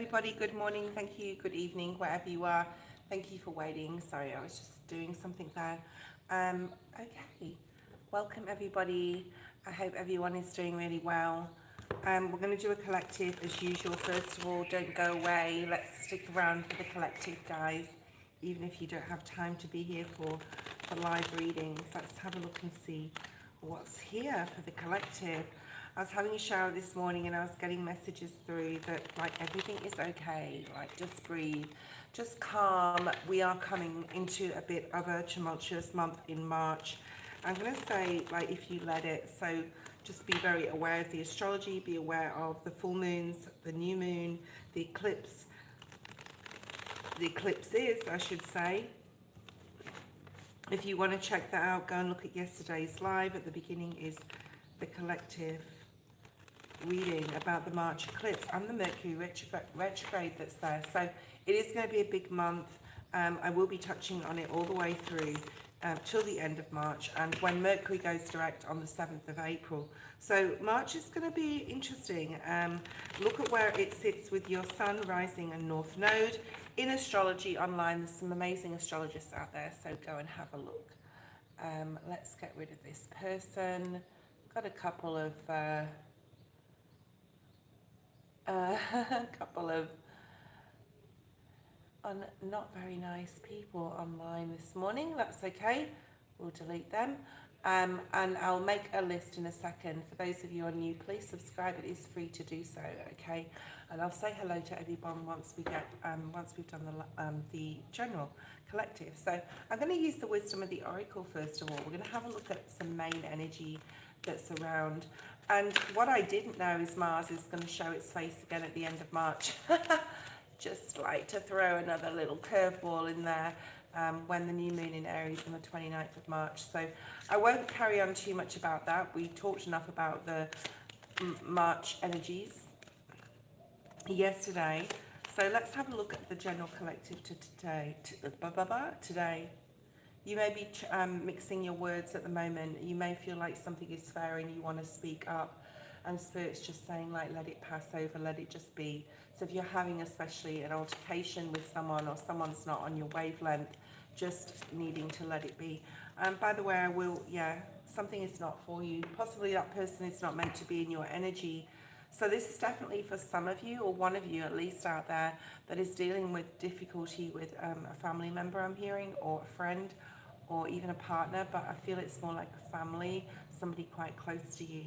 everybody. Good morning. Thank you. Good evening, wherever you are. Thank you for waiting. Sorry, I was just doing something there. Okay. Welcome, everybody. I hope everyone is doing really well. We're going to do a collective as usual. First of all, don't go away. Let's stick around for the collective, guys. Even if you don't have time to be here for live readings, let's have a look and see what's here for the collective. I was having a shower this morning and I was getting messages through that like everything is okay, like just breathe, just calm. We are coming into a bit of a tumultuous month in March. I'm going to say like if you let it, so just be very aware of the astrology, be aware of the full moons, the new moon, the eclipses, I should say. If you want to check that out, go and look at yesterday's live. At the beginning is the collective reading about the March eclipse and the Mercury retrograde that's there. So it is going to be a big month. I will be touching on it all the way through till the end of March, and when Mercury goes direct on the 7th of April. So March is going to be interesting. Look at where it sits with your Sun, Rising and North Node. In astrology online, there's some amazing astrologists out there, so go and have a look. Let's get rid of this person. Got a couple of not very nice people online this morning. That's okay, we'll delete them, and I'll make a list in a second. For those of you who are new, please subscribe. It is free to do so, okay? And I'll say hello to everyone once we get once we've done the general collective. So I'm going to use the wisdom of the oracle first of all. We're going to have a look at some main energy that's around. And what I didn't know is Mars is going to show its face again at the end of March. Just like to throw another little curveball in there when the new moon in Aries on the 29th of March. So I won't carry on too much about that. We talked enough about the March energies yesterday. So let's have a look at the general collective to today. Today. You may be mixing your words at the moment. You may feel like something is fair and you want to speak up, and Spirit's just saying like let it pass over, let it just be. So if you're having especially an altercation with someone or someone's not on your wavelength, just needing to let it be. By the way, I will, something is not for you. Possibly that person is not meant to be in your energy. So this is definitely for some of you, or one of you at least out there, that is dealing with difficulty with a family member, I'm hearing, or a friend, or even a partner, but I feel it's more like a family, somebody quite close to you.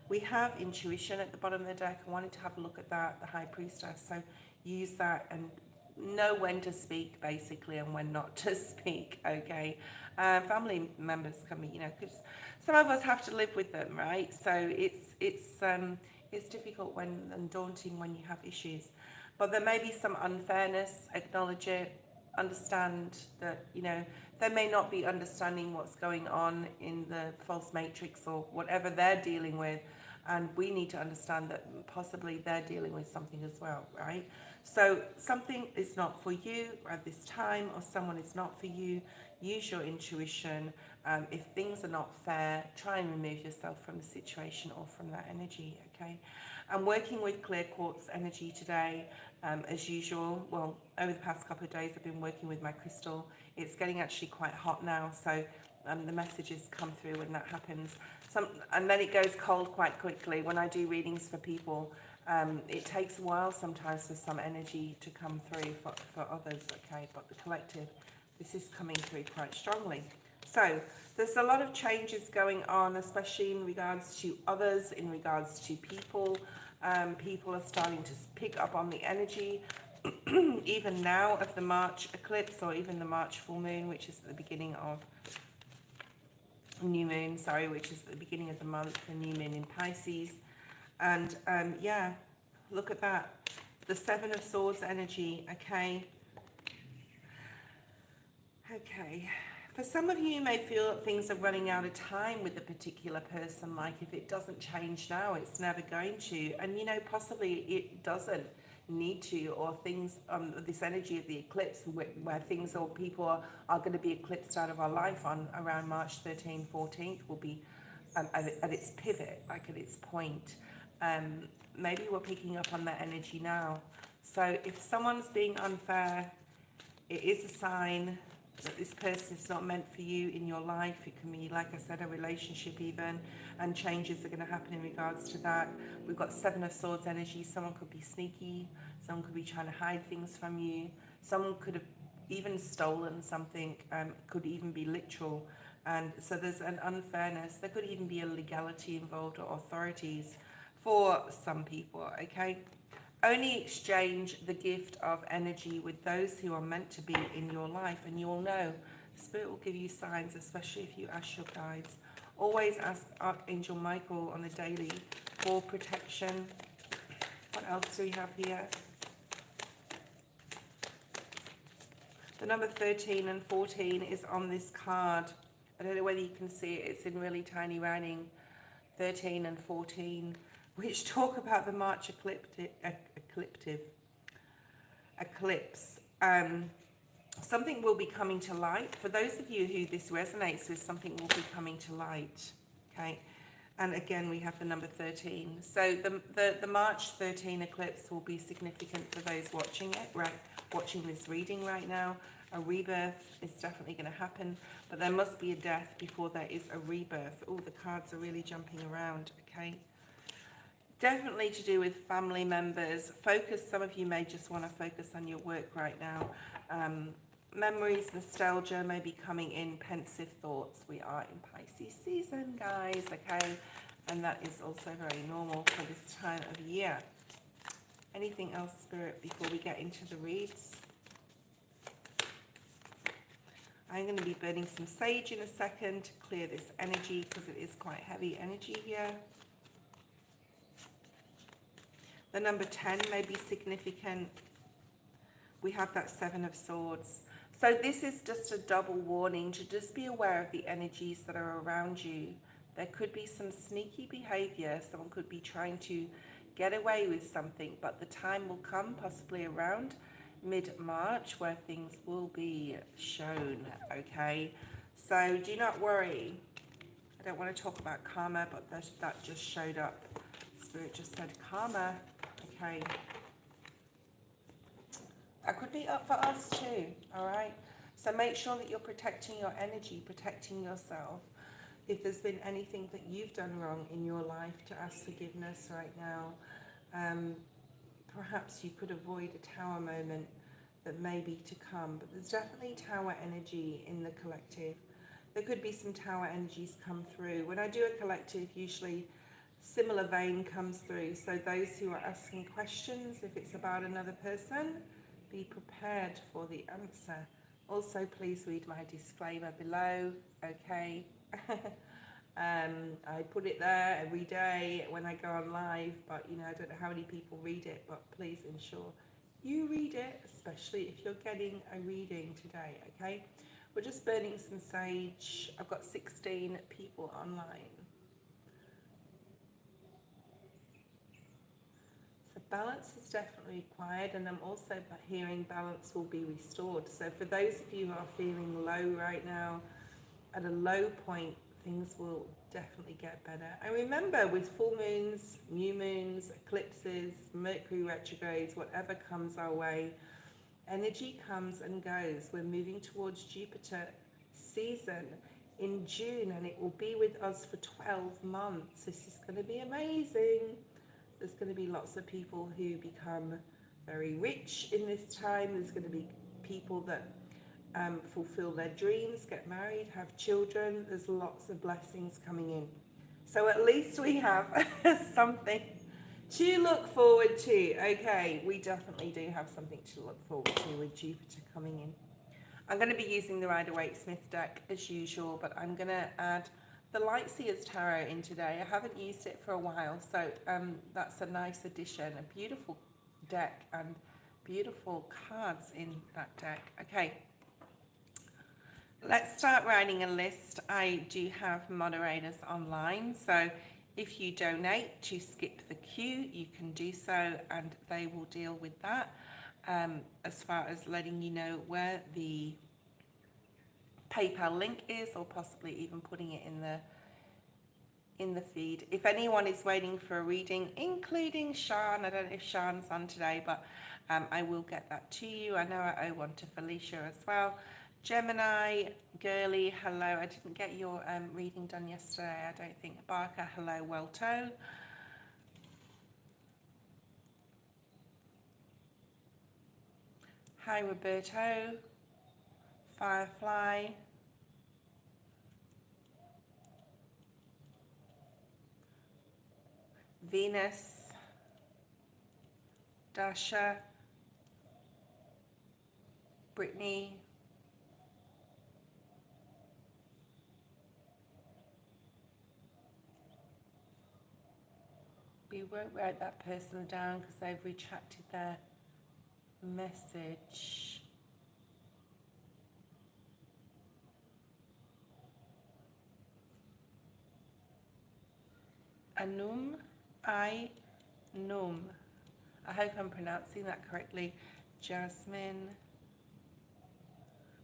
We have intuition at the bottom of the deck. I wanted to have a look at that, the High Priestess. So use that and know when to speak, basically, and when not to speak, okay? Family members can be, because some of us have to live with them, right? So it's difficult and daunting when you have issues. But there may be some unfairness, acknowledge it, understand that, they may not be understanding what's going on in the false matrix or whatever they're dealing with. And we need to understand that possibly they're dealing with something as well, right? So something is not for you at this time, or someone is not for you. Use your intuition. If things are not fair, try and remove yourself from the situation or from that energy, okay? I'm working with clear quartz energy today, as usual. Well, over the past couple of days, I've been working with my crystal. It's getting actually quite hot now, so the messages come through when that happens. And then it goes cold quite quickly. When I do readings for people, it takes a while sometimes for some energy to come through for others, okay? But the collective, this is coming through quite strongly. So there's a lot of changes going on, especially in regards to others, in regards to people. People are starting to pick up on the energy, even now, of the March eclipse, or even the March full moon, which is at the beginning of new moon, which is at the beginning of the month, the new moon in Pisces. And look at that, the Seven of Swords energy, okay. For some of you, you may feel that things are running out of time with a particular person, like if it doesn't change now, it's never going to. And possibly it doesn't need to, or things, this energy of the eclipse, where things or people are going to be eclipsed out of our life on around March 13th, 14th, will be at its pivot, like at its point. Maybe we're picking up on that energy now. So if someone's being unfair, it is a sign that this person is not meant for you in your life. It can be, like I said, a relationship even, and changes are going to happen in regards to that. We've got Seven of Swords energy. Someone could be sneaky. Someone could be trying to hide things from you. Someone could have even stolen something, could even be literal. And so there's an unfairness. There could even be a legality involved or authorities for some people, okay? Only exchange the gift of energy with those who are meant to be in your life, and you will know. Spirit will give you signs, especially if you ask your guides. Always ask Archangel Michael on a daily for protection. What else do we have here? The number 13 and 14 is on this card. I don't know whether you can see it. It's in really tiny writing. 13 and 14, which talk about the March eclipse. Something will be coming to light. For those of you who this resonates with, something will be coming to light. Okay. And again, we have the number 13. So the March 13 eclipse will be significant for those watching it, right? Watching this reading right now. A rebirth is definitely going to happen, but there must be a death before there is a rebirth. Oh, the cards are really jumping around, okay? Definitely to do with family members. Focus, some of you may just want to focus on your work right now. Memories, nostalgia may be coming in, pensive thoughts. We are in Pisces season, guys, okay? And that is also very normal for this time of year. Anything else, Spirit, before we get into the reads? I'm going to be burning some sage in a second to clear this energy because it is quite heavy energy here. The number 10 may be significant. We have that Seven of Swords. So this is just a double warning to just be aware of the energies that are around you. There could be some sneaky behavior. Someone could be trying to get away with something, but the time will come, possibly around mid-March, where things will be shown, okay? So do not worry. I don't want to talk about karma, but that just showed up. Spirit just said karma, okay? That could be up for us too, all right? So make sure that you're protecting your energy, protecting yourself. If there's been anything that you've done wrong in your life, to ask forgiveness right now. Perhaps you could avoid a tower moment that may be to come, but there's definitely tower energy in the collective. There could be some tower energies come through. When I do a collective, usually similar vein comes through. So those who are asking questions, if it's about another person, be prepared for the answer. Also, please read my disclaimer below, okay? I put it there every day when I go on live, but you know, I don't know how many people read it, but please ensure you read it, especially if you're getting a reading today, okay? We're just burning some sage. I've got 16 people online. So balance is definitely required, and I'm also hearing balance will be restored. So for those of you who are feeling low right now, at a low point, things will definitely get better. And remember, with full moons, new moons, eclipses, Mercury retrogrades, whatever comes our way, energy comes and goes. We're moving towards Jupiter season in June, and it will be with us for 12 months. This is going to be amazing. There's going to be lots of people who become very rich in this time. There's going to be people that fulfill their dreams, get married, have children. There's lots of blessings coming in. So at least we have something to look forward to. Okay, we definitely do have something to look forward to with Jupiter coming in. I'm going to be using the Rider-Waite-Smith deck as usual, but I'm going to add the Lightseers Tarot in today. I haven't used it for a while, so that's a nice addition. A beautiful deck and beautiful cards in that deck. Okay. Let's start writing a list. I do have moderators online, so if you donate to skip the queue, you can do so, and they will deal with that as far as letting you know where the PayPal link is, or possibly even putting it in the feed. If anyone is waiting for a reading, including Sean, I don't know if Sean's on today, but I will get that to you. I know I owe one to Felicia as well. Gemini, Girly, hello. I didn't get your reading done yesterday, I don't think. Barker, hello. Welto. Hi, Roberto. Firefly. Venus. Dasha. Brittany. We won't write that person down because they've retracted their message. Anum, Num. I hope I'm pronouncing that correctly. Jasmine.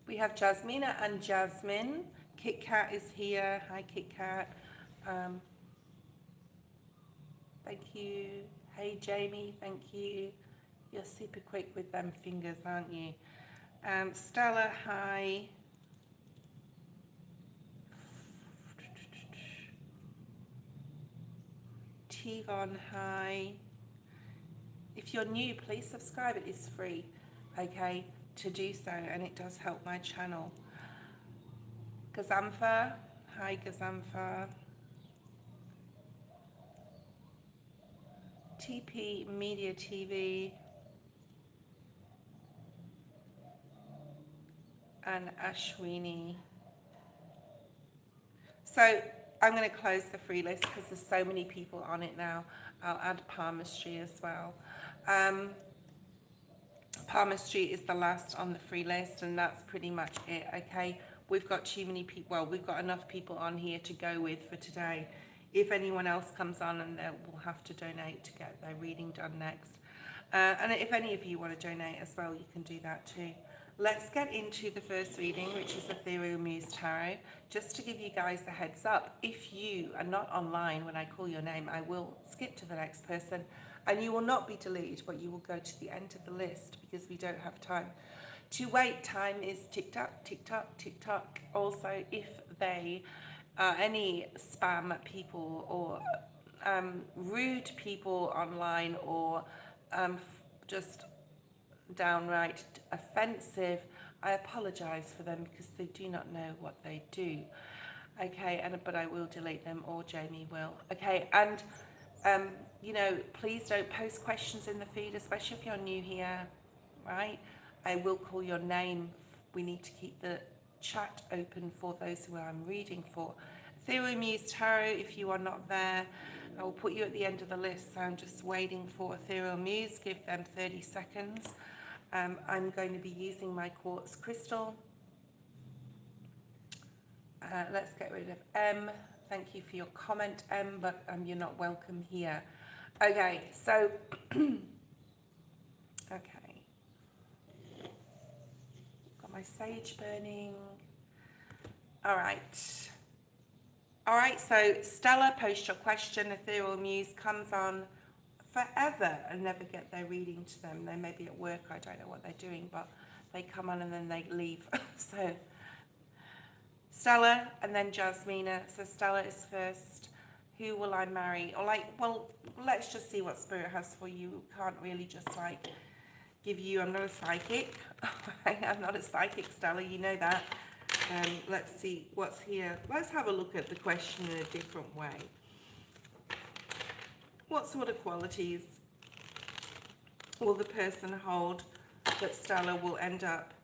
We have Jasmina and Jasmine. Kit Kat is here. Hi, Kit Kat. Thank you. Hey, Jamie. Thank you. You're super quick with them fingers, aren't you? Stella, hi. Tivon, hi. If you're new, please subscribe. It is free, okay, to do so, and it does help my channel. Gazantha, hi Gazantha. TP Media TV. And Ashwini. So I'm going to close the free list because there's so many people on it now. I'll add palmistry as well. Palmistry is the last on the free list, and that's pretty much it, okay? We've got too many people, well, we've got enough people on here to go with for today. If anyone else comes on, and they will have to donate to get their reading done next. And if any of you want to donate as well, you can do that too. Let's get into the first reading, which is Ethereal Muse Tarot. Just to give you guys a heads up, if you are not online when I call your name, I will skip to the next person, and you will not be deleted, but you will go to the end of the list because we don't have time to wait. Time is tick-tock, tick-tock, tick-tock. Also, if they are any spam people or rude people online, or just downright offensive, I apologize for them because they do not know what they do, okay? But I will delete them, or Jamie will, okay? And you know, please don't post questions in the feed, especially if you're new here, right? I will call your name. We need to keep the chat open for those who I'm reading for. Ethereal Muse Tarot, if you are not there, I will put you at the end of the list. So I'm just waiting for Ethereal Muse. Give them 30 seconds. I'm going to be using my quartz crystal. Let's get rid of M. Thank you for your comment, M, but you're not welcome here. Okay, so, okay. Got my sage burning. All right. All right, so Stella, post your question. Ethereal Muse comes on forever and never get their reading to them. They may be at work, I don't know what they're doing, but they come on and then they leave. So Stella and then Jasmina. So Stella is first. Who will I marry? Or well, let's just see what Spirit has for you. Can't really just give you, I'm not a psychic. I'm not a psychic, Stella, you know that. Let's see what's here. Let's have a look at the question in a different way. What sort of qualities will the person hold that Stella will end up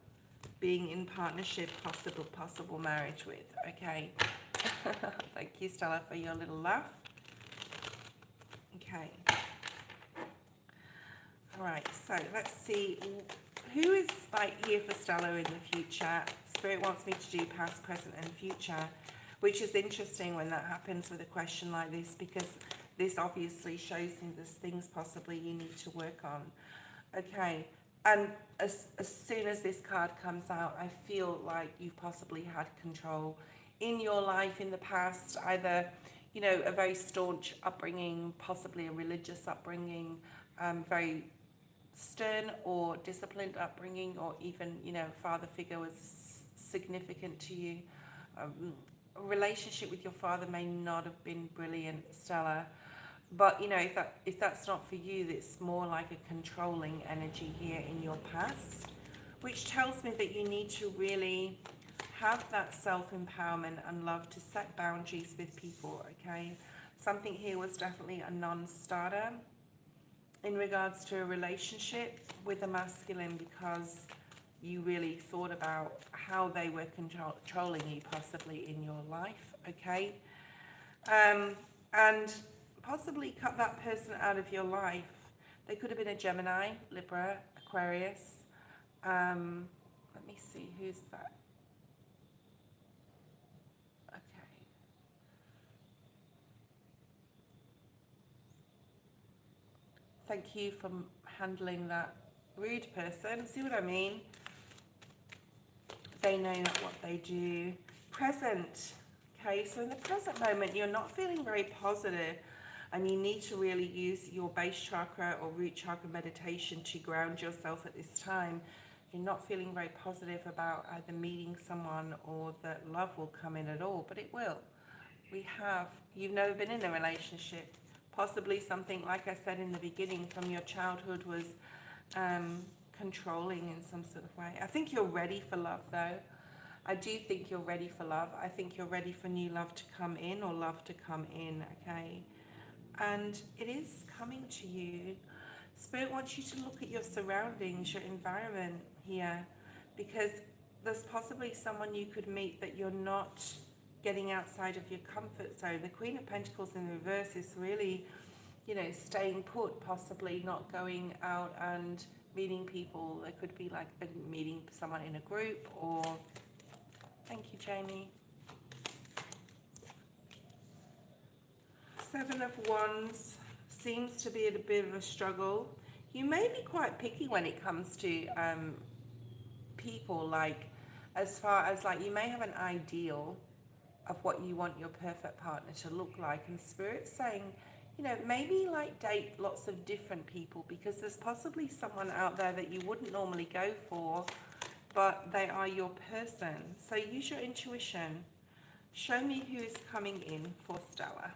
being in partnership, possible marriage with? Okay. Thank you, Stella, for your little laugh. Okay. All right, so let's see. Who is here for Stella in the future? Spirit wants me to do past, present, and future, which is interesting when that happens with a question like this, because this obviously shows me there's things possibly you need to work on. Okay, and as soon as this card comes out, I feel like you've possibly had control in your life in the past, either, you know, a very staunch upbringing, possibly a religious upbringing, very stern or disciplined upbringing, or even, you know, father figure was significant to you. A relationship with your father may not have been brilliant, Stella, but you know, if that's not for you, it's more like a controlling energy here in your past, which tells me that you need to really have that self-empowerment and love to set boundaries with people, okay? Something here was definitely a non-starter in regards to a relationship with a masculine, because you really thought about how they were controlling you possibly in your life, okay? And possibly cut that person out of your life. They could have been a Gemini, Libra, Aquarius. Let me see, who's that? Okay. Thank you for handling that rude person. See what I mean? They know not what they do. Present. Okay, so in the present moment, you're not feeling very positive, and you need to really use your base chakra or root chakra meditation to ground yourself at this time. You're not feeling very positive about either meeting someone or that love will come in at all, but it will. You've never been in a relationship. Possibly something, like I said in the beginning, from your childhood was controlling in some sort of way. I think you're ready for love, though. I do think you're ready for love. I think you're ready for new love to come in, or love to come in, okay? And it is coming to you. Spirit wants you to look at your surroundings, your environment here, because there's possibly someone you could meet that you're not getting outside of your comfort zone. The Queen of Pentacles in reverse is really, you know, staying put, possibly not going out and meeting people. There could be like meeting someone in a group, or thank you, Jamie. Seven of Wands seems to be at a bit of a struggle. You may be quite picky when it comes to people, like as far as like you may have an ideal of what you want your perfect partner to look like, and Spirit's saying, you know, maybe like date lots of different people, because there's possibly someone out there that you wouldn't normally go for, but they are your person. So use your intuition. Show me who is coming in for Stella.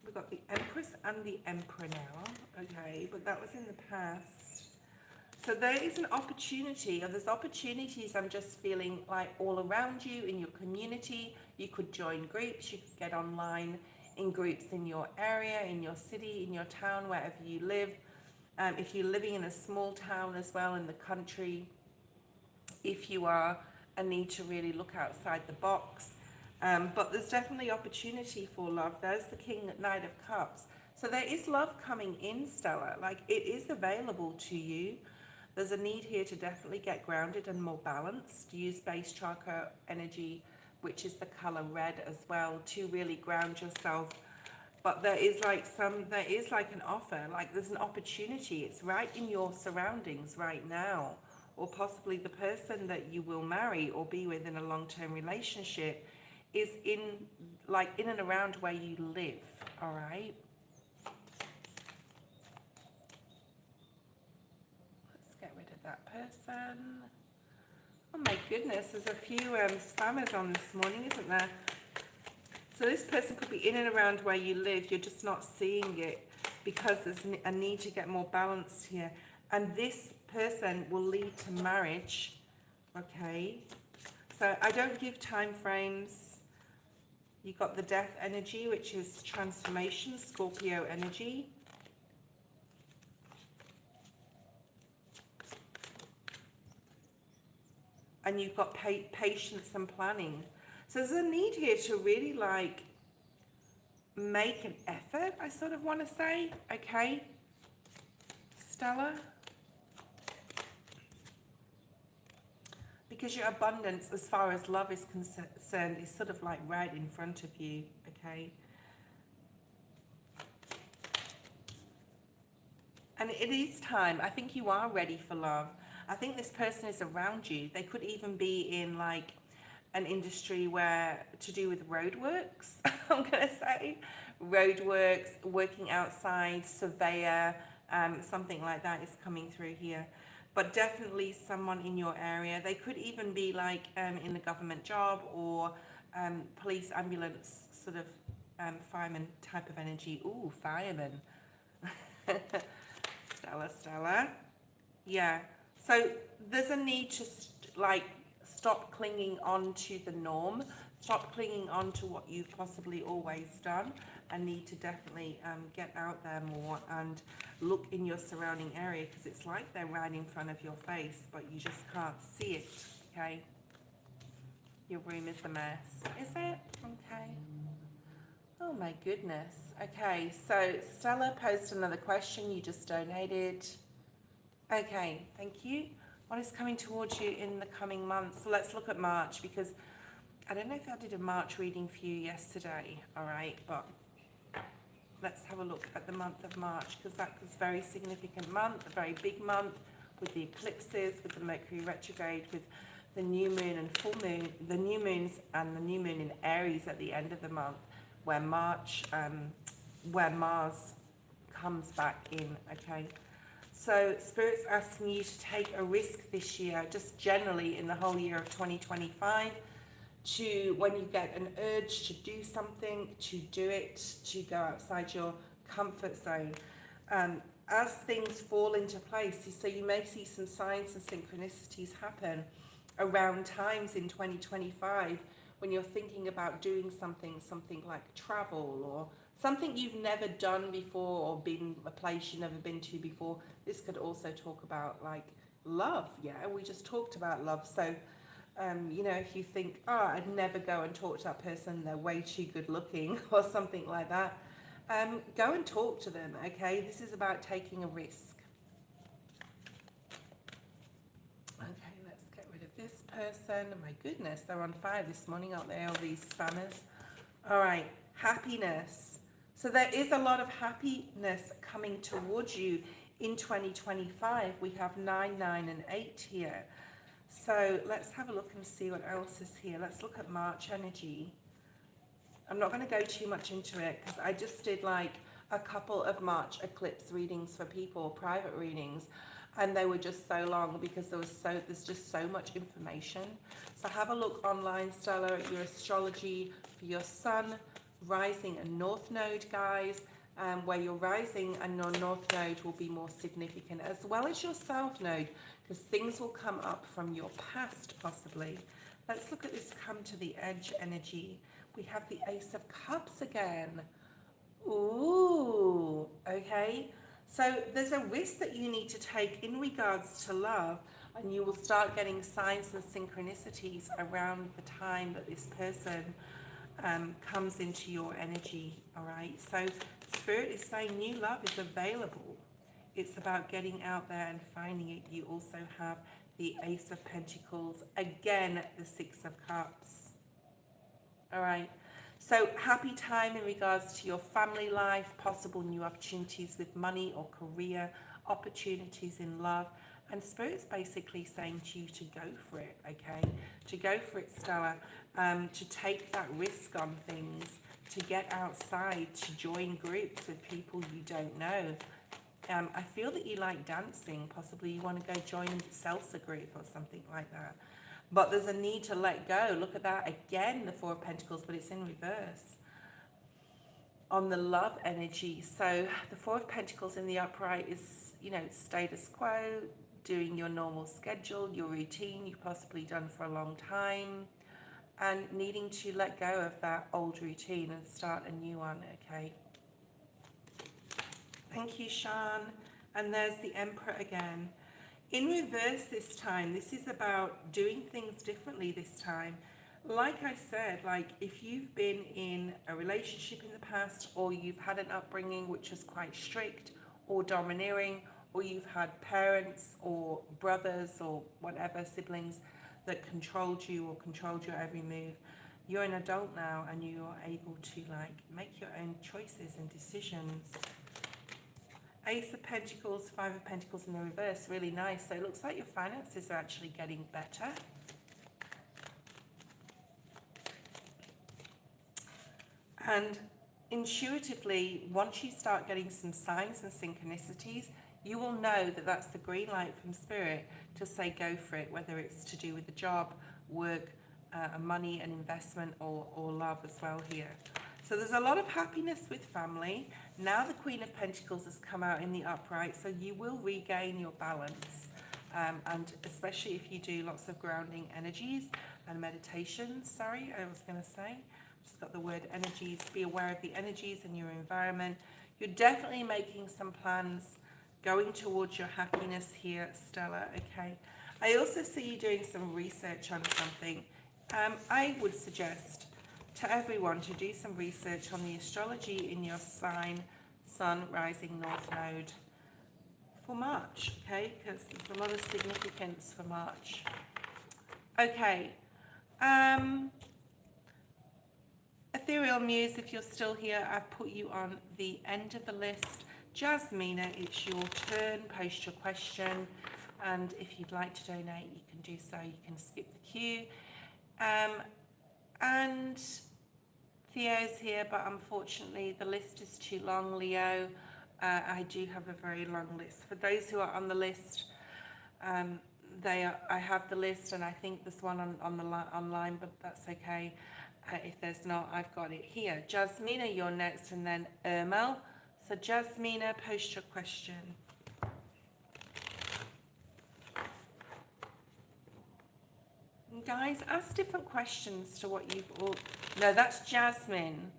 We've got the Empress and the Emperor now, okay, but that was in the past. So there is an opportunity, or there's opportunities I'm just feeling like all around you in your community. You could join groups, you could get online in groups in your area, in your city, in your town, wherever you live. If you're living in a small town as well, in the country, if you are, a need to really look outside the box. But there's definitely opportunity for love. There's the Knight of Cups. So there is love coming in, Stella. Like, it is available to you. There's a need here to definitely get grounded and more balanced. Use base chakra energy, which is the color red as well, to really ground yourself. But there is like an offer, like there's an opportunity. It's right in your surroundings right now, or possibly the person that you will marry or be with in a long-term relationship is in and around where you live, all right? Let's get rid of that person. Oh my goodness, there's a few spammers on this morning, isn't there? So this person could be in and around where you live. You're just not seeing it because there's a need to get more balanced here. And this person will lead to marriage, okay? So I don't give time frames. You've got the death energy, which is transformation, Scorpio energy. And you've got patience and planning. So there's a need here to really like make an effort, I sort of want to say, okay, Stella? Because your abundance, as far as love is concerned, is sort of like right in front of you, okay? And it is time. I think you are ready for love. I think this person is around you. They could even be in like an industry where to do with roadworks, I'm going to say. Roadworks, working outside, surveyor, something like that is coming through here. But definitely someone in your area. They could even be like in a government job or police, ambulance, sort of fireman type of energy. Ooh, fireman. Stella. Yeah. So there's a need to like stop clinging on to the norm, stop clinging on to what you've possibly always done, and need to definitely get out there more and look in your surrounding area, because it's like they're right in front of your face, but you just can't see it, okay? Your room is a mess. Is it? Okay. Oh my goodness. Okay, so Stella posed another question. You just donated. Okay, thank you. What is coming towards you in the coming months? So let's look at March, because I don't know if I did a March reading for you yesterday, all right, but let's have a look at the month of March, because that was a very significant month, a very big month, with the eclipses, with the Mercury retrograde, with the new moon and full moon, the new moons and the new moon in Aries at the end of the month, where Mars comes back in, okay? So Spirit's asking you to take a risk this year, just generally in the whole year of 2025, to when you get an urge to do something, to do it, to go outside your comfort zone. As things fall into place, so you may see some signs and synchronicities happen around times in 2025 when you're thinking about doing something like travel or something you've never done before, or been a place you've never been to before. This could also talk about like love. Yeah, we just talked about love. So, you know, if you think, oh, I'd never go and talk to that person, they're way too good looking or something like that, go and talk to them, okay? This is about taking a risk. Okay, let's get rid of this person. My goodness, they're on fire this morning, aren't they, all these spammers? All right, happiness. So there is a lot of happiness coming towards you in 2025. We have 9, 9, and 8 here. So let's have a look and see what else is here. Let's look at March energy. I'm not going to go too much into it, because I just did like a couple of March eclipse readings for people, private readings, and they were just so long because there's just so much information. So have a look online, Stella, at your astrology for your sun, rising and north node, guys, where your rising and your north node will be more significant, as well as your south node, because things will come up from your past possibly. Let's look at this come to the edge energy. We have the Ace of Cups again. Ooh, okay. So there's a risk that you need to take in regards to love, and you will start getting signs and synchronicities around the time that this person comes into your energy, all right? So Spirit is saying new love is available. It's about getting out there and finding it. You also have the Ace of Pentacles, again, the Six of Cups. All right, so happy time in regards to your family life, possible new opportunities with money or career, opportunities in love. And Spirit's basically saying to you to go for it, okay? To go for it, Stella, to take that risk on things, to get outside, to join groups with people you don't know. I feel that you like dancing. Possibly you want to go join a salsa group or something like that. But there's a need to let go. Look at that again, the Four of Pentacles, but it's in reverse on the love energy. So the Four of Pentacles in the upright is, you know, status quo, doing your normal schedule, your routine you've possibly done for a long time, and needing to let go of that old routine and start a new one, okay? Thank you, Sean. And there's the Emperor again. In reverse this time, this is about doing things differently this time. Like I said, like if you've been in a relationship in the past, or you've had an upbringing which was quite strict or domineering, or you've had parents or brothers or whatever, siblings that controlled you or controlled your every move, you're an adult now and you are able to like make your own choices and decisions. Ace of Pentacles, Five of Pentacles in the reverse, really nice. So it looks like your finances are actually getting better. And intuitively, once you start getting some signs and synchronicities, you will know that that's the green light from spirit to say go for it, whether it's to do with the job, work, money and investment, or love as well here. So there's a lot of happiness with family. Now the Queen of Pentacles has come out in the upright, so you will regain your balance. And especially if you do lots of grounding energies and meditations. Sorry, I was going to say. Just got the word energies. Be aware of the energies in your environment. You're definitely making some plans going towards your happiness here, Stella, okay? I also see you doing some research on something. I would suggest to everyone to do some research on the astrology in your sign, Sun, Rising, North Node for March, okay? Because there's a lot of significance for March. Okay. Ethereal Muse, if you're still here, I've put you on the end of the list. Jasmina, it's your turn. Post your question. And if you'd like to donate, you can do so. You can skip the queue. And Theo's here, but unfortunately the list is too long, Leo. I do have a very long list. For those who are on the list, I have the list, and I think there's one online, but that's okay. If there's not, I've got it here. Jasmina, you're next, and then Ermel. So Jasmina, post your question. Guys, ask different questions to what you've all... No, that's Jasmine.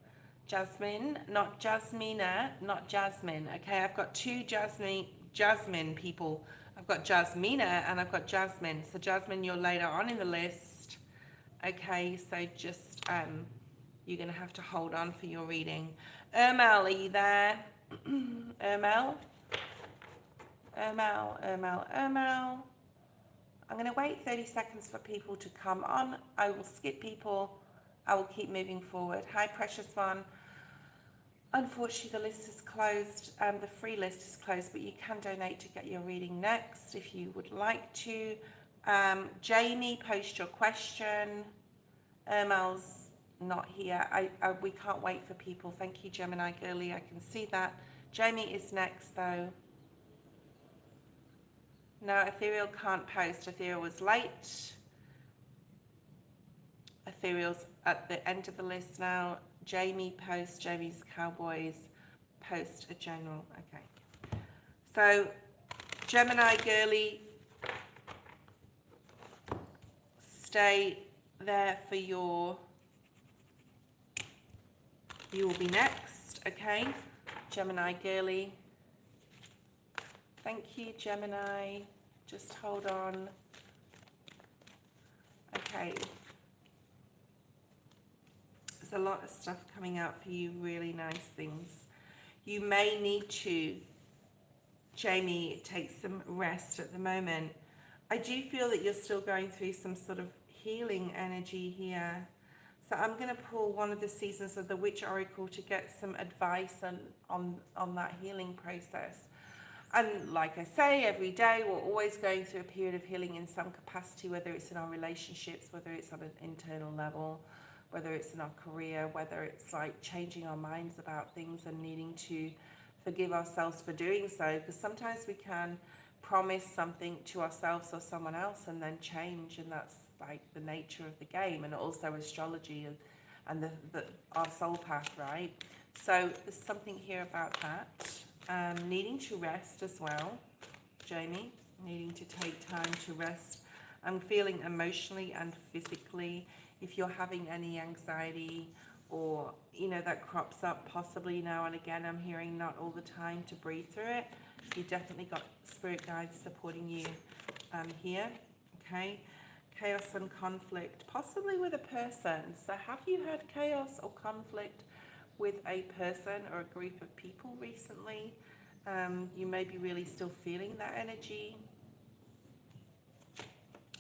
Jasmine, not Jasmina, not Jasmine. Okay, I've got two Jasmine people. I've got Jasmina and I've got Jasmine. So Jasmine, you're later on in the list. Okay, so just, you're going to have to hold on for your reading. Ermel, are you there? Ermel? Ermel. I'm going to wait 30 seconds for people to come on. I will skip people. I will keep moving forward. Hi, precious one. Unfortunately, the list is closed. The free list is closed, but you can donate to get your reading next if you would like to. Jamie, post your question. Ermel's not here. We can't wait for people. Thank you, Gemini Girly. I can see that. Jamie is next, though. No, Ethereal can't post. Ethereal was late. Ethereal's at the end of the list now. Jamie post. Jamie's Cowboys post a general. Okay. So, Gemini Girly, stay there for your... You will be next, okay? Gemini Girly. Thank you, Gemini. Just hold on. Okay. There's a lot of stuff coming out for you, really nice things. You may need to, Jamie, take some rest at the moment. I do feel that you're still going through some sort of healing energy here. So I'm going to pull one of the seasons of the Witch Oracle to get some advice on that healing process. And like I say, every day we're always going through a period of healing in some capacity, whether it's in our relationships, whether it's on an internal level, whether it's in our career, whether it's like changing our minds about things and needing to forgive ourselves for doing so. Because sometimes we can promise something to ourselves or someone else and then change, and that's like the nature of the game, and also astrology and our soul path, right? So there's something here about that. Needing to rest as well, Jamie, needing to take time to rest. I'm feeling emotionally and physically. If you're having any anxiety or, you know, that crops up possibly now and again, I'm hearing not all the time to breathe through it. You definitely got spirit guides supporting you here, okay? Chaos and conflict, possibly with a person. So have you had chaos or conflict with a person or a group of people recently? You may be really still feeling that energy.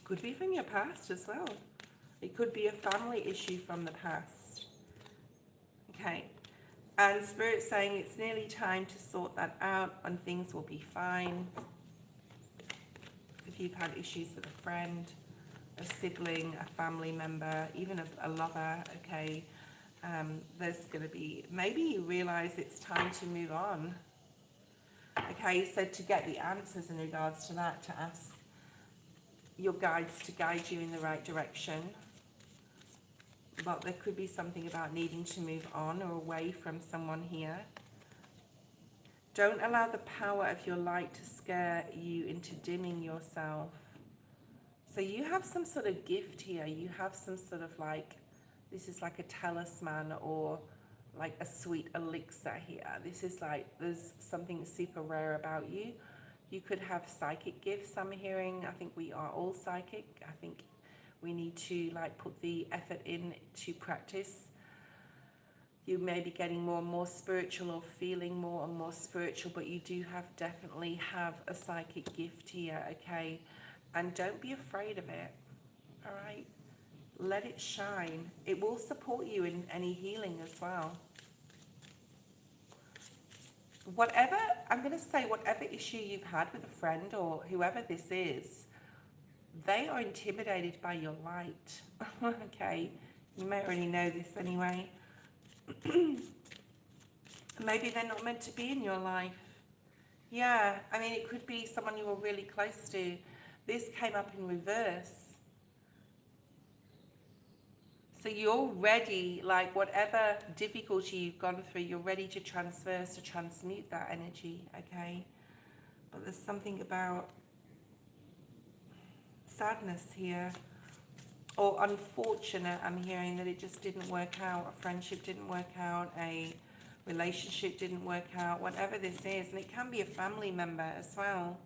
Could be from your past as well. It could be a family issue from the past. Okay. And Spirit's saying it's nearly time to sort that out and things will be fine. If you've had issues with a friend, a sibling, a family member, even a lover, okay, There's going to be, maybe you realize it's time to move on. Okay, so to get the answers in regards to that, to ask your guides to guide you in the right direction. But there could be something about needing to move on or away from someone here. Don't allow the power of your light to scare you into dimming yourself. So you have some sort of gift here. You have some sort of like, this is like a talisman or like a sweet elixir here. This is like, there's something super rare about you. You could have psychic gifts, I'm hearing. I think we are all psychic. I think we need to like put the effort in to practice. You may be getting more and more spiritual or feeling more and more spiritual, but you do definitely have a psychic gift here, okay? And don't be afraid of it, all right? Let it shine. It will support you in any healing as well. Whatever, I'm going to say, whatever issue you've had with a friend or whoever this is, they are intimidated by your light, okay? You may already know this anyway. Maybe they're not meant to be in your life. Yeah, I mean, it could be someone you were really close to. This came up in reverse. So you're ready, like whatever difficulty you've gone through, you're ready to transverse, to transmute that energy, okay? But there's something about sadness here. Or unfortunate, I'm hearing that it just didn't work out. A friendship didn't work out, a relationship didn't work out, whatever this is. And it can be a family member as well.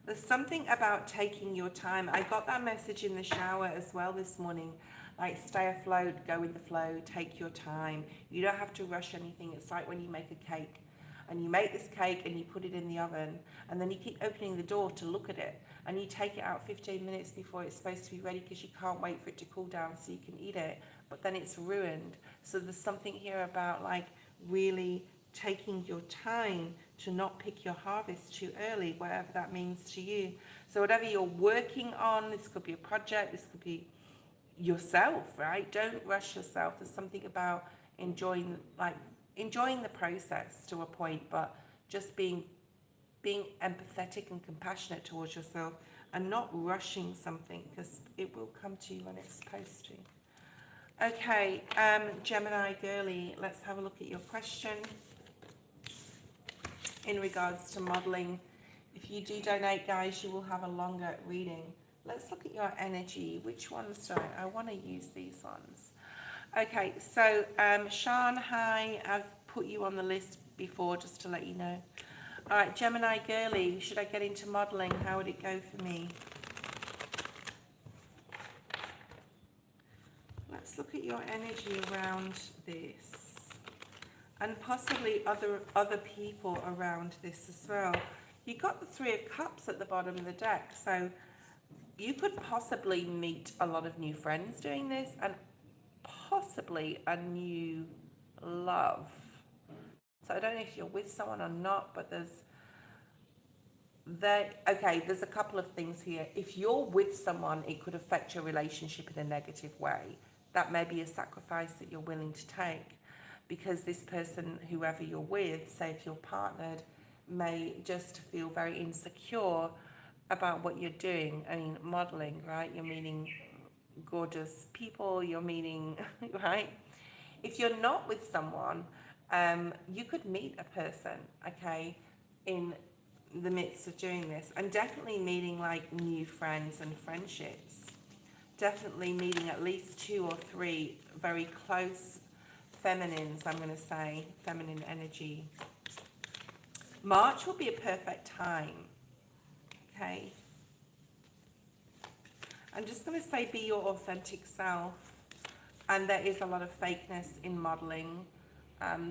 There's something about taking your time. I got that message in the shower as well this morning. Like, stay afloat, go with the flow, take your time. You don't have to rush anything. It's like when you make a cake. And you make this cake and you put it in the oven. And then you keep opening the door to look at it. And you take it out 15 minutes before it's supposed to be ready because you can't wait for it to cool down so you can eat it. But then it's ruined. So there's something here about like really taking your time to not pick your harvest too early, whatever that means to you. So whatever you're working on, this could be a project, this could be yourself, right? Don't rush yourself. There's something about enjoying the process to a point, but just being empathetic and compassionate towards yourself and not rushing something, because it will come to you when it's supposed to. Okay, Gemini Girly, let's have a look at your question in regards to modeling. If you do donate, guys, you will have a longer reading. Let's look at your energy. Which ones do I want to use these ones? Okay, so Sean, hi, I've put you on the list before just to let you know. All right, Gemini Girly, should I get into modeling? How would it go for me? Let's look at your energy around this. And possibly other people around this as well. You got the Three of Cups at the bottom of the deck, so you could possibly meet a lot of new friends doing this, and possibly a new love. So I don't know if you're with someone or not, but there's a couple of things here. If you're with someone, it could affect your relationship in a negative way. That may be a sacrifice that you're willing to take, because this person, whoever you're with, say if you're partnered, may just feel very insecure about what you're doing. I mean, modeling, right? You're meeting gorgeous people, you're meeting, right? If you're not with someone, you could meet a person, okay, in the midst of doing this, and definitely meeting like new friends and friendships. Definitely meeting at least 2 or 3 very close feminines, I'm going to say, feminine energy. March will be a perfect time, okay? I'm just going to say be your authentic self. And there is a lot of fakeness in modeling.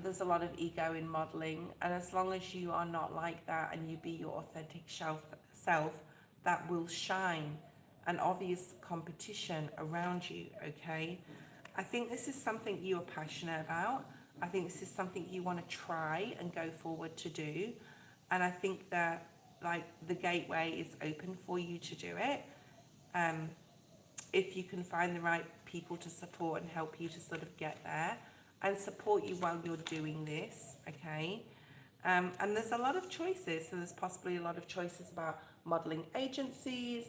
There's a lot of ego in modeling. And as long as you are not like that and you be your authentic self, that will shine. An obvious competition around you, okay? I think this is something you are passionate about. I think this is something you want to try and go forward to do. And I think that like the gateway is open for you to do it. If you can find the right people to support and help you to sort of get there and support you while you're doing this, okay? And there's a lot of choices. So there's possibly a lot of choices about modeling agencies.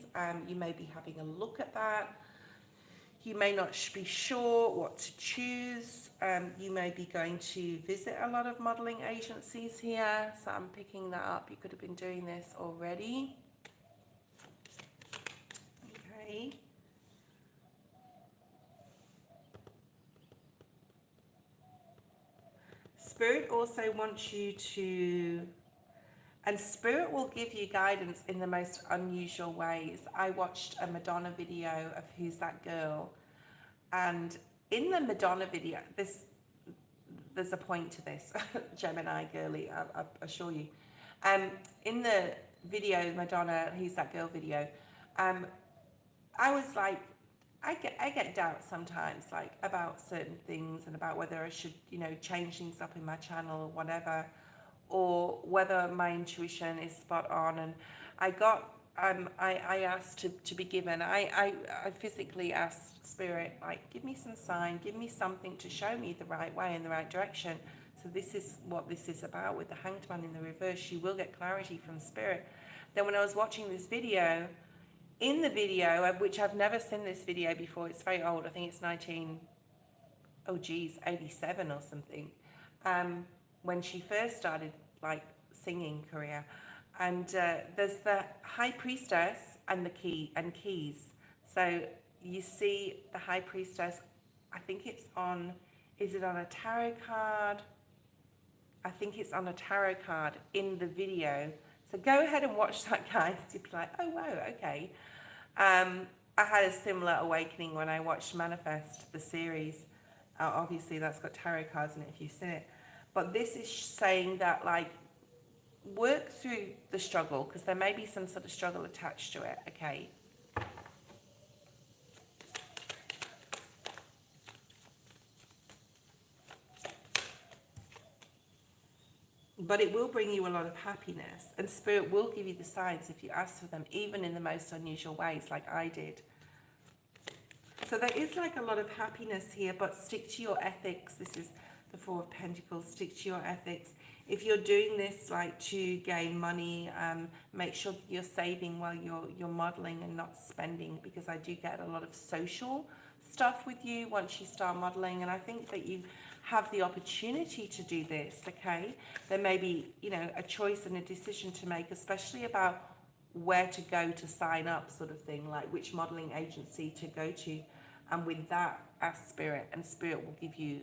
You may be having a look at that. You may not be sure what to choose. You may be going to visit a lot of modeling agencies here. So I'm picking that up. You could have been doing this already. Okay. Spirit also wants you to, and Spirit will give you guidance in the most unusual ways. I watched a Madonna video of Who's That Girl? And in the Madonna video, there's a point to this, Gemini, Girly, I assure you. In the video, Madonna, Who's That Girl video, I was like, I get doubts sometimes, like about certain things and about whether I should, you know, change things up in my channel or whatever, or whether my intuition is spot on. And I got, I asked to be given, I physically asked Spirit, like, give me some sign, give me something to show me the right way in the right direction. So this is what this is about with the Hanged Man in the reverse. You will get clarity from Spirit. Then when I was watching this video, in the video, which I've never seen this video before, it's very old, I think it's 87 or something, when she first started like singing career. And there's the High Priestess and the keys. So you see the High Priestess, I think it's on, is it on a tarot card? I think it's on a tarot card in the video. So go ahead and watch that, guys. You'll be like, oh wow, okay. I had a similar awakening when I watched Manifest, the series. Obviously that's got tarot cards in it if you've seen it. But this is saying that, like, work through the struggle, because there may be some sort of struggle attached to it, okay? But it will bring you a lot of happiness, and Spirit will give you the signs if you ask for them, even in the most unusual ways, like I did. So there is like a lot of happiness here, but stick to your ethics. This is the Four of Pentacles. Stick to your ethics. If you're doing this like to gain money, make sure that you're saving while you're modeling and not spending, because I do get a lot of social stuff with you once you start modeling, and I think that you have the opportunity to do this, okay? There may be, you know, a choice and a decision to make, especially about where to go to sign up, sort of thing, like which modeling agency to go to. And with that, ask Spirit, and Spirit will give you,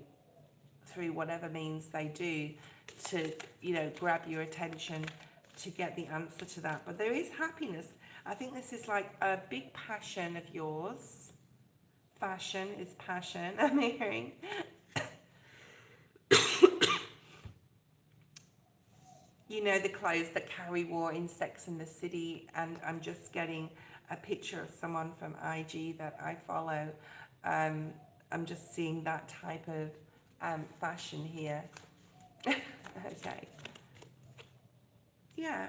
through whatever means they do, to, you know, grab your attention to get the answer to that. But there is happiness. I think this is like a big passion of yours. Fashion is passion, I'm hearing. You know, the clothes that Carrie wore in Sex and the City, and I'm just getting a picture of someone from IG that I follow. I'm just seeing that type of fashion here. Okay. Yeah.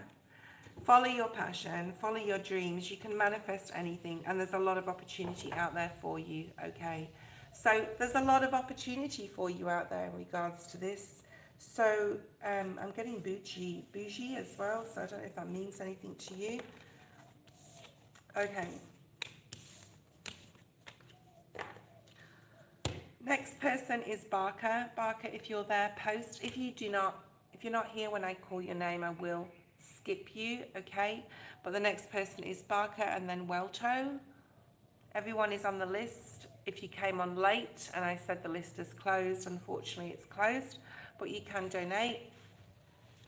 Follow your passion, follow your dreams. You can manifest anything, and there's a lot of opportunity out there for you, okay? So there's a lot of opportunity for you out there in regards to this. So I'm getting bougie as well, so I don't know if that means anything to you. Okay. Next person is Barker. Barker, if you're there, post. If you're not here when I call your name, I will skip you, okay? But the next person is Barker, and then Welto. Everyone is on the list. If you came on late and I said the list is closed, unfortunately it's closed, but you can donate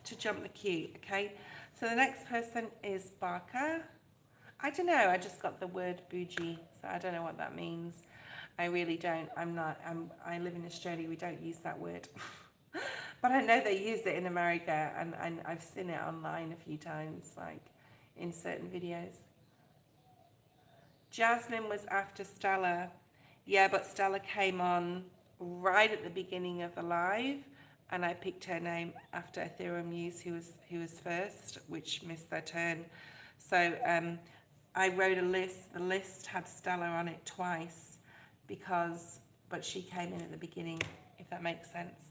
to jump the queue, okay? So the next person is Barker. I don't know, I just got the word bougie, so I don't know what that means. I really don't. I live in Australia, we don't use that word. But I know they use it in America, and I've seen it online a few times, like in certain videos. Jasmine was after Stella. Yeah, but Stella came on right at the beginning of the live, and I picked her name after Ethereal Muse, who was first, which missed their turn. So I wrote a list. The list had Stella on it twice. but she came in at the beginning, if that makes sense.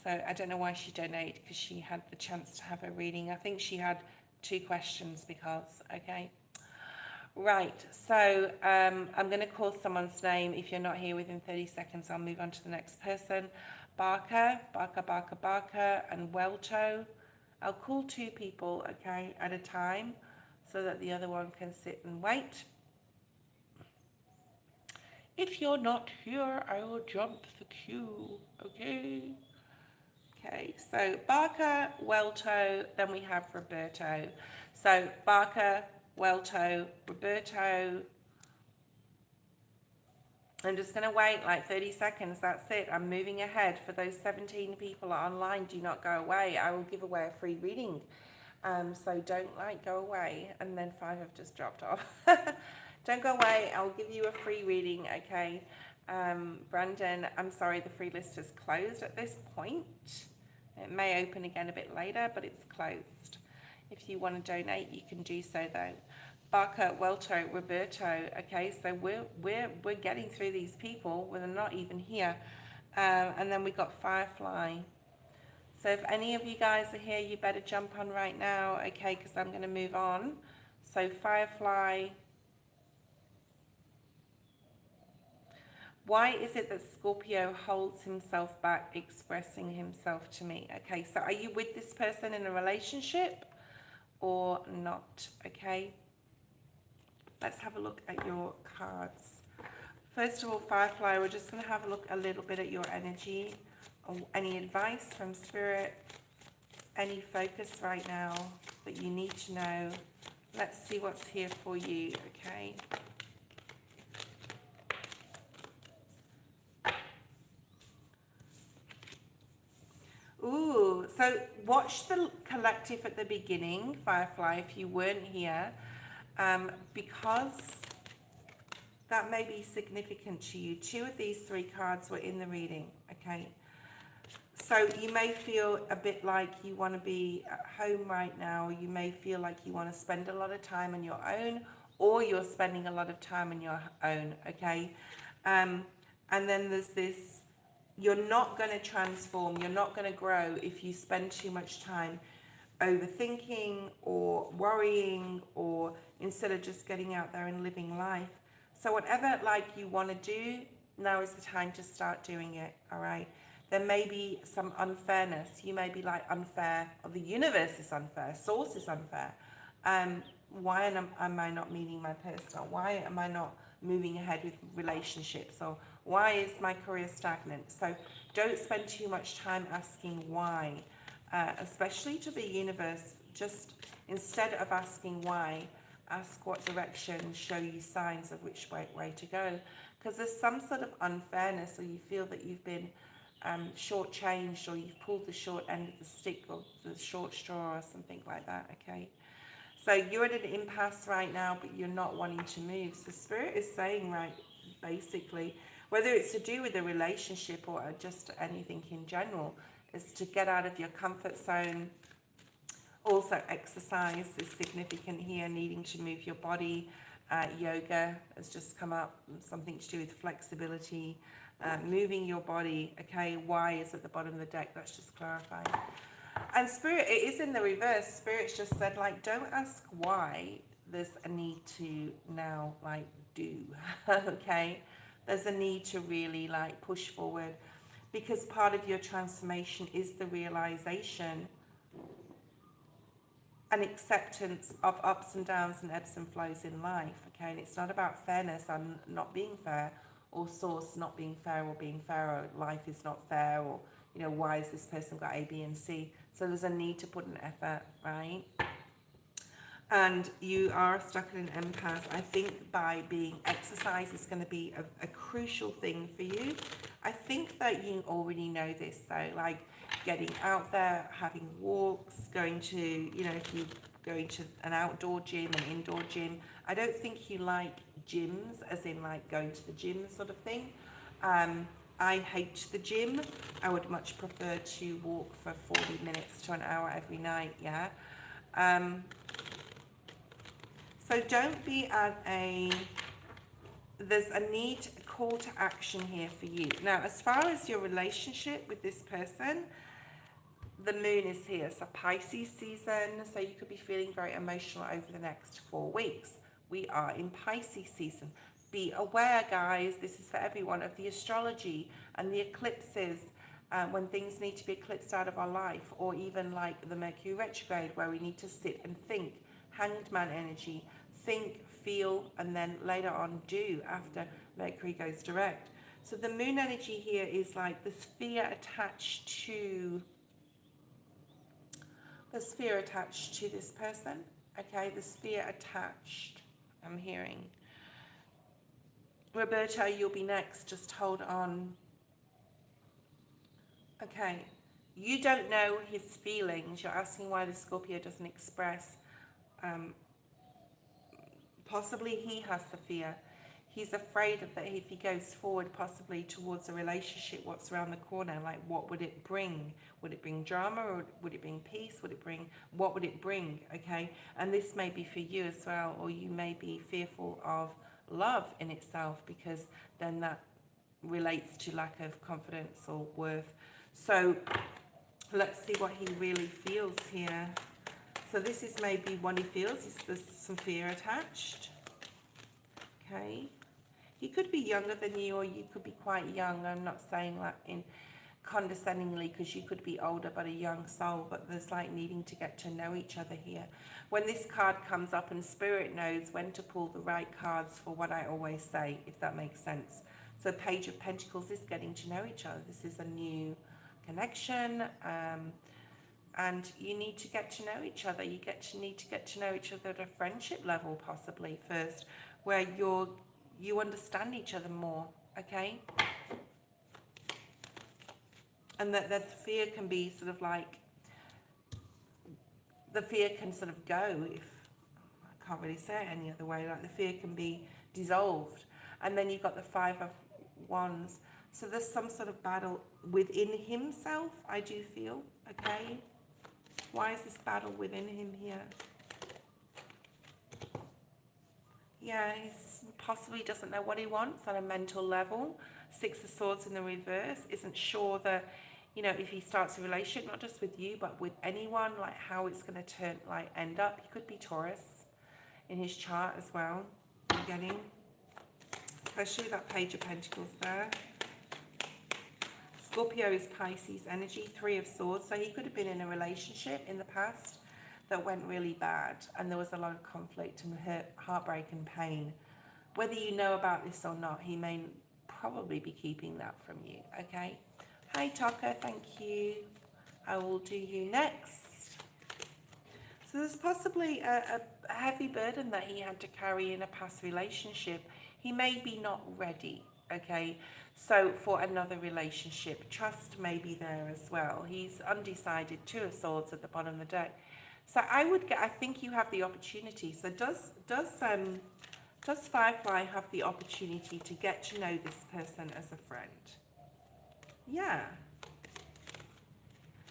So I don't know why she donated, because she had the chance to have a reading. I think she had 2 questions okay. Right, so I'm going to call someone's name. If you're not here within 30 seconds, I'll move on to the next person. Barker, and Welto. I'll call 2 people, okay, at a time, so that the other one can sit and wait. If you're not here, I will jump the queue, okay? Okay, so Barker, Welto, then we have Roberto. So Barker, Welto, Roberto. I'm just going to wait like 30 seconds. That's it. I'm moving ahead. For those 17 people online, do not go away. I will give away a free reading. So don't go away. And then 5 have just dropped off. Don't go away. I'll give you a free reading, okay? Brandon, I'm sorry, the free list is closed at this point. It may open again a bit later, but it's closed. If you want to donate, you can do so though. Barker, Welto, Roberto. Okay, so we're getting through these people when they're not even here. And then we got Firefly. So if any of you guys are here, you better jump on right now, okay? Because I'm going to move on. So Firefly. Why is it that Scorpio holds himself back expressing himself to me? Okay, so are you with this person in a relationship or not? Okay, let's have a look at your cards. First of all, Firefly, we're just going to have a look a little bit at your energy. Any advice from Spirit? Any focus right now that you need to know? Let's see what's here for you, okay? Ooh, so watch the collective at the beginning, Firefly, if you weren't here, because that may be significant to you. 2 of these 3 cards were in the reading, okay? So you may feel a bit like you want to be at home right now. You may feel like you want to spend a lot of time on your own, or you're spending a lot of time on your own, okay? And then there's this, you're not going to transform, you're not going to grow if you spend too much time overthinking or worrying, or instead of just getting out there and living life. So whatever you want to do, now is the time to start doing it, all right? There may be some unfairness. You may be like, unfair, or the universe is unfair, source is unfair. Why am I not meeting my person? Why am I not moving ahead with relationships? Or why is my career stagnant? So don't spend too much time asking why, especially to the universe. Just instead of asking why, ask what direction, show you signs of which way to go. Because there's some sort of unfairness, or you feel that you've been shortchanged, or you've pulled the short end of the stick, or the short straw, or something like that, okay? So you're at an impasse right now, but you're not wanting to move. So Spirit is saying, right, basically, whether it's to do with a relationship or just anything in general, is to get out of your comfort zone. Also, exercise is significant here, needing to move your body. Yoga has just come up, something to do with flexibility, moving your body, okay? Why is at the bottom of the deck? That's just clarifying. And Spirit, it is in the reverse. Spirit's just said, don't ask why. There's a need to now, do, okay? There's a need to really, push forward, because part of your transformation is the realization and acceptance of ups and downs and ebbs and flows in life, okay? And it's not about fairness and not being fair, or source not being fair or being fair, or life is not fair, or, why has this person got A, B, and C? So there's a need to put an effort, right? And you are stuck in an impasse. I think by being exercise is going to be a crucial thing for you. I think that you already know this though, getting out there, having walks, going to, if you're going to an outdoor gym, an indoor gym. I don't think you like gyms, as in going to the gym sort of thing. I hate the gym. I would much prefer to walk for 40 minutes to an hour every night, yeah? So don't be at there's a need, call to action here for you. Now, as far as your relationship with this person, the moon is here. So Pisces season, so you could be feeling very emotional over the next 4 weeks. We are in Pisces season. Be aware, guys, this is for everyone, of the astrology and the eclipses, when things need to be eclipsed out of our life, or even like the Mercury retrograde, where we need to sit and think. Hanged man energy, think, feel, and then later on do after Mercury goes direct. So the moon energy here is like this fear attached to this person. Okay, this fear attached, I'm hearing. Roberto, you'll be next, just hold on. Okay, you don't know his feelings. You're asking why the Scorpio doesn't express. Possibly he has the fear. He's afraid of that if he goes forward possibly towards a relationship, what's around the corner, like what would it bring? Would it bring drama, or would it bring peace? What would it bring? Okay, and this may be for you as well, or you may be fearful of love in itself, because then that relates to lack of confidence or worth. So let's see what he really feels here. So this is maybe what he feels. There's some fear attached. Okay. He could be younger than you, or you could be quite young. I'm not saying that in condescendingly, because you could be older but a young soul, but there's like needing to get to know each other here. When this card comes up, and Spirit knows when to pull the right cards for what I always say, if that makes sense. So Page of Pentacles is getting to know each other. This is a new connection, and you need to get to know each other. You need to get to know each other at a friendship level possibly first, where you understand each other more, okay? And that the fear can be sort of like, the fear can sort of go, if I can't really say it any other way, like the fear can be dissolved. And then you've got the Five of Wands. So there's some sort of battle within himself, I do feel, okay? Why is this battle within him here? Yeah, he possibly doesn't know what he wants on a mental level. Six of Swords in the reverse, isn't sure that, you know, if he starts a relationship, not just with you, but with anyone, like how it's going to end up. He could be Taurus in his chart as well, I'm getting. Especially that Page of Pentacles there. Scorpio is Pisces energy, Three of Swords. So he could have been in a relationship in the past that went really bad, and there was a lot of conflict and hurt, heartbreak and pain. Whether you know about this or not, he may probably be keeping that from you, okay? Hi Tucker, thank you. I will do you next. So there's possibly a heavy burden that he had to carry in a past relationship. He may be not ready, okay? So for another relationship, trust may be there as well. He's undecided, Two of Swords at the bottom of the deck. So I think you have the opportunity. So does Firefly have the opportunity to get to know this person as a friend? Yeah.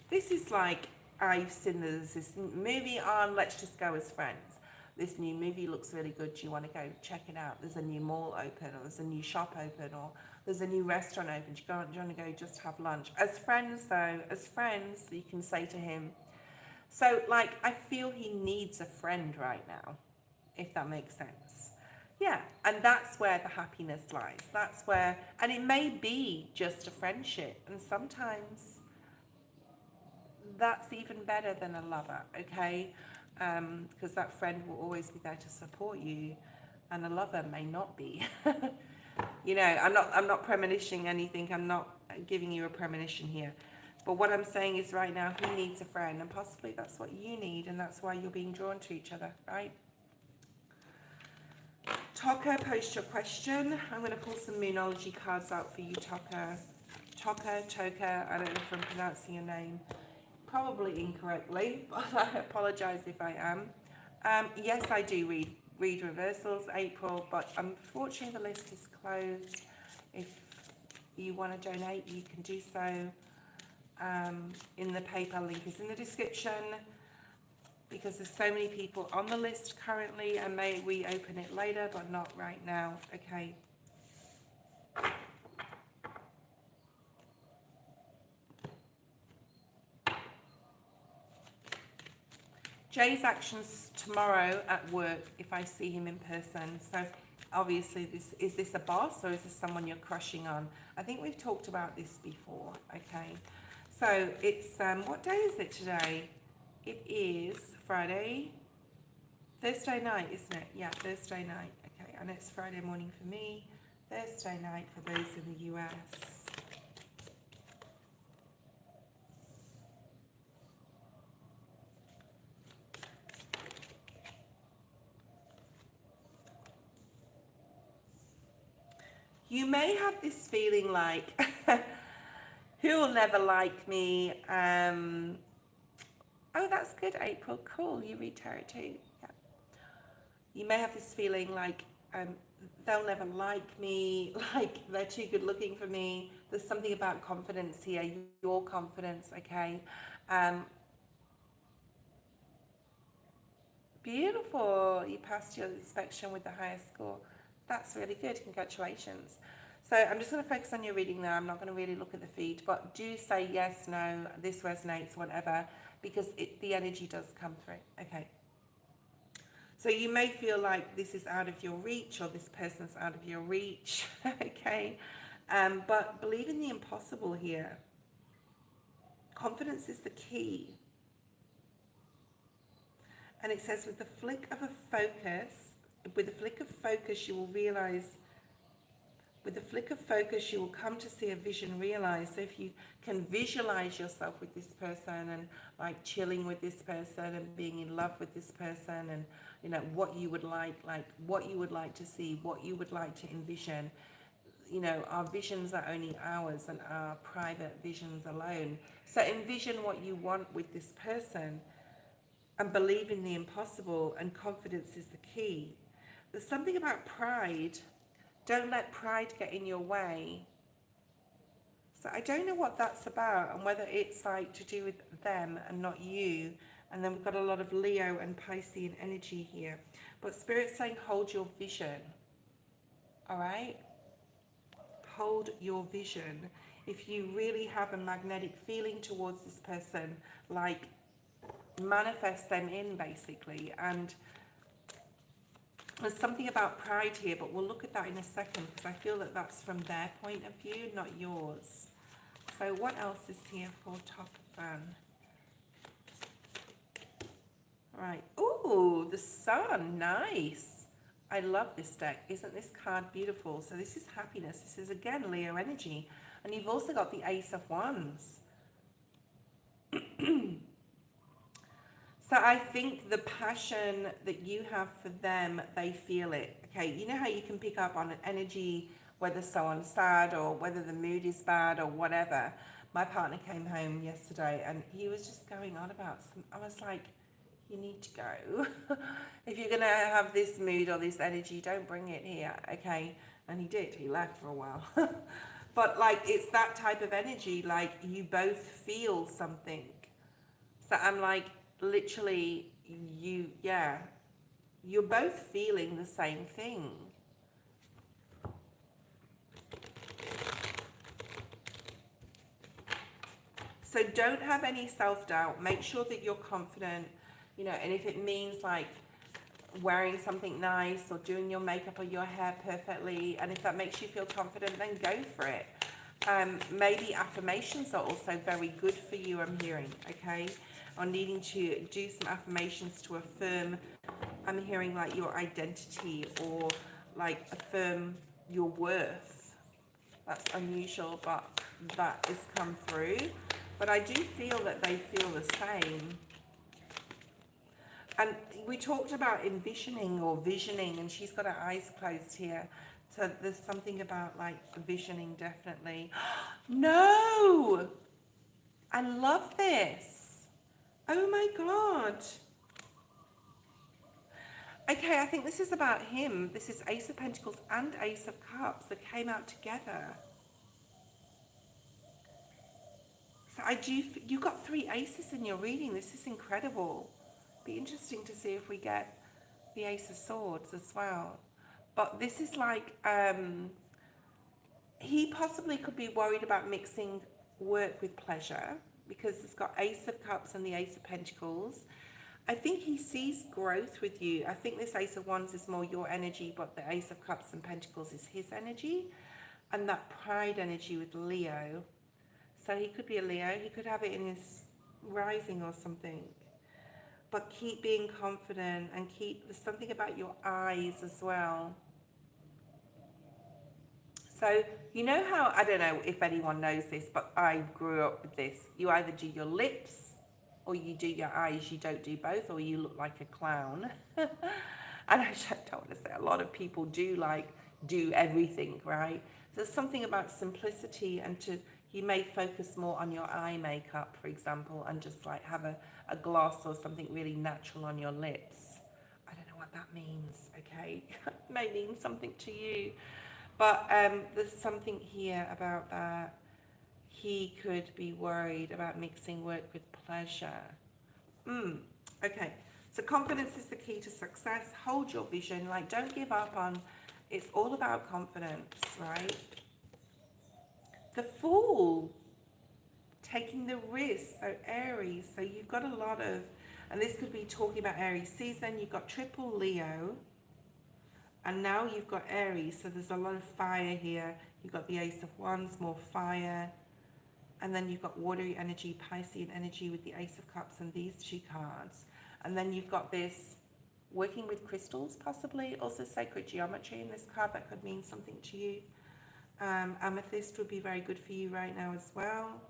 This is like, I've seen there's this movie on, let's just go as friends. This new movie looks really good. Do you want to go check it out? There's a new mall open, or there's a new shop open, or there's a new restaurant open. Do you want to go just have lunch? As friends though, you can say to him, so like, I feel he needs a friend right now, if that makes sense. Yeah, and that's where the happiness lies. That's where, and it may be just a friendship, and sometimes that's even better than a lover, okay? Because that friend will always be there to support you, and a lover may not be. You know, I'm not premonitioning anything. I'm not giving you a premonition here. But what I'm saying is right now he needs a friend, and possibly that's what you need, and that's why you're being drawn to each other, right? Toka, post your question. I'm going to pull some Moonology cards out for you, Toka. Toka, I don't know if I'm pronouncing your name probably incorrectly, but I apologise if I am. Yes, I do read reversals, April, but unfortunately the list is closed. If you want to donate, you can do so. In the PayPal link is in the description, because there's so many people on the list currently. I may reopen it later, but not right now. Okay. Jay's actions tomorrow at work if I see him in person. So obviously this a boss or is this someone you're crushing on? I think we've talked about this before, okay? So it's, what day is it today? It is Thursday night, isn't it? Yeah, Thursday night. Okay, and it's Friday morning for me, Thursday night for those in the US. You may have this feeling like, he'll never like me. Oh, that's good, April. Cool. You read tarot too. Yeah. You may have this feeling like they'll never like me, like they're too good looking for me. There's something about confidence here, your confidence, okay? Beautiful. You passed your inspection with the highest score. That's really good. Congratulations. So I'm just going to focus on your reading now. I'm not going to really look at the feed, but do say yes, no, this resonates, whatever, because the energy does come through. Okay. So you may feel like this is out of your reach or this person's out of your reach, okay? But believe in the impossible here. Confidence is the key. And it says with the flick of focus, you will realize, with the flick of focus, you will come to see a vision realized. So if you can visualize yourself with this person and like chilling with this person and being in love with this person and, you know, what you would like what you would like to see, what you would like to envision. You know, our visions are only ours and our private visions alone. So envision what you want with this person and believe in the impossible, and confidence is the key. There's something about pride. Don't let pride get in your way. So I don't know what that's about and whether it's like to do with them and not you. And then we've got a lot of Leo and Piscean energy here. But Spirit's saying hold your vision. All right? Hold your vision. If you really have a magnetic feeling towards this person, like manifest them in basically. And there's something about pride here, but we'll look at that in a second because I feel that that's from their point of view, not yours. So what else is here for top fan? Right. Ooh, the sun. Nice. I love this deck. Isn't this card beautiful? So this is happiness. This is, again, Leo energy. And you've also got the Ace of Wands. So I think the passion that you have for them, they feel it. Okay, you know how you can pick up on an energy, whether someone's sad or whether the mood is bad or whatever. My partner came home yesterday and he was just going on about I was like, you need to go. If you're going to have this mood or this energy, don't bring it here, okay? And he did. He left for a while. But like, it's that type of energy, like you both feel something. So I'm like, literally, you're both feeling the same thing. So don't have any self-doubt. Make sure that you're confident, you know, and if it means like wearing something nice or doing your makeup or your hair perfectly, and if that makes you feel confident, then go for it. Maybe affirmations are also very good for you, I'm hearing, okay? Or needing to do some affirmations to affirm, I'm hearing like your identity or like affirm your worth. That's unusual, but that has come through. But I do feel that they feel the same. And we talked about envisioning or visioning, and she's got her eyes closed here. So there's something about like visioning, definitely. No! I love this. Oh my God. Okay, I think this is about him. This is Ace of Pentacles and Ace of Cups that came out together. So you got 3 aces in your reading. This is incredible. Be interesting to see if we get the Ace of Swords as well. But this is like, he possibly could be worried about mixing work with pleasure because it's got Ace of Cups and the Ace of Pentacles. I think he sees growth with you. I think this Ace of Wands is more your energy, but the Ace of Cups and Pentacles is his energy. And that pride energy with Leo. So he could be a Leo. He could have it in his rising or something. But keep being confident and there's something about your eyes as well. So, you know how, I don't know if anyone knows this, but I grew up with this. You either do your lips or you do your eyes. You don't do both, or you look like a clown. And I don't want to say, a lot of people do everything, right? There's something about simplicity, and you may focus more on your eye makeup, for example, and just like have a gloss or something really natural on your lips. I don't know what that means, okay? It may mean something to you. But there's something here about that. He could be worried about mixing work with pleasure. Okay, so confidence is the key to success. Hold your vision. Like, don't give up on, it's all about confidence, right? The Fool, taking the risk. So Aries, so you've got a lot of, and this could be talking about Aries season. You've got triple Leo. And now you've got Aries, so there's a lot of fire here. You've got the Ace of Wands, more fire. And then you've got watery energy, Piscean energy with the Ace of Cups and these two cards. And then you've got this working with crystals, possibly. Also sacred geometry in this card, that could mean something to you. Amethyst would be very good for you right now as well.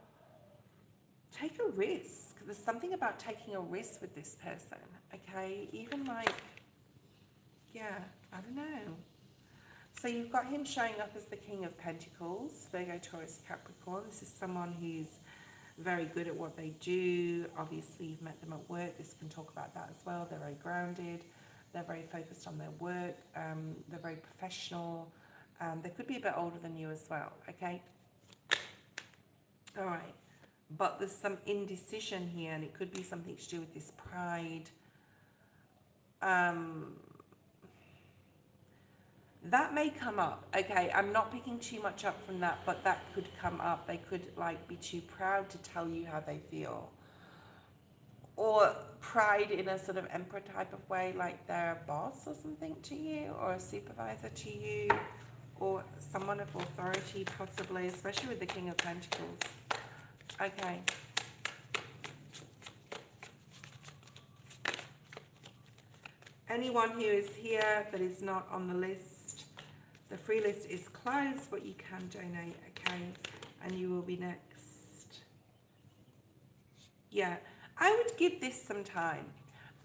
Take a risk. There's something about taking a risk with this person, okay? Even like, yeah, I don't know. So you've got him showing up as the King of Pentacles, Virgo, Taurus, Capricorn. This is someone who's very good at what they do. Obviously, you've met them at work. This can talk about that as well. They're very grounded. They're very focused on their work. They're very professional. They could be a bit older than you as well, okay? All right. But there's some indecision here, and it could be something to do with this pride. That may come up, okay? I'm not picking too much up from that, but that could come up. They could like be too proud to tell you how they feel. Or pride in a sort of emperor type of way, like they're a boss or something to you, or a supervisor to you, or someone of authority possibly, especially with the King of Pentacles. Okay. Anyone who is here that is not on the list, the free list is closed, but you can donate, okay? And you will be next. Yeah, I would give this some time.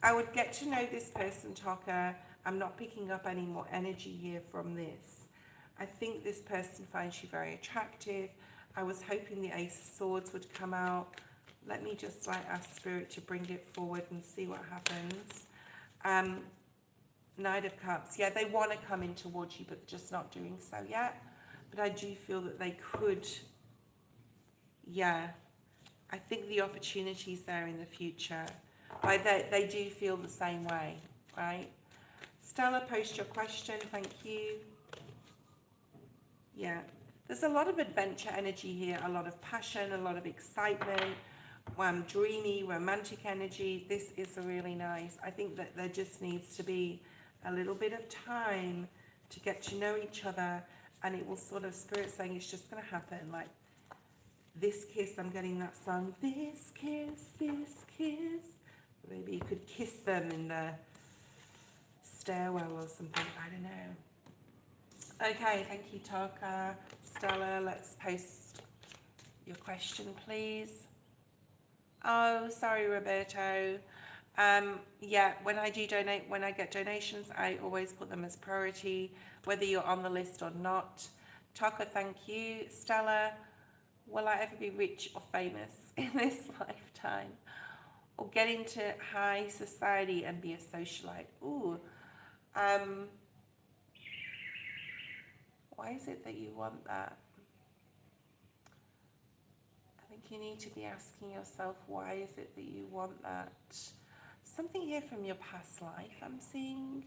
I would get to know this person, Taka. I'm not picking up any more energy here from this. I think this person finds you very attractive. I was hoping the Ace of Swords would come out. Let me just like ask Spirit to bring it forward and see what happens. Knight of Cups. Yeah, they want to come in towards you, but just not doing so yet. But I do feel that they could. Yeah, I think the opportunity's there in the future. Like they do feel the same way, right? Stella, post your question. Thank you. Yeah, there's a lot of adventure energy here, a lot of passion, a lot of excitement, dreamy, romantic energy. This is really nice. I think that there just needs to be a little bit of time to get to know each other, and it will sort of, Spirit saying it's just going to happen. Like this kiss, I'm getting that song, this kiss, this kiss. Maybe you could kiss them in the stairwell or something, I don't know. Okay, thank you, Taka. Stella, let's post your question, please. Oh, sorry, Roberto. Yeah, when I do donate, when I get donations, I always put them as priority, whether you're on the list or not. Taka, thank you. Stella, will I ever be rich or famous in this lifetime? Or get into high society and be a socialite? Ooh. Why is it that you want that? I think you need to be asking yourself, why is it that you want that? Something here from your past life I'm seeing.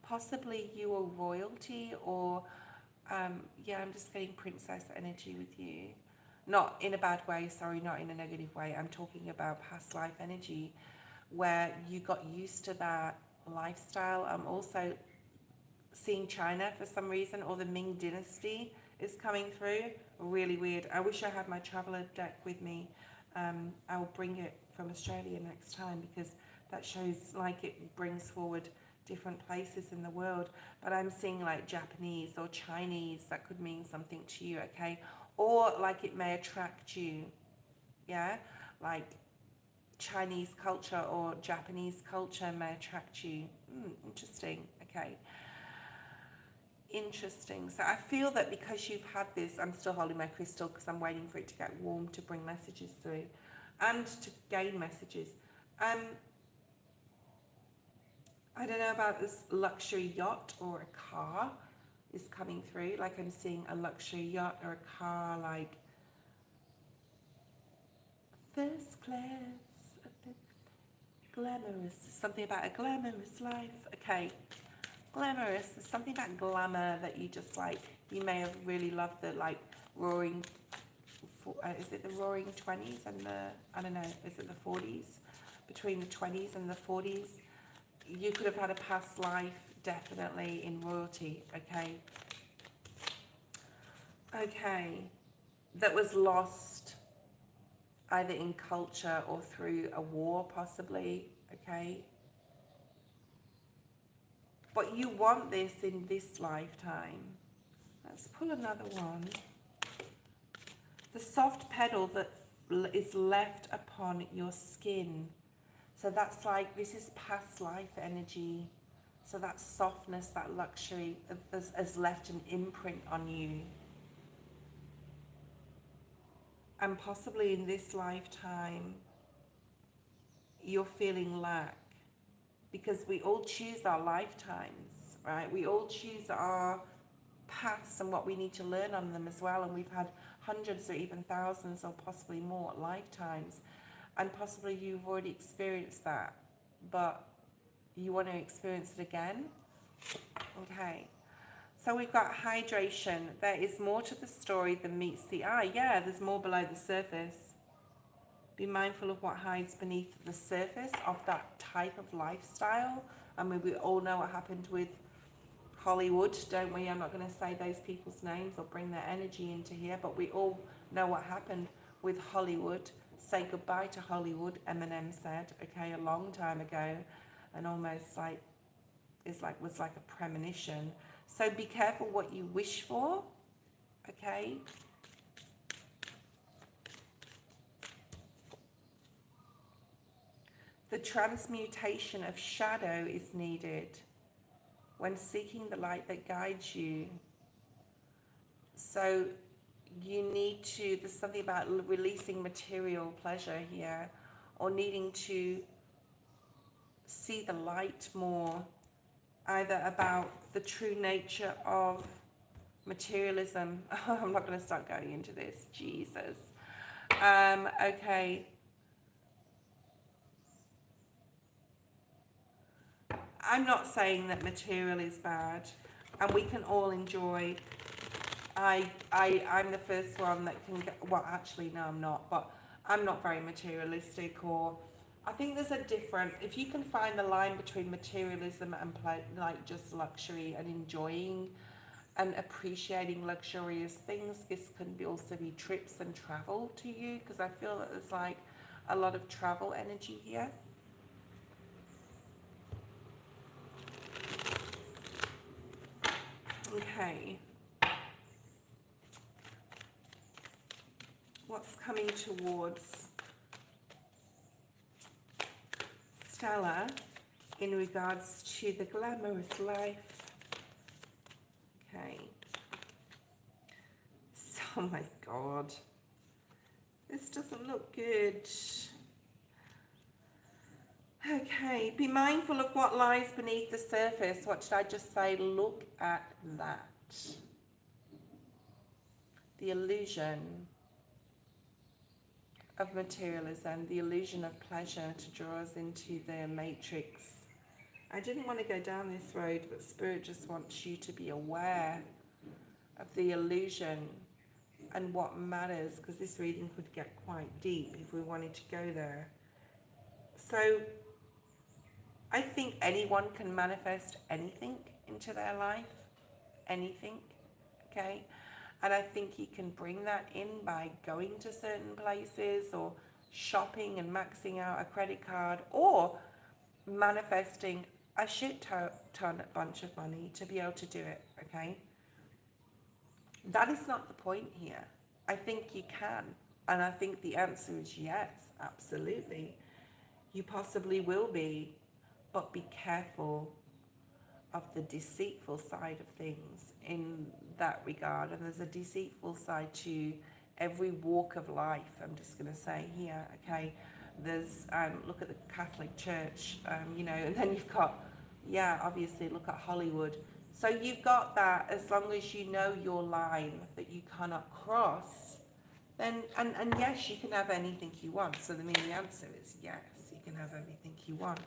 Possibly you are royalty, or yeah, I'm just getting princess energy with you. Not in a bad way, sorry, not in a negative way. I'm talking about past life energy where you got used to that lifestyle. I'm also seeing China for some reason, or the Ming Dynasty is coming through. Really weird. I wish I had my traveler deck with me. I'll bring it from Australia next time, because that shows like it brings forward different places in the world. But I'm seeing like Japanese or Chinese, that could mean something to you, okay? Or like it may attract you, yeah? Like Chinese culture or Japanese culture may attract you. Interesting, okay. Interesting. So I feel that because you've had this, I'm still holding my crystal because I'm waiting for it to get warm to bring messages through and to gain messages. I don't know about this luxury yacht or a car is coming through. Like I'm seeing a luxury yacht or a car, like first class, a bit glamorous. Something about a glamorous life. Okay, glamorous. There's something about glamour that you just like. You may have really loved the like roaring. Is it the roaring 20s and the, I don't know, is it the 40s? Between the 20s and the 40s. You could have had a past life, definitely, in royalty, okay? Okay, that was lost either in culture or through a war, possibly, okay? But you want this in this lifetime. Let's pull another one. The soft petal that is left upon your skin. So that's like, this is past life energy. So that softness, that luxury has left an imprint on you. And possibly in this lifetime, you're feeling lack. Because we all choose our lifetimes, right? We all choose our paths and what we need to learn on them as well. And we've had hundreds or even thousands or possibly more lifetimes. And possibly you've already experienced that, but you want to experience it again. Okay, so we've got hydration. There is more to the story than meets the eye. Yeah, there's more below the surface. Be mindful of what hides beneath the surface of that type of lifestyle. I mean, we all know what happened with Hollywood, don't we? I'm not going to say those people's names or bring their energy into here, but we all know what happened with Hollywood. Say goodbye to Hollywood, Eminem said, okay, a long time ago, and almost like was like a premonition. So be careful what you wish for, okay? The transmutation of shadow is needed when seeking the light that guides you. So you need to, there's something about releasing material pleasure here, or needing to see the light more, either about the true nature of materialism. I'm not going to start going into this, Jesus. Okay. I'm not saying that material is bad, and we can all enjoy. I'm the first one that can get, well, actually, no, I'm not, but I'm not very materialistic, or I think there's a different, if you can find the line between materialism and like just luxury and enjoying and appreciating luxurious things, this can also be trips and travel to you, because I feel that there's like a lot of travel energy here. Okay. What's coming towards Stella in regards to the glamorous life? Okay. So, oh my God. This doesn't look good. Okay, be mindful of what lies beneath the surface. What did I just say? Look at that. The illusion of materialism, the illusion of pleasure to draw us into the matrix. I didn't want to go down this road, but Spirit just wants you to be aware of the illusion and what matters, because this reading could get quite deep if we wanted to go there. So I think anyone can manifest anything into their life, anything, okay? And I think you can bring that in by going to certain places or shopping and maxing out a credit card or manifesting a ton bunch of money to be able to do it, okay? That is not the point here. I think you can. And I think the answer is yes, absolutely. You possibly will be, but be careful of the deceitful side of things in that regard. And there's a deceitful side to every walk of life, I'm just going to say here, okay? There's, look at the Catholic Church, and then you've got, obviously, look at Hollywood. So you've got that, as long as you know your line that you cannot cross, then, and yes, you can have anything you want. So the answer is yes, you can have everything you want.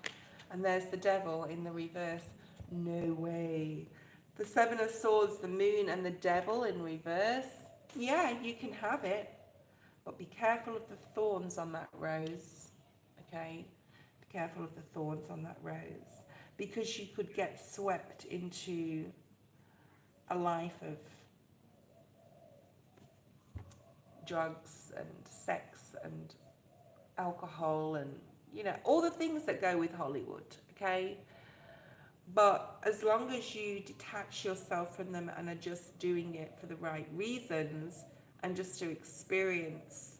And there's the devil in the reverse. No way. The Seven of Swords, the moon, and the devil in reverse. Yeah, you can have it, but be careful of the thorns on that rose, okay? Be careful of the thorns on that rose, because you could get swept into a life of drugs and sex and alcohol and, all the things that go with Hollywood, okay? But as long as you detach yourself from them and are just doing it for the right reasons and just to experience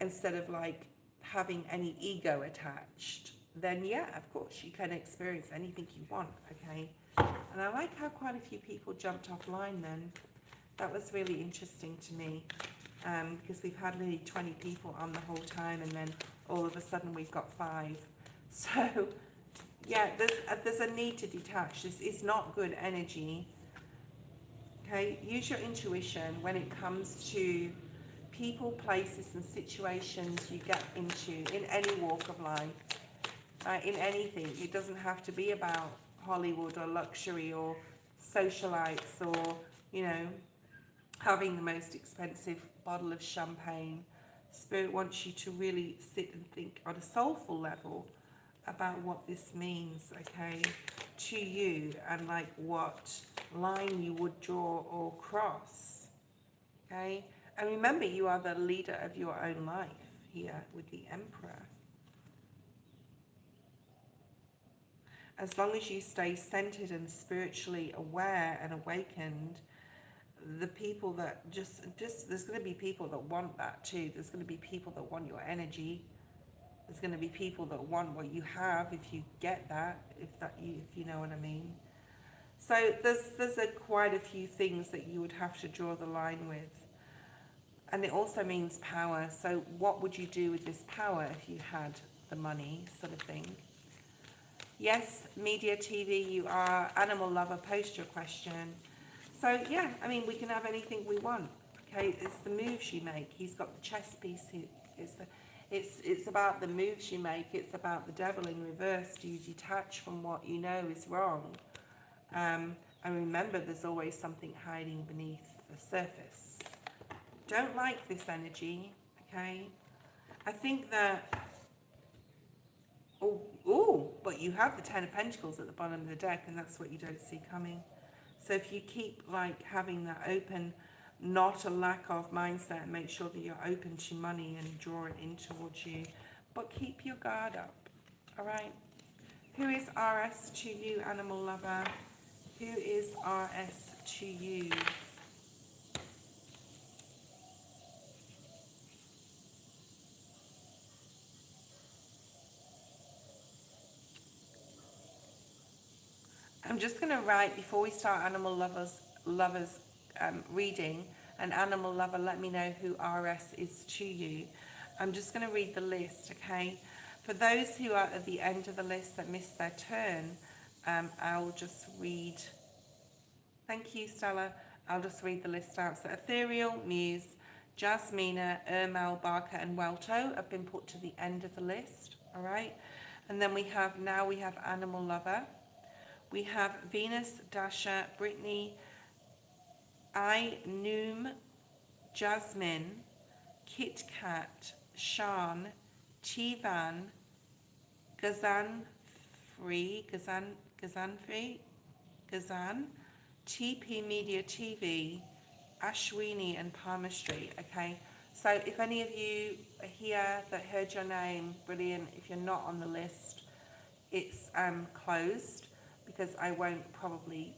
instead of like having any ego attached, then yeah, of course, you can experience anything you want, okay? And I like how quite a few people jumped offline then. That was really interesting to me, because we've had nearly 20 people on the whole time, and then all of a sudden we've got 5. So yeah, there's a need to detach. This is not good energy. Okay, use your intuition when it comes to people, places, and situations you get into in any walk of life, in anything. It doesn't have to be about Hollywood or luxury or socialites or, having the most expensive bottle of champagne. Spirit wants you to really sit and think on a soulful level about what this means, okay, to you, and like what line you would draw or cross, okay? And remember, you are the leader of your own life here with the Emperor. As long as you stay centered and spiritually aware and awakened, the people that just there's going to be people that want that too. There's going to be people that want your energy. There's going to be people that want what you have if you get that, if you know what I mean. So there's quite a few things that you would have to draw the line with. And it also means power. So what would you do with this power if you had the money, sort of thing? Yes, media, TV, you are animal lover, post your question. So yeah, I mean, we can have anything we want. Okay, it's the moves you make. He's got the chess piece. It's about the moves you make. It's about the devil in reverse. Do you detach from what you know is wrong? And remember, there's always something hiding beneath the surface. Don't like this energy, okay? I think that, but you have the Ten of Pentacles at the bottom of the deck, and that's what you don't see coming. So if you keep like having that open, not a lack of mindset, and make sure that you're open to money and draw it in towards you, but keep your guard up, all right? Who is RS to you, animal lover? Who is RS to you? I'm just going to write, before we start animal lovers reading, an animal lover, let me know who RS is to you. I'm just going to read the list, okay? For those who are at the end of the list that missed their turn, I'll just read. Thank you, Stella. I'll just read the list out. So Ethereal, Muse, Jasmina, Ermal, Barker, and Welto have been put to the end of the list, all right? And then we have Animal Lover. We have Venus, Dasha, Brittany, Noom, Jasmine, Kit Kat, Shan, Tivan, Gazan, Gazan, TP Media TV, Ashwini and Palmistry. Okay, so if any of you are here that heard your name, brilliant. If you're not on the list, it's closed because I won't probably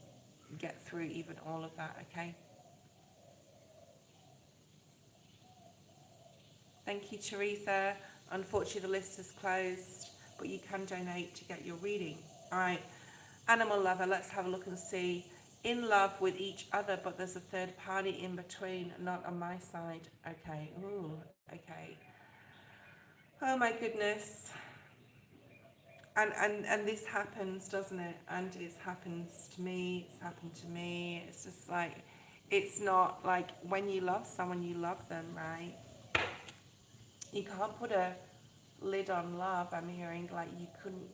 get through even all of that. Okay. Thank you, Teresa. Unfortunately, the list is closed, but you can donate to get your reading. All right. Animal lover, let's have a look and see. In love with each other, but there's a third party in between, not on my side. Okay. Ooh, okay. Oh my goodness. And this happens, doesn't it? And it happens to me. It's happened to me. It's just like, it's not like when you love someone, you love them, right? You can't put a lid on love. I'm hearing like you couldn't.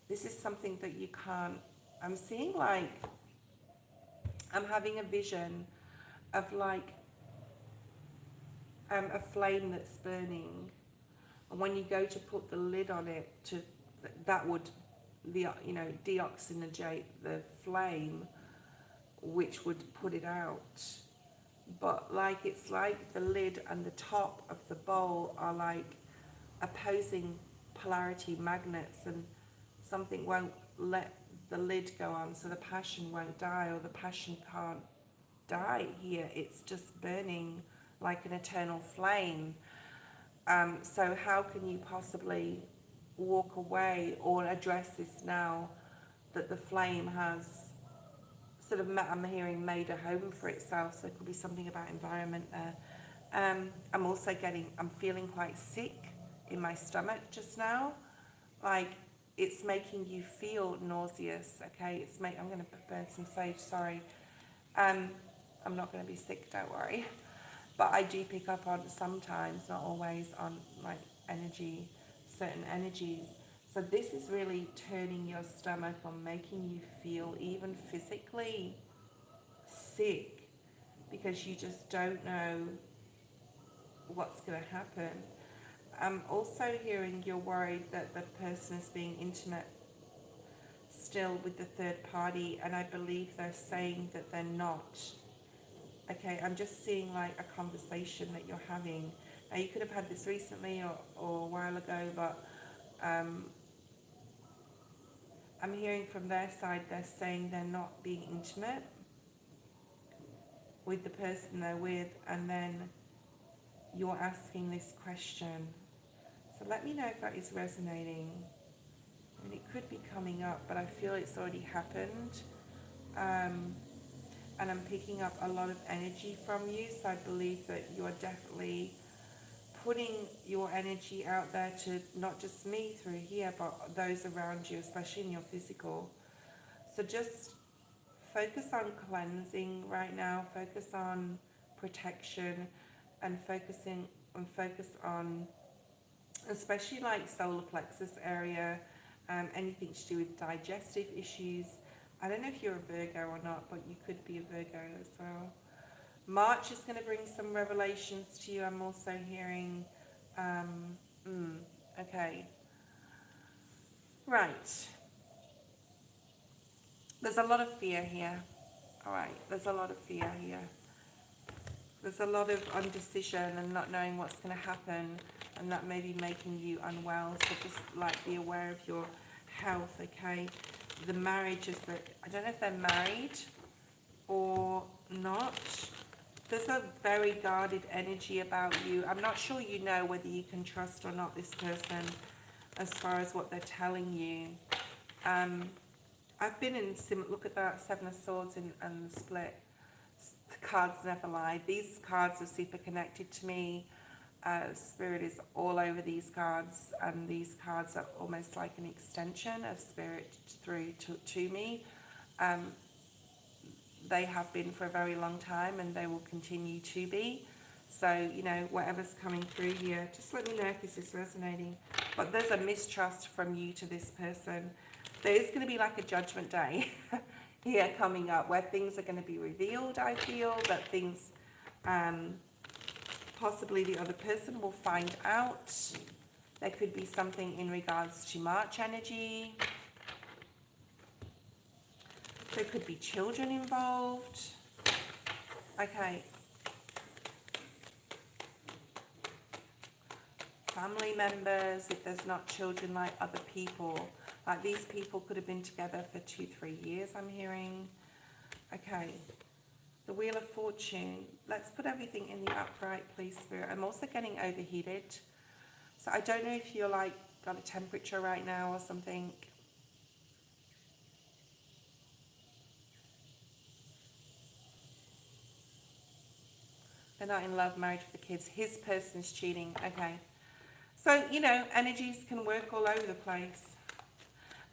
This is something that you can't. I'm seeing like, I'm having a vision of like a flame that's burning, and when you go to put the lid on it, that would deoxygenate the flame, which would put it out. But like it's like the lid and the top of the bowl are like opposing polarity magnets, and something won't let the lid go on, so the passion won't die, or the passion can't die here. It's just burning like an eternal flame. So how can you possibly walk away or address this now that the flame has sort of, I'm hearing, made a home for itself? So it could be something about environment there. I'm also I'm feeling quite sick in my stomach just now. Like it's making you feel nauseous, okay? I'm going to burn some sage, sorry. I'm not going to be sick, don't worry. But I do pick up on sometimes, not always, on like energy, certain energies. So this is really turning your stomach on, making you feel even physically sick because you just don't know what's going to happen. I'm also hearing you're worried that the person is being intimate still with the third party, and I believe they're saying that they're not. Okay, I'm just seeing like a conversation that you're having. Now you could have had this recently or a while ago, but I'm hearing from their side they're saying they're not being intimate with the person they're with, and then you're asking this question. So let me know if that is resonating. I mean, it could be coming up, but I feel it's already happened. And I'm picking up a lot of energy from you, so I believe that you are definitely putting your energy out there to not just me through here, but those around you, especially in your physical. So just focus on cleansing right now, focus on protection, and focus on especially like solar plexus area, anything to do with digestive issues. I don't know if you're a Virgo or not, but you could be a Virgo as well. March is going to bring some revelations to you. I'm also hearing, okay. Right. There's a lot of fear here. All right. There's a lot of fear here. There's a lot of indecision and not knowing what's going to happen, and that may be making you unwell. So just like be aware of your health, okay? The marriages that, I don't know if they're married or not. There's a very guarded energy about you. I'm not sure you know whether you can trust or not this person as far as what they're telling you. I've been in, look at that, Seven of Swords and the split. The cards never lie. These cards are super connected to me. Spirit is all over these cards, and these cards are almost like an extension of spirit through to me. They have been for a very long time, and they will continue to be. So, you know, whatever's coming through here, just let me know if this is resonating. But there's a mistrust from you to this person. There is going to be like a judgment day here coming up where things are going to be revealed. I feel that things, possibly the other person will find out. There could be something in regards to March energy. There could be children involved. Okay. Family members, if there's not children, like other people. Like these people could have been together for 2-3 years, I'm hearing. Okay. The Wheel of Fortune. Let's put everything in the upright, please, Spirit. I'm also getting overheated. So I don't know if you're like got a temperature right now or something. They're not in love, married for the kids. His person's cheating. Okay. So, you know, energies can work all over the place.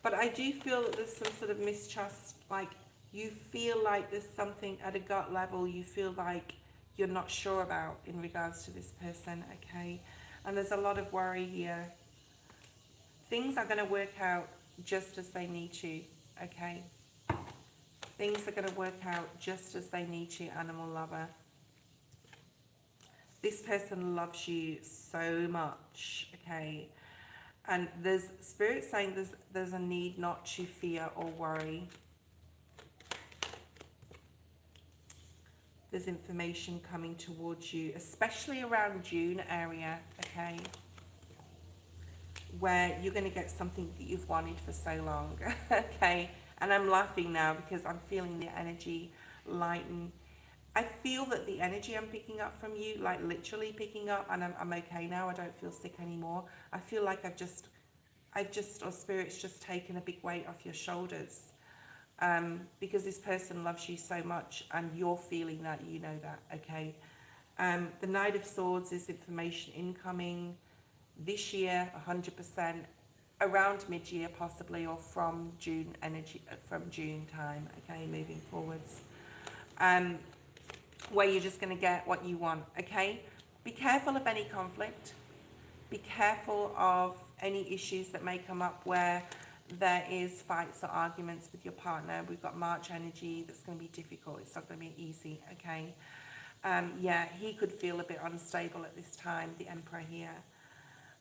But I do feel that there's some sort of mistrust. Like, you feel like there's something at a gut level you feel like you're not sure about in regards to this person, okay? And there's a lot of worry here. Things are going to work out just as they need to, okay? Things are going to work out just as they need to, animal lover. This person loves you so much, okay? And there's Spirit saying there's a need not to fear or worry. There's information coming towards you, especially around June area, okay? Where you're going to get something that you've wanted for so long, okay? And I'm laughing now because I'm feeling the energy lighten. I feel that the energy I'm picking up from you, like literally picking up, and I'm okay now. I don't feel sick anymore. I feel like or Spirit's just taken a big weight off your shoulders. Because this person loves you so much and you're feeling that, you know that, okay? The Knight of Swords is information incoming this year, 100%, around mid-year possibly, or from June energy, from June time, okay, moving forwards. Where you're just going to get what you want, okay? Be careful of any conflict. Be careful of any issues that may come up where there is fights or arguments with your partner. We've got March energy that's going to be difficult. It's not going to be easy, okay? Yeah, he could feel a bit unstable at this time, the Emperor here.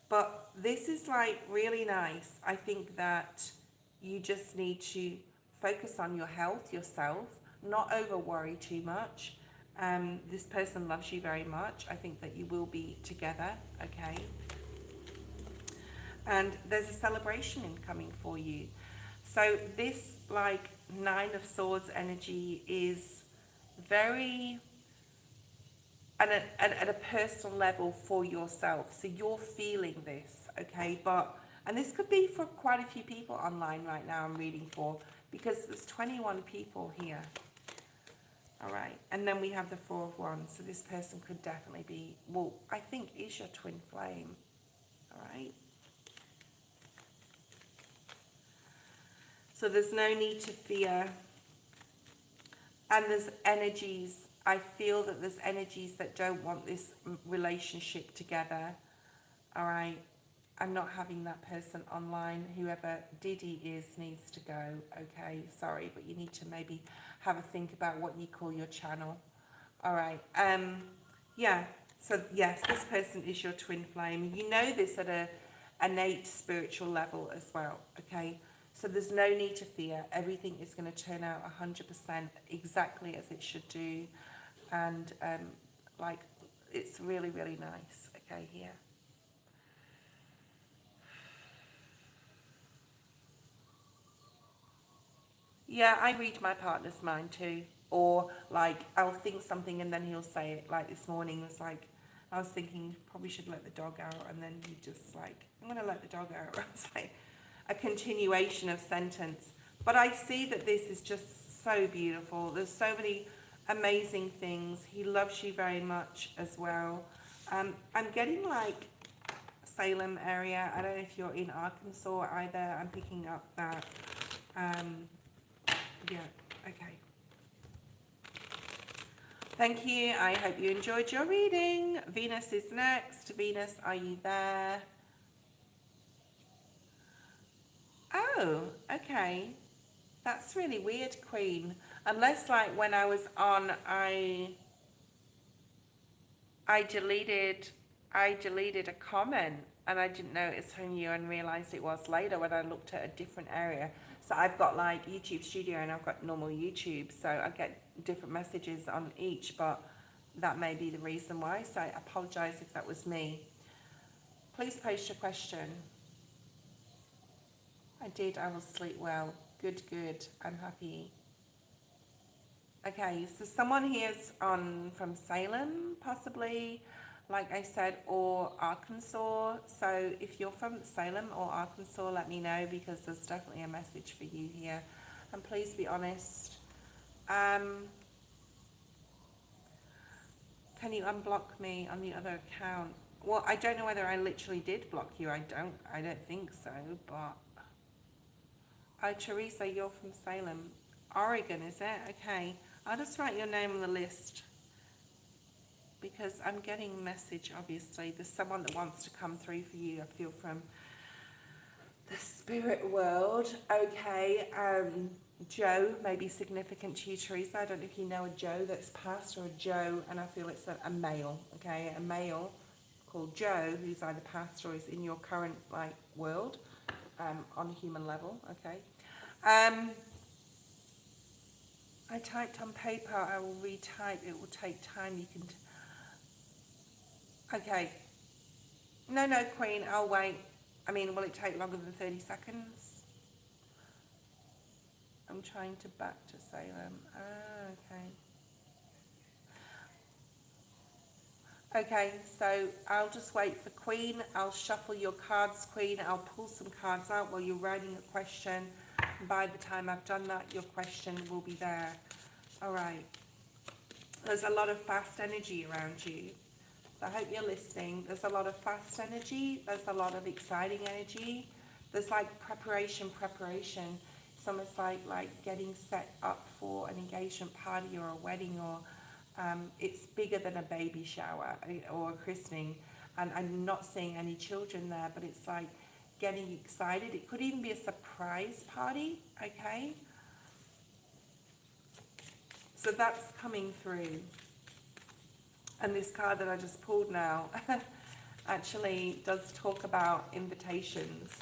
But this is like really nice. I think that you just need to focus on your health, yourself, not over worry too much. This person loves you very much. I think that you will be together, okay? And there's a celebration incoming for you. So this like Nine of Swords energy is very at a personal level for yourself. So you're feeling this, okay? And this could be for quite a few people online right now I'm reading for, because there's 21 people here. All right, and then we have the Four of Wands. So this person could definitely be, well, I think is your twin flame. All right. So there's no need to fear. And there's energies, I feel that there's energies that don't want this relationship together. All right. I'm not having that person online. Whoever Diddy is needs to go. Okay, sorry, but you need to maybe have a think about what you call your channel. All right. Yeah. So yes, this person is your twin flame. You know this at a innate spiritual level as well. Okay. So there's no need to fear. Everything is going to turn out 100% exactly as it should do. And like, it's really, really nice. Okay, here. Yeah, I read my partner's mind too. Or like, I'll think something and then he'll say it. Like this morning was like, I was thinking probably should let the dog out. And then he just like, I'm going to let the dog out. I was like, a continuation of sentence. But I see that this is just so beautiful. There's so many amazing things. He loves you very much as well. I'm getting like Salem area. I don't know if you're in Arkansas either. I'm picking up that. Yeah, okay. Thank you. I hope you enjoyed your reading. Venus is next. Venus, are you there? Oh, okay. That's really weird, Queen. Unless, like, when I was on, I deleted I deleted a comment and I didn't know it was from you and realised it was later when I looked at a different area. So I've got like YouTube Studio and I've got normal YouTube. So I get different messages on each, but that may be the reason why. So I apologise if that was me. Please post your question. I did. I will sleep well. Good, good. I'm happy. Okay, so someone here's on from Salem, possibly, like I said, or Arkansas. So if you're from Salem or Arkansas, let me know, because there's definitely a message for you here. And please be honest. Can you unblock me on the other account? Well, I don't know whether I literally did block you. I don't think so, but... Oh, Teresa, you're from Salem. Oregon, is it? Okay. I'll just write your name on the list, because I'm getting a message, obviously. There's someone that wants to come through for you, I feel, from the spirit world. Okay. Joe may be significant to you, Teresa. I don't know if you know a Joe that's passed, or a Joe, and I feel it's a male, okay? A male called Joe who's either passed or is in your current like world, on a human level, okay? I typed on paper, I will retype, it will take time, you can... Okay. No, Queen, I'll wait. I mean, will it take longer than 30 seconds? I'm trying to back to Salem. Okay. Okay, so I'll just wait for Queen. I'll shuffle your cards, Queen. I'll pull some cards out while you're writing a question. And by the time I've done that, your question will be there. All right. There's a lot of fast energy around you. So I hope you're listening. There's a lot of fast energy. There's a lot of exciting energy. There's like preparation. It's almost like getting set up for an engagement party or a wedding, or it's bigger than a baby shower or a christening. And I'm not seeing any children there, but it's like getting excited. It could even be a surprise party, okay? So that's coming through. And this card that I just pulled now actually does talk about invitations.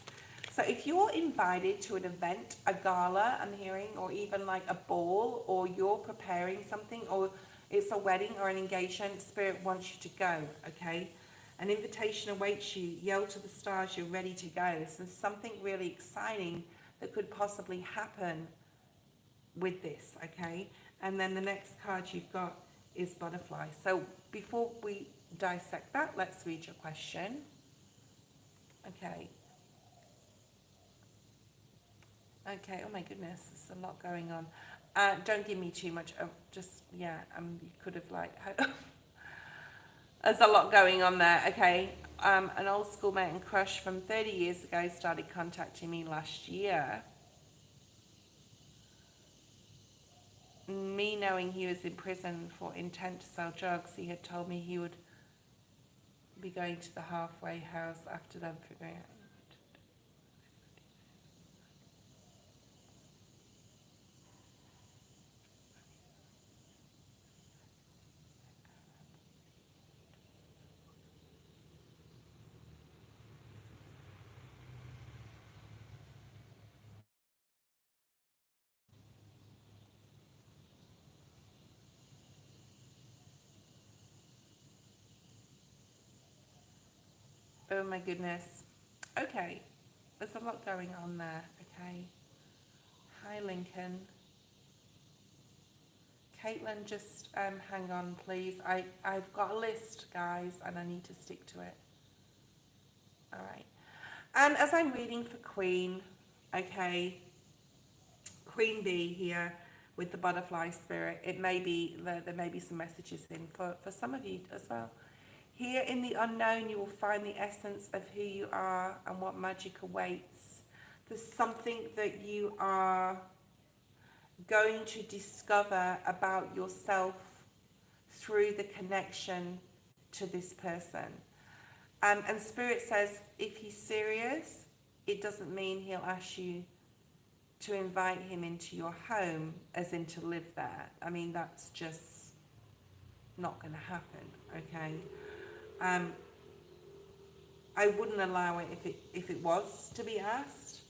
So if you're invited to an event, a gala, I'm hearing, or even like a ball, or you're preparing something, or it's a wedding or an engagement, Spirit wants you to go, okay? An invitation awaits you. Yell to the stars, you're ready to go. So there's something really exciting that could possibly happen with this, okay? And then the next card you've got is butterfly. So before we dissect that, let's read your question. Okay. Okay, oh my goodness, there's a lot going on. Don't give me too much. You could have like... There's a lot going on there, okay. An old schoolmate and crush from 30 years ago started contacting me last year. Me knowing he was in prison for intent to sell drugs, he had told me he would be going to the halfway house after them figuring out. Oh my goodness. Okay, there's a lot going on there, okay. Hi Lincoln. Caitlin, just hang on please. I've got a list, guys, and I need to stick to it. All right. And as I'm reading for Queen, okay, Queen Bee here with the butterfly spirit, it may be, there may be some messages in for some of you as well. Here in the unknown, you will find the essence of who you are and what magic awaits. There's something that you are going to discover about yourself through the connection to this person. And Spirit says, if he's serious, it doesn't mean he'll ask you to invite him into your home, as in to live there. I mean, that's just not going to happen, okay? I wouldn't allow it if it was to be asked.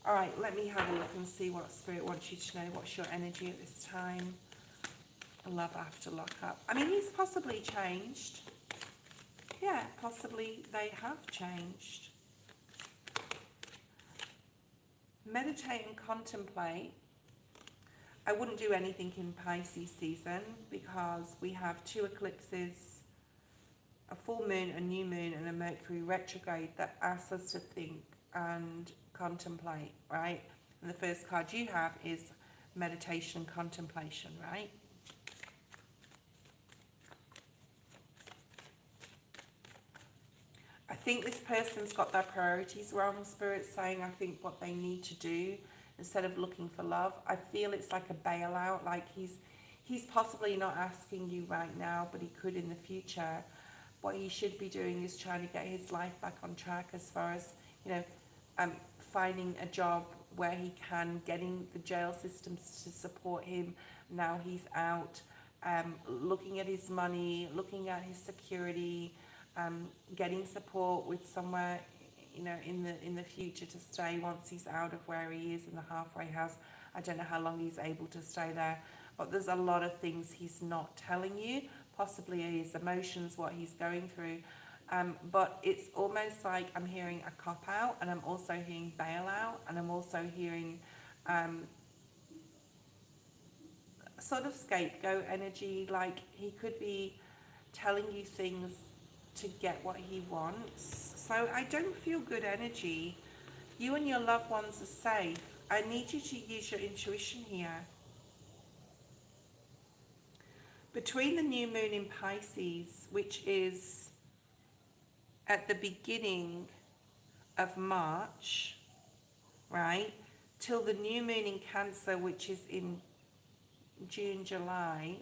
All right, let me have a look and see what Spirit wants you to know. What's your energy at this time? Love after lockup. I mean, he's possibly changed. Yeah, possibly they have changed. Meditate and contemplate. I wouldn't do anything in Pisces season because we have 2 eclipses, a full moon, a new moon, and a Mercury retrograde that asks us to think and contemplate, right? And the first card you have is meditation, contemplation, right? I think this person's got their priorities wrong. Spirit's saying, I think what they need to do instead of looking for love, I feel it's like a bailout, like he's possibly not asking you right now, but he could in the future. What he should be doing is trying to get his life back on track as far as, you know, finding a job where he can, getting the jail systems to support him now he's out, looking at his money, looking at his security, getting support with somewhere, you know, in the future to stay once he's out of where he is in the halfway house. I don't know how long he's able to stay there, but there's a lot of things he's not telling you, possibly his emotions, what he's going through. But it's almost like I'm hearing a cop-out, and I'm also hearing bailout, and I'm also hearing sort of scapegoat energy, like he could be telling you things to get what he wants. So I don't feel good energy. You and your loved ones are safe. I need you to use your intuition here. Between the new moon in Pisces, which is at the beginning of March, right, till the new moon in Cancer, which is in July,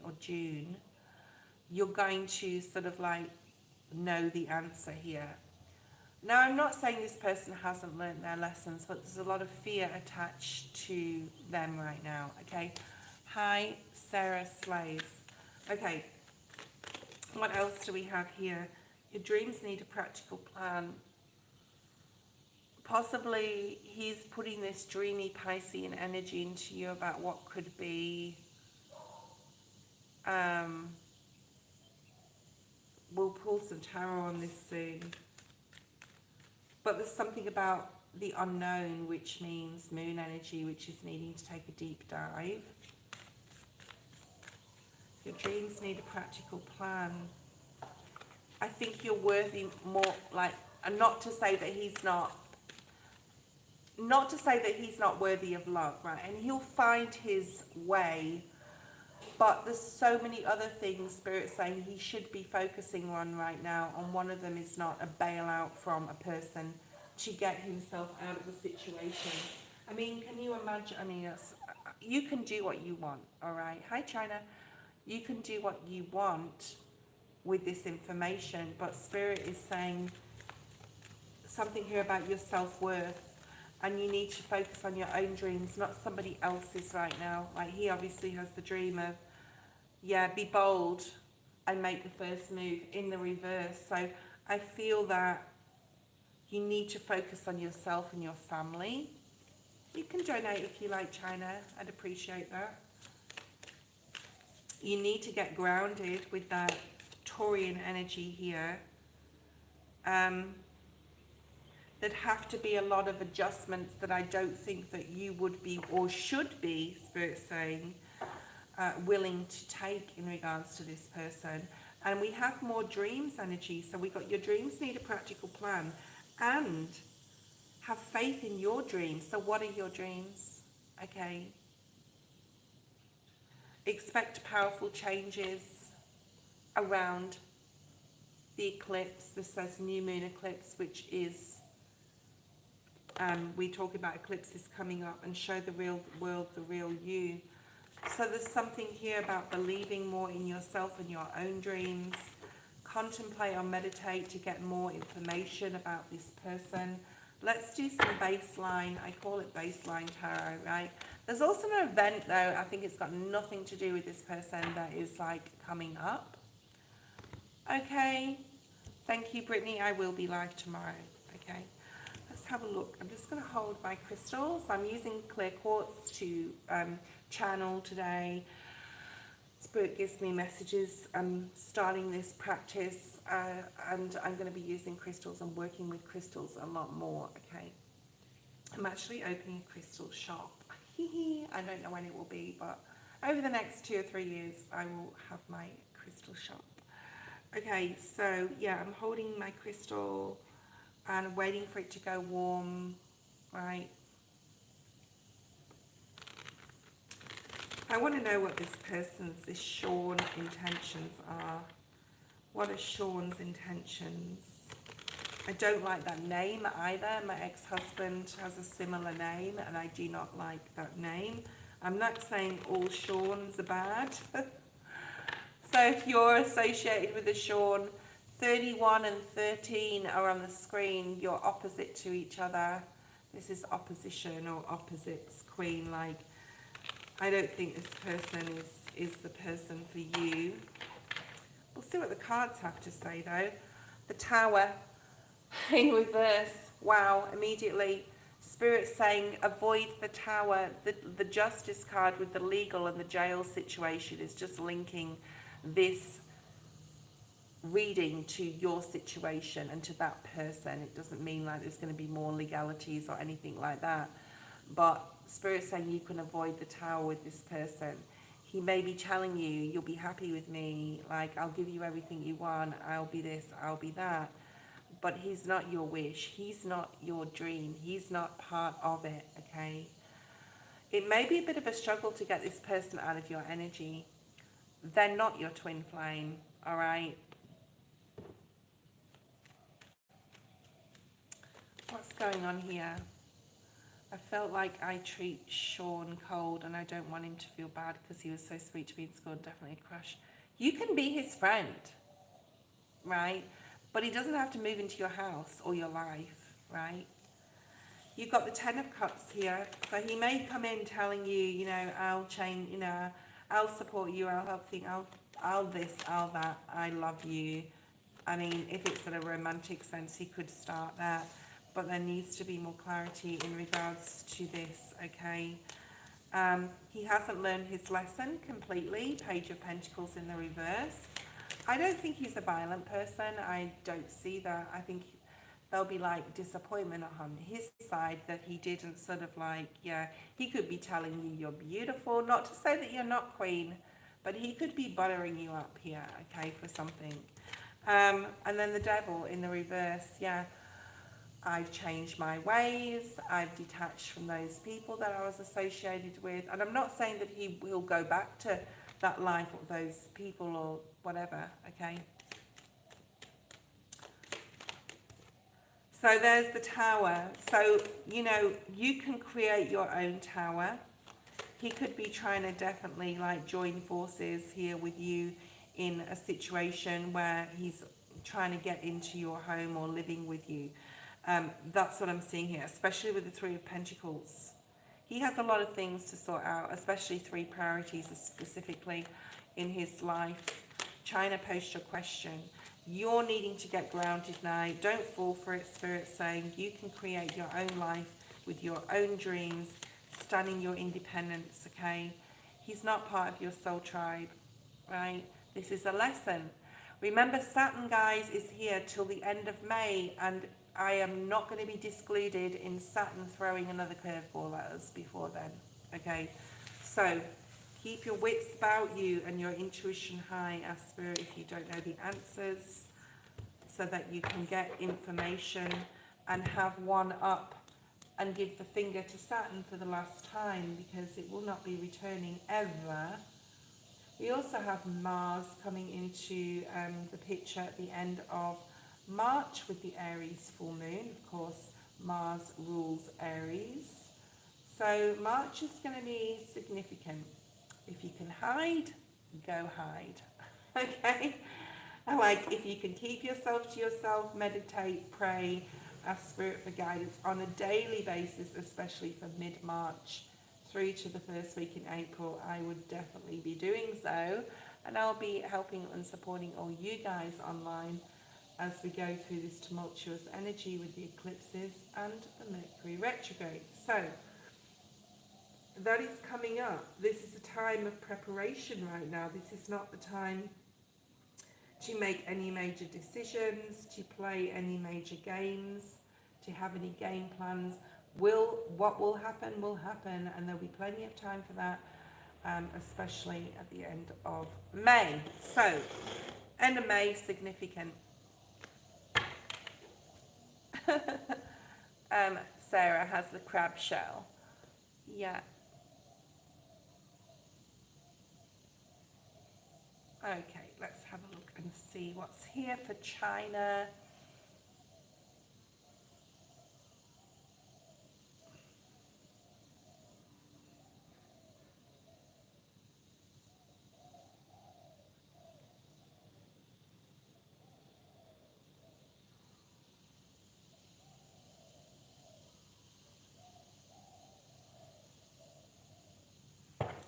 you're going to sort of like know the answer here. Now, I'm not saying this person hasn't learned their lessons, but there's a lot of fear attached to them right now, okay? Hi, Sarah Slaves. Okay, what else do we have here? Your dreams need a practical plan. Possibly he's putting this dreamy Piscean energy into you about what could be. We'll pull some tarot on this soon. But there's something about the unknown, which means moon energy, which is needing to take a deep dive. Your dreams need a practical plan. I think you're worthy more, like, and not to say that he's not worthy of love, right? And he'll find his way. But there's so many other things Spirit's saying he should be focusing on right now, and one of them is not a bailout from a person to get himself out of the situation. I mean, can you imagine? I mean, you can do what you want, all right? Hi, China. You can do what you want with this information, but Spirit is saying something here about your self-worth. And you need to focus on your own dreams, not somebody else's right now. Like, he obviously has the dream of, yeah, be bold and make the first move in the reverse. So I feel that you need to focus on yourself and your family. You can donate if you like, China. I'd appreciate that. You need to get grounded with that Taurian energy here. There'd have to be a lot of adjustments that I don't think that you would be or should be, Spirit saying, willing to take in regards to this person. And we have more dreams energy. So we got your dreams need a practical plan and have faith in your dreams. So what are your dreams? Okay. Expect powerful changes around the eclipse. This says new moon eclipse, which is we talk about eclipses coming up, and show the real world, the real you. So there's something here about believing more in yourself and your own dreams. Contemplate or meditate to get more information about this person. Let's do some baseline. I call it baseline tarot, right? There's also an event, though. I think it's got nothing to do with this person that is like coming up. Okay. Thank you, Brittany. I will be live tomorrow. Okay. Let's have a look. I'm just going to hold my crystals. I'm using clear quartz to channel today. Spirit gives me messages. I'm starting this practice and I'm going to be using crystals and working with crystals a lot more. Okay. I'm actually opening a crystal shop. I don't know when it will be, but over the next 2 or 3 years, I will have my crystal shop. Okay, so yeah, I'm holding my crystal and waiting for it to go warm, right? I want to know what this Sean intentions are. What are Sean's intentions? I don't like that name either. My ex-husband has a similar name and I do not like that name. I'm not saying all Seans are bad. So if you're associated with a Sean, 31 and 13 are on the screen. You're opposite to each other. This is opposition or opposites, Queen. Like, I don't think this person is the person for you. We'll see what the cards have to say though. The Tower in reverse. Wow, immediately. Spirit saying avoid the Tower. The Justice card with the legal and the jail situation is just linking this reading to your situation and to that person. It doesn't mean like there's going to be more legalities or anything like that. But Spirit saying you can avoid the Tower with this person. He may be telling you, you'll be happy with me, like I'll give you everything you want, I'll be this, I'll be that. But he's not your wish, he's not your dream, he's not part of it, okay? It may be a bit of a struggle to get this person out of your energy. They're not your twin flame, all right? What's going on here? I felt like I treat Sean cold and I don't want him to feel bad because he was so sweet to me in school. Definitely a crush. You can be his friend, right? But he doesn't have to move into your house or your life, right? You've got the Ten of Cups here. So he may come in telling you, you know, I'll change, you know, I'll support you, I'll help you, I'll this, I'll that, I love you. I mean, if it's in a romantic sense, he could start that. But there needs to be more clarity in regards to this, okay? He hasn't learned his lesson completely. Page of Pentacles in the reverse. I don't think he's a violent person. I don't see that. I think there'll be like disappointment on his side that he didn't sort of like, yeah, he could be telling you you're beautiful. Not to say that you're not, Queen, but he could be buttering you up here, okay, for something. And then the Devil in the reverse, yeah. I've changed my ways, I've detached from those people that I was associated with, and I'm not saying that he will go back to that life or those people or whatever, okay? So there's the Tower. So, you know, you can create your own tower. He could be trying to definitely like join forces here with you in a situation where he's trying to get into your home or living with you. That's what I'm seeing here, especially with the Three of Pentacles. He has a lot of things to sort out, especially 3 priorities specifically in his life. Trying to post your question. You're needing to get grounded now. Don't fall for it, Spirit saying you can create your own life with your own dreams, standing your independence, okay? He's not part of your soul tribe, right? This is a lesson. Remember, Saturn, guys, is here till the end of May, and I am not going to be discluded in Saturn throwing another curveball at us before then, okay? So keep your wits about you and your intuition high, as Spirit, if you don't know the answers, so that you can get information and have one up and give the finger to Saturn for the last time, because it will not be returning ever. We also have Mars coming into the picture at the end of March with the Aries full moon. Of course, Mars rules Aries. So March is going to be significant. If you can hide, go hide. Okay? And like, if you can keep yourself to yourself, meditate, pray, ask Spirit for guidance on a daily basis, especially for mid-March through to the first week in April, I would definitely be doing so. And I'll be helping and supporting all you guys online as we go through this tumultuous energy with the eclipses and the Mercury retrograde. So that is coming up. This is a time of preparation right now. This is not the time to make any major decisions, to play any major games, to have any game plans. What will happen, and there'll be plenty of time for that, especially at the end of May. So, end of May, significant. Sarah has the crab shell. Yeah. Okay, let's have a look and see what's here for China.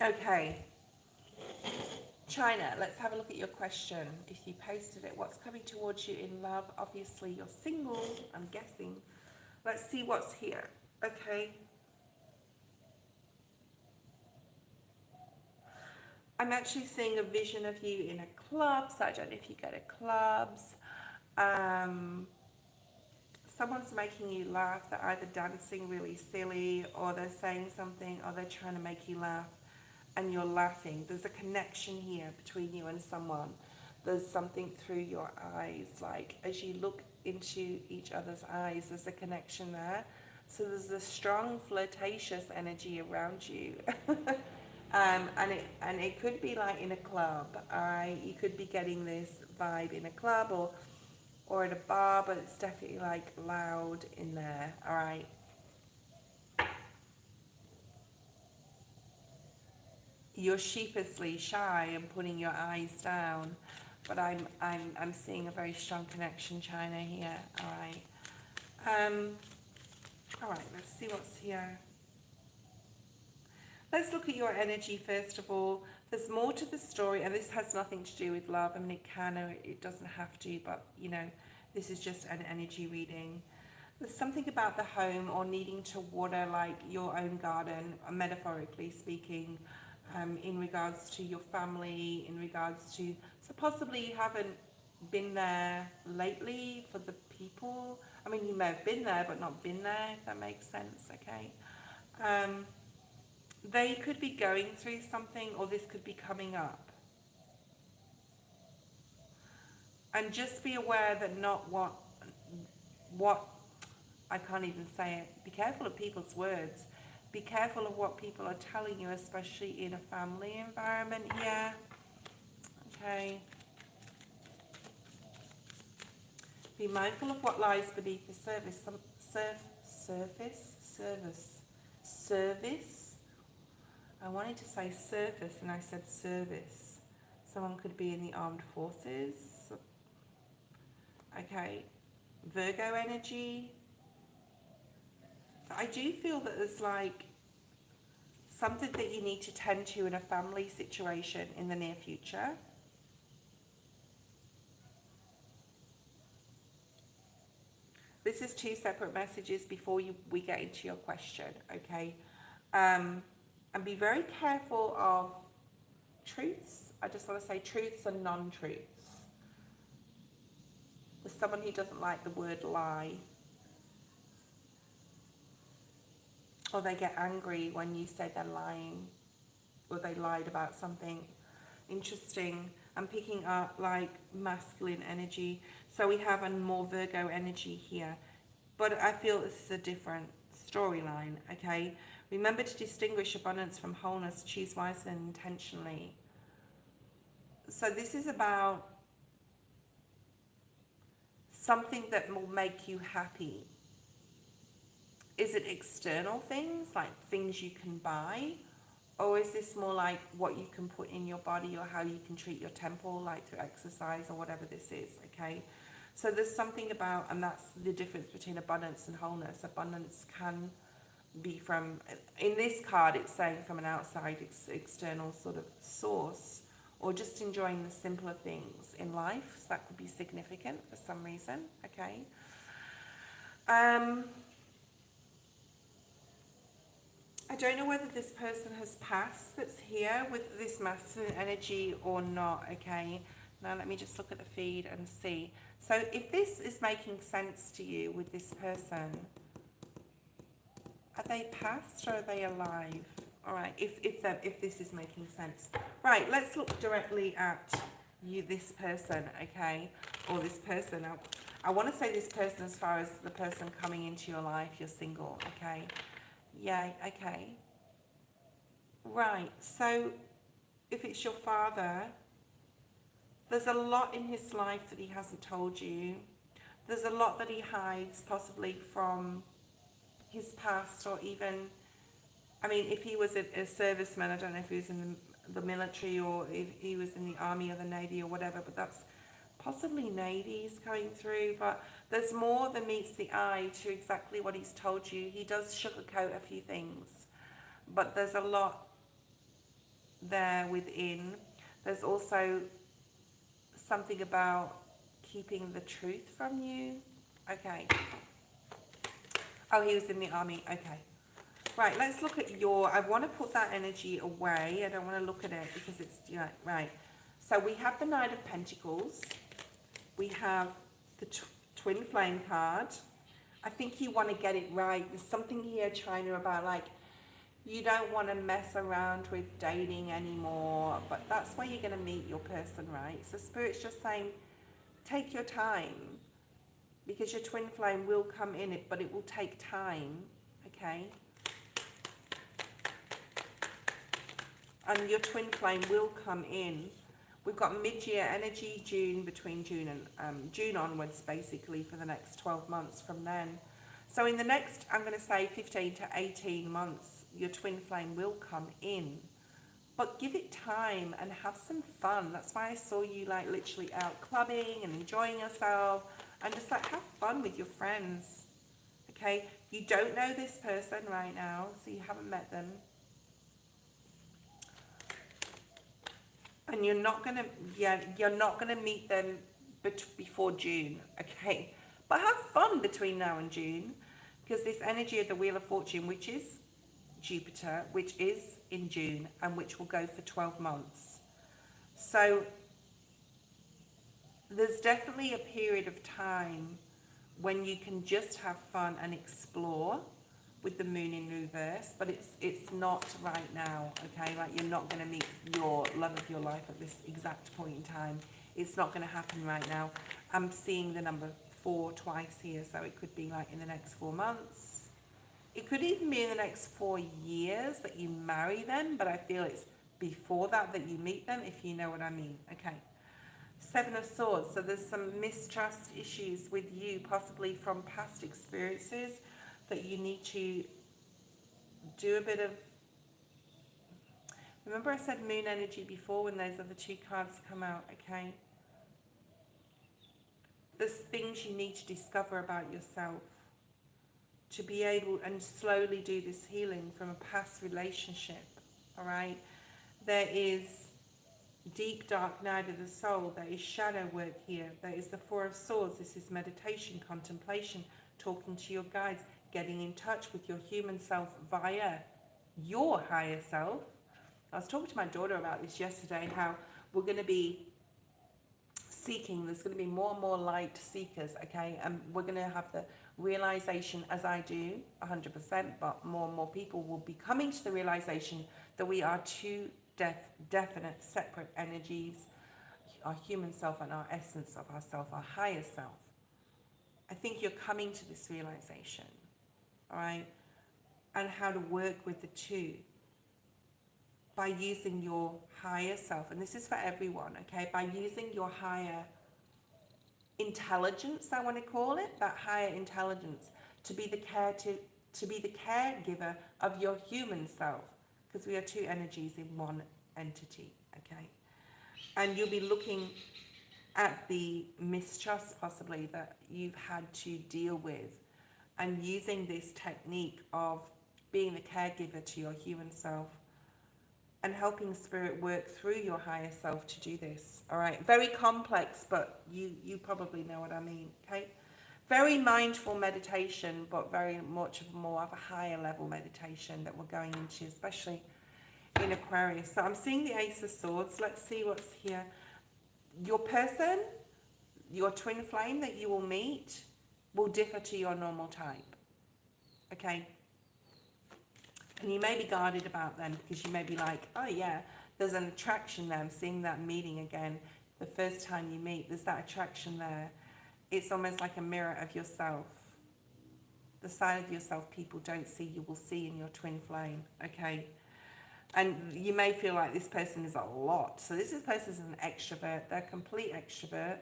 Okay, China, let's have a look at your question. If you posted it, what's coming towards you in love? Obviously, you're single, I'm guessing. Let's see what's here. Okay. I'm actually seeing a vision of you in a club, so I don't know if you go to clubs. Someone's making you laugh. They're either dancing really silly, or they're saying something, or they're trying to make you laugh, and you're laughing. There's a connection here between you and someone. There's something through your eyes, like as you look into each other's eyes, there's a connection there. So there's a strong flirtatious energy around you. And it could be like in a club. You could be getting this vibe in a club or at a bar, but it's definitely like loud in there. All right. You're sheepishly shy and putting your eyes down, but I'm seeing a very strong connection, China, here. All right. All right. Let's see what's here. Let's look at your energy first of all. There's more to the story, and this has nothing to do with love. I mean, it can or it doesn't have to, but you know, this is just an energy reading. There's something about the home or needing to water like your own garden, metaphorically speaking, in regards to your family, in regards to, so possibly you haven't been there lately for the people. I mean, you may have been there, but not been there, if that makes sense, okay? They could be going through something, or this could be coming up. And just be aware that not what, I can't even say it, be careful of people's words. Be careful of what people are telling you, especially in a family environment here. Okay. Be mindful of what lies beneath the surface. I wanted to say surface and I said service. Someone could be in the armed forces. Okay. Virgo energy. So I do feel that there's like something that you need to tend to in a family situation in the near future. This is two separate messages before we get into your question, okay? And be very careful of truths. I just want to say truths and non-truths. There's someone who doesn't like the word lie. Or they get angry when you say they're lying. Or they lied about something. Interesting. I'm picking up like masculine energy. So we have a more Virgo energy here. But I feel this is a different storyline, okay? Remember to distinguish abundance from wholeness. Choose wisely and intentionally. So this is about something that will make you happy. Is it external things, like things you can buy? Or is this more like what you can put in your body, or how you can treat your temple, like through exercise or whatever this is, okay? So there's something about, and that's the difference between abundance and wholeness. Abundance can be from, in this card it's saying from an outside external sort of source, or just enjoying the simpler things in life. So that could be significant for some reason, okay? I don't know whether this person has passed that's here with this masculine energy or not, okay? Now let me just look at the feed and see. So if this is making sense to you with this person, are they past or are they alive? All right, if this is making sense. Right, let's look directly at you, this person, okay? Or this person. I want to say this person as far as the person coming into your life, you're single, okay? Yeah, okay. Right, so if it's your father, there's a lot in his life that he hasn't told you. There's a lot that he hides, possibly from his past, or even, I mean, if he was a serviceman, I don't know if he was in the military or if he was in the army or the navy or whatever, but that's possibly navy's coming through. But there's more than meets the eye to exactly what he's told you. He does sugarcoat a few things, but there's a lot there within. There's also something about keeping the truth from you. Okay. Oh, he was in the army. Okay. Right, let's look at your, I want to put that energy away. I don't want to look at it because it's, you know, right. So we have the Knight of Pentacles. We have the Twin Flame card. I think you want to get it right. There's something here, China, about like, you don't want to mess around with dating anymore, but that's where you're going to meet your person, right? So Spirit's just saying, take your time, because your twin flame will come in it, but it will take time, okay? And your twin flame will come in. We've got mid-year energy, June, between June and June onwards, basically, for the next 12 months from then. So in the next, I'm going to say 15 to 18 months, your twin flame will come in. But give it time and have some fun. That's why I saw you like literally out clubbing and enjoying yourself. And just like have fun with your friends. Okay? You don't know this person right now, so you haven't met them. And you're not gonna, you're not gonna meet them before June, okay? But have fun between now and June, because this energy of the Wheel of Fortune, which is Jupiter, which is in June, and which will go for 12 months. So there's definitely a period of time when you can just have fun and explore with the moon in reverse, but it's not right now, okay? Like you're not going to meet your love of your life at this exact point in time. It's not going to happen right now. I'm seeing the number 4 twice here, so it could be like in the next 4 months. It could even be in the next 4 years that you marry them, but I feel it's before that you meet them, if you know what I mean, okay? 7 of Swords, so there's some mistrust issues with you, possibly from past experiences, that you need to do a bit of... Remember I said moon energy before when those other 2 cards come out, okay? There's things you need to discover about yourself to be able and slowly do this healing from a past relationship, all right? There is deep dark night of the soul. There is shadow work here. There is the 4 of Swords. This is meditation, contemplation, talking to your guides, getting in touch with your human self via your higher self. I was talking to my daughter about this yesterday, how we're going to be seeking, there's going to be more and more light seekers, okay? And we're going to have the realization, as I do, 100%, but more and more people will be coming to the realization that we are 2 definite separate energies, our human self and our essence of ourself, our higher self. I think you're coming to this realization, all right? And how to work with the 2 by using your higher self. And this is for everyone, okay? By using your higher intelligence, I want to call it, that higher intelligence, to be the caregiver of your human self, because we are 2 energies in one entity, okay? And you'll be looking at the mistrust possibly that you've had to deal with, and using this technique of being the caregiver to your human self and helping spirit work through your higher self to do this. All right, very complex, but you probably know what I mean. Okay, very mindful meditation, but very much more of a higher level meditation that we're going into, especially in Aquarius. So I'm seeing the Ace of Swords. Let's see what's here. Your person, your twin flame that you will meet, will differ to your normal type. Okay, and you may be guarded about them because you may be like, oh yeah, there's an attraction there. I'm seeing that meeting again. The first time you meet, there's that attraction there. It's almost like a mirror of yourself. The side of yourself people don't see, you will see in your twin flame. Okay, and you may feel like this person is a lot. So this person is an extrovert. They're a complete extrovert.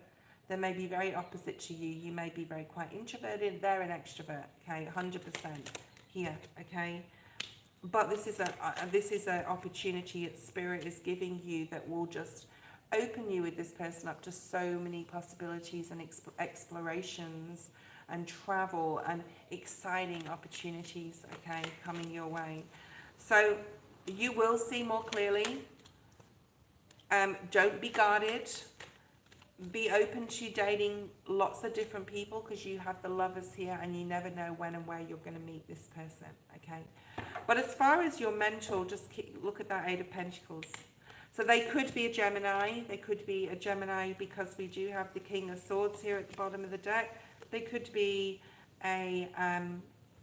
They may be very opposite to you. You may be very quite introverted. They're an extrovert. Okay, 100% here. Okay. But this is an opportunity that spirit is giving you that will just open you with this person up to so many possibilities and explorations and travel and exciting opportunities, okay, coming your way. So you will see more clearly. Don't be guarded. Be open to dating lots of different people because you have the Lovers here and you never know when and where you're going to meet this person, okay? But as far as your mental, just look at that Eight of Pentacles. So they could be a Gemini. They could be a Gemini because we do have the King of Swords here at the bottom of the deck. They could be a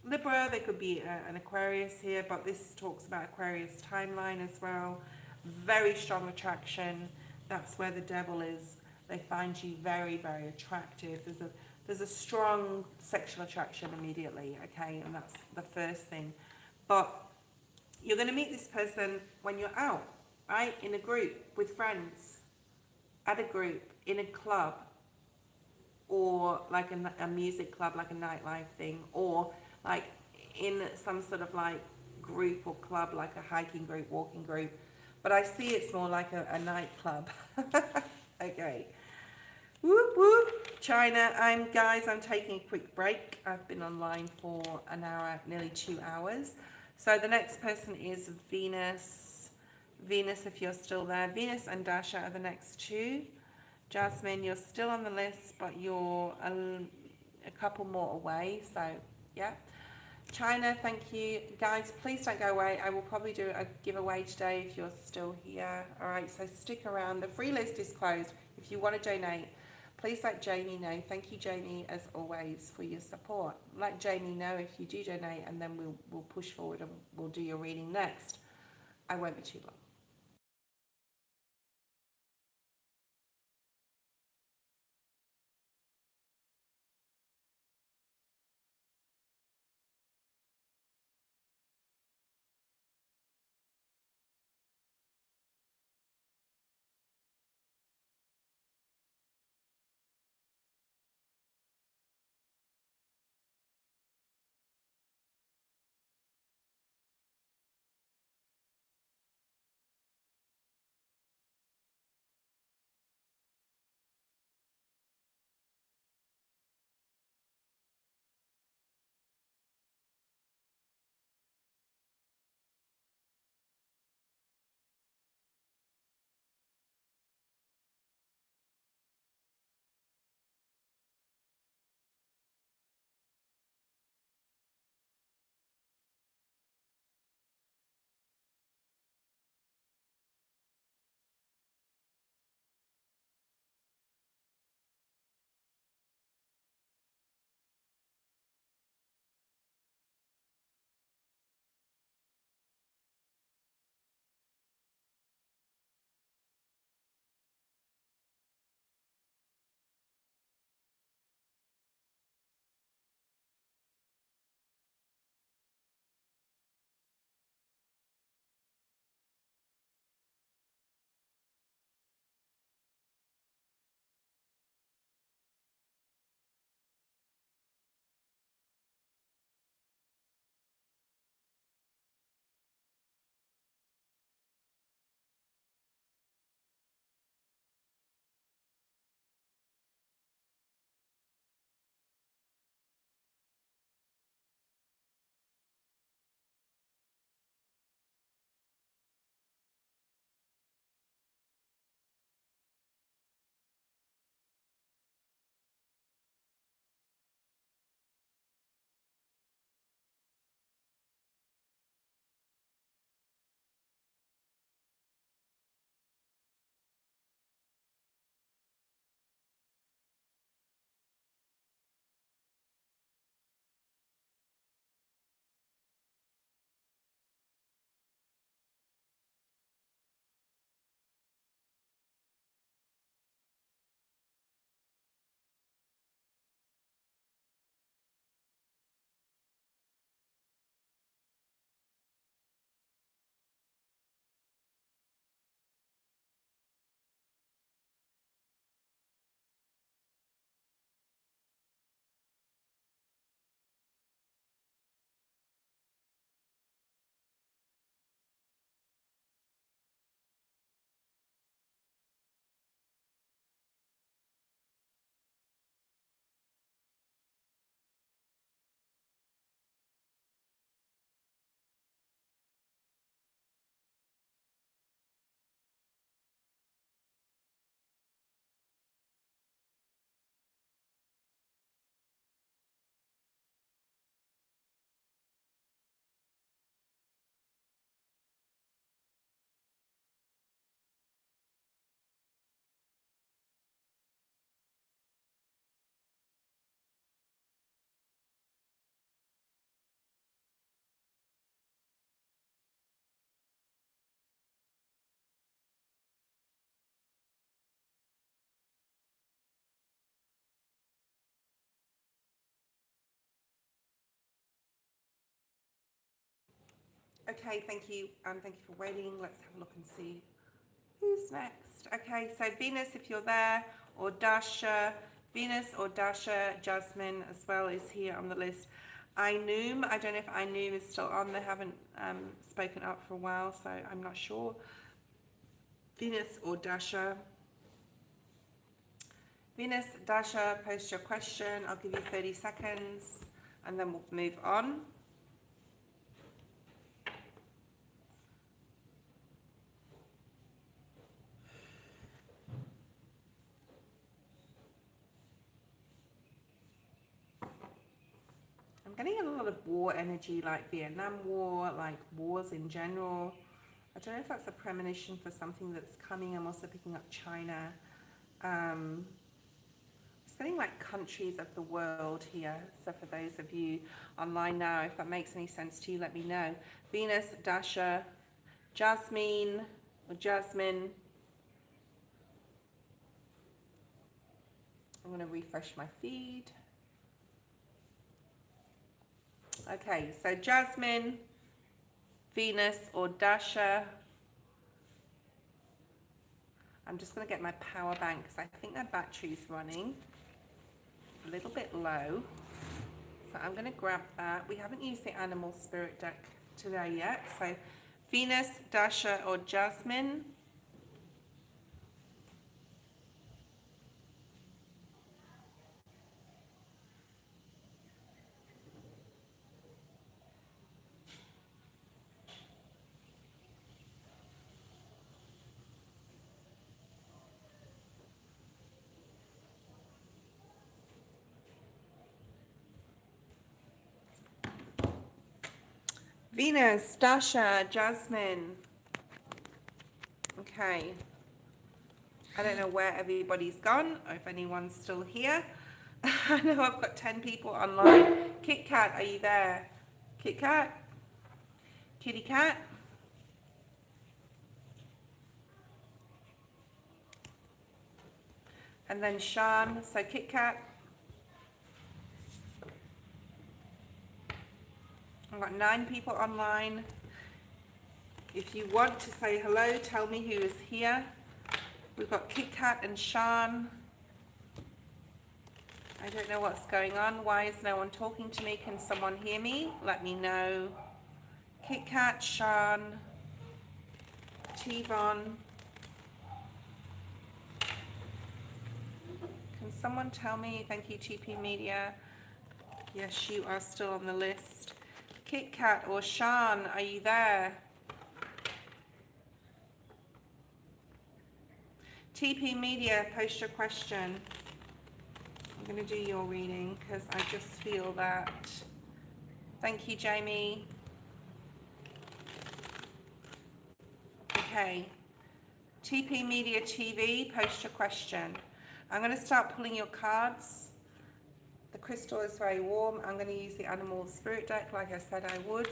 Libra. They could be an Aquarius here. But this talks about Aquarius timeline as well. Very strong attraction. That's where the devil is. They find you very, very attractive. There's a strong sexual attraction immediately, okay? And that's the first thing. But you're going to meet this person when you're out, right? In a group, with friends, at a group, in a club, or like a music club, like a nightlife thing, or like in some sort of like group or club, like a hiking group, walking group. But I see it's more like a nightclub. Okay. Whoop whoop. China, guys, I'm taking a quick break. I've been online for an hour, nearly 2 hours. So the next person is Venus. Venus, if you're still there. Venus and Dasha are the next two. Jasmine, you're still on the list, but you're a couple more away. So, yeah. China, thank you. Guys, please don't go away. I will probably do a giveaway today if you're still here. All right, so stick around. The free list is closed. If you want to donate, please let Jamie know. Thank you, Jamie, as always, for your support. Let Jamie know if you do donate, and then we'll push forward and we'll do your reading next. I won't be too long. Okay, thank you. Thank you for waiting. Let's have a look and see who's next. Okay, so Venus, if you're there, or Dasha, Venus or Dasha, Jasmine as well is here on the list. Ainum, I don't know if Ainum is still on. They haven't spoken up for a while, so I'm not sure. Venus or Dasha. Venus, Dasha, post your question. I'll give you 30 seconds and then we'll move on. I'm getting a lot of war energy, like Vietnam War, like wars in general. I don't know if that's a premonition for something that's coming. I'm also picking up China. It's getting like countries of the world here. So for those of you online now, if that makes any sense to you, let me know. Venus, Dasha, Jasmine or Jasmine. I'm going to refresh my feed. Okay, so Jasmine, Venus or Dasha. I'm just going to get my power bank because I think my battery's running a little bit low. So I'm going to grab that. We haven't used the animal spirit deck today yet. So Venus, Dasha or Jasmine. Venus, Dasha, Jasmine. Okay. I don't know where everybody's gone or if anyone's still here. I know I've got 10 people online. Kit Kat, are you there? Kit Kat? Kitty Cat? And then Sean, so Kit Kat. I've got 9 people online. If you want to say hello, tell me who is here. We've got Kit Kat and Sean. I don't know what's going on. Why is no one talking to me? Can someone hear me? Let me know. Kit Kat, Sean, Tivon. Can someone tell me? Thank you, TP Media. Yes, you are still on the list. Kit Kat or Sean, are you there? TP Media, post your question. I'm going to do your reading because I just feel that. Thank you, Jamie. Okay. TP Media TV, post your question. I'm going to start pulling your cards. The crystal is very warm. I'm going to use the animal spirit deck like I said I would.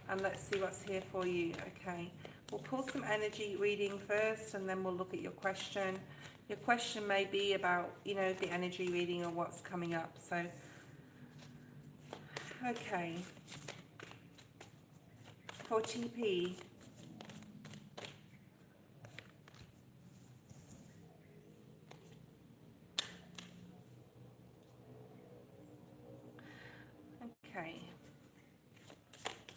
And let's see what's here for you. Okay. We'll pull some energy reading first and then we'll look at your question. Your question may be about, you know, the energy reading or what's coming up. So, okay. For TP. Okay.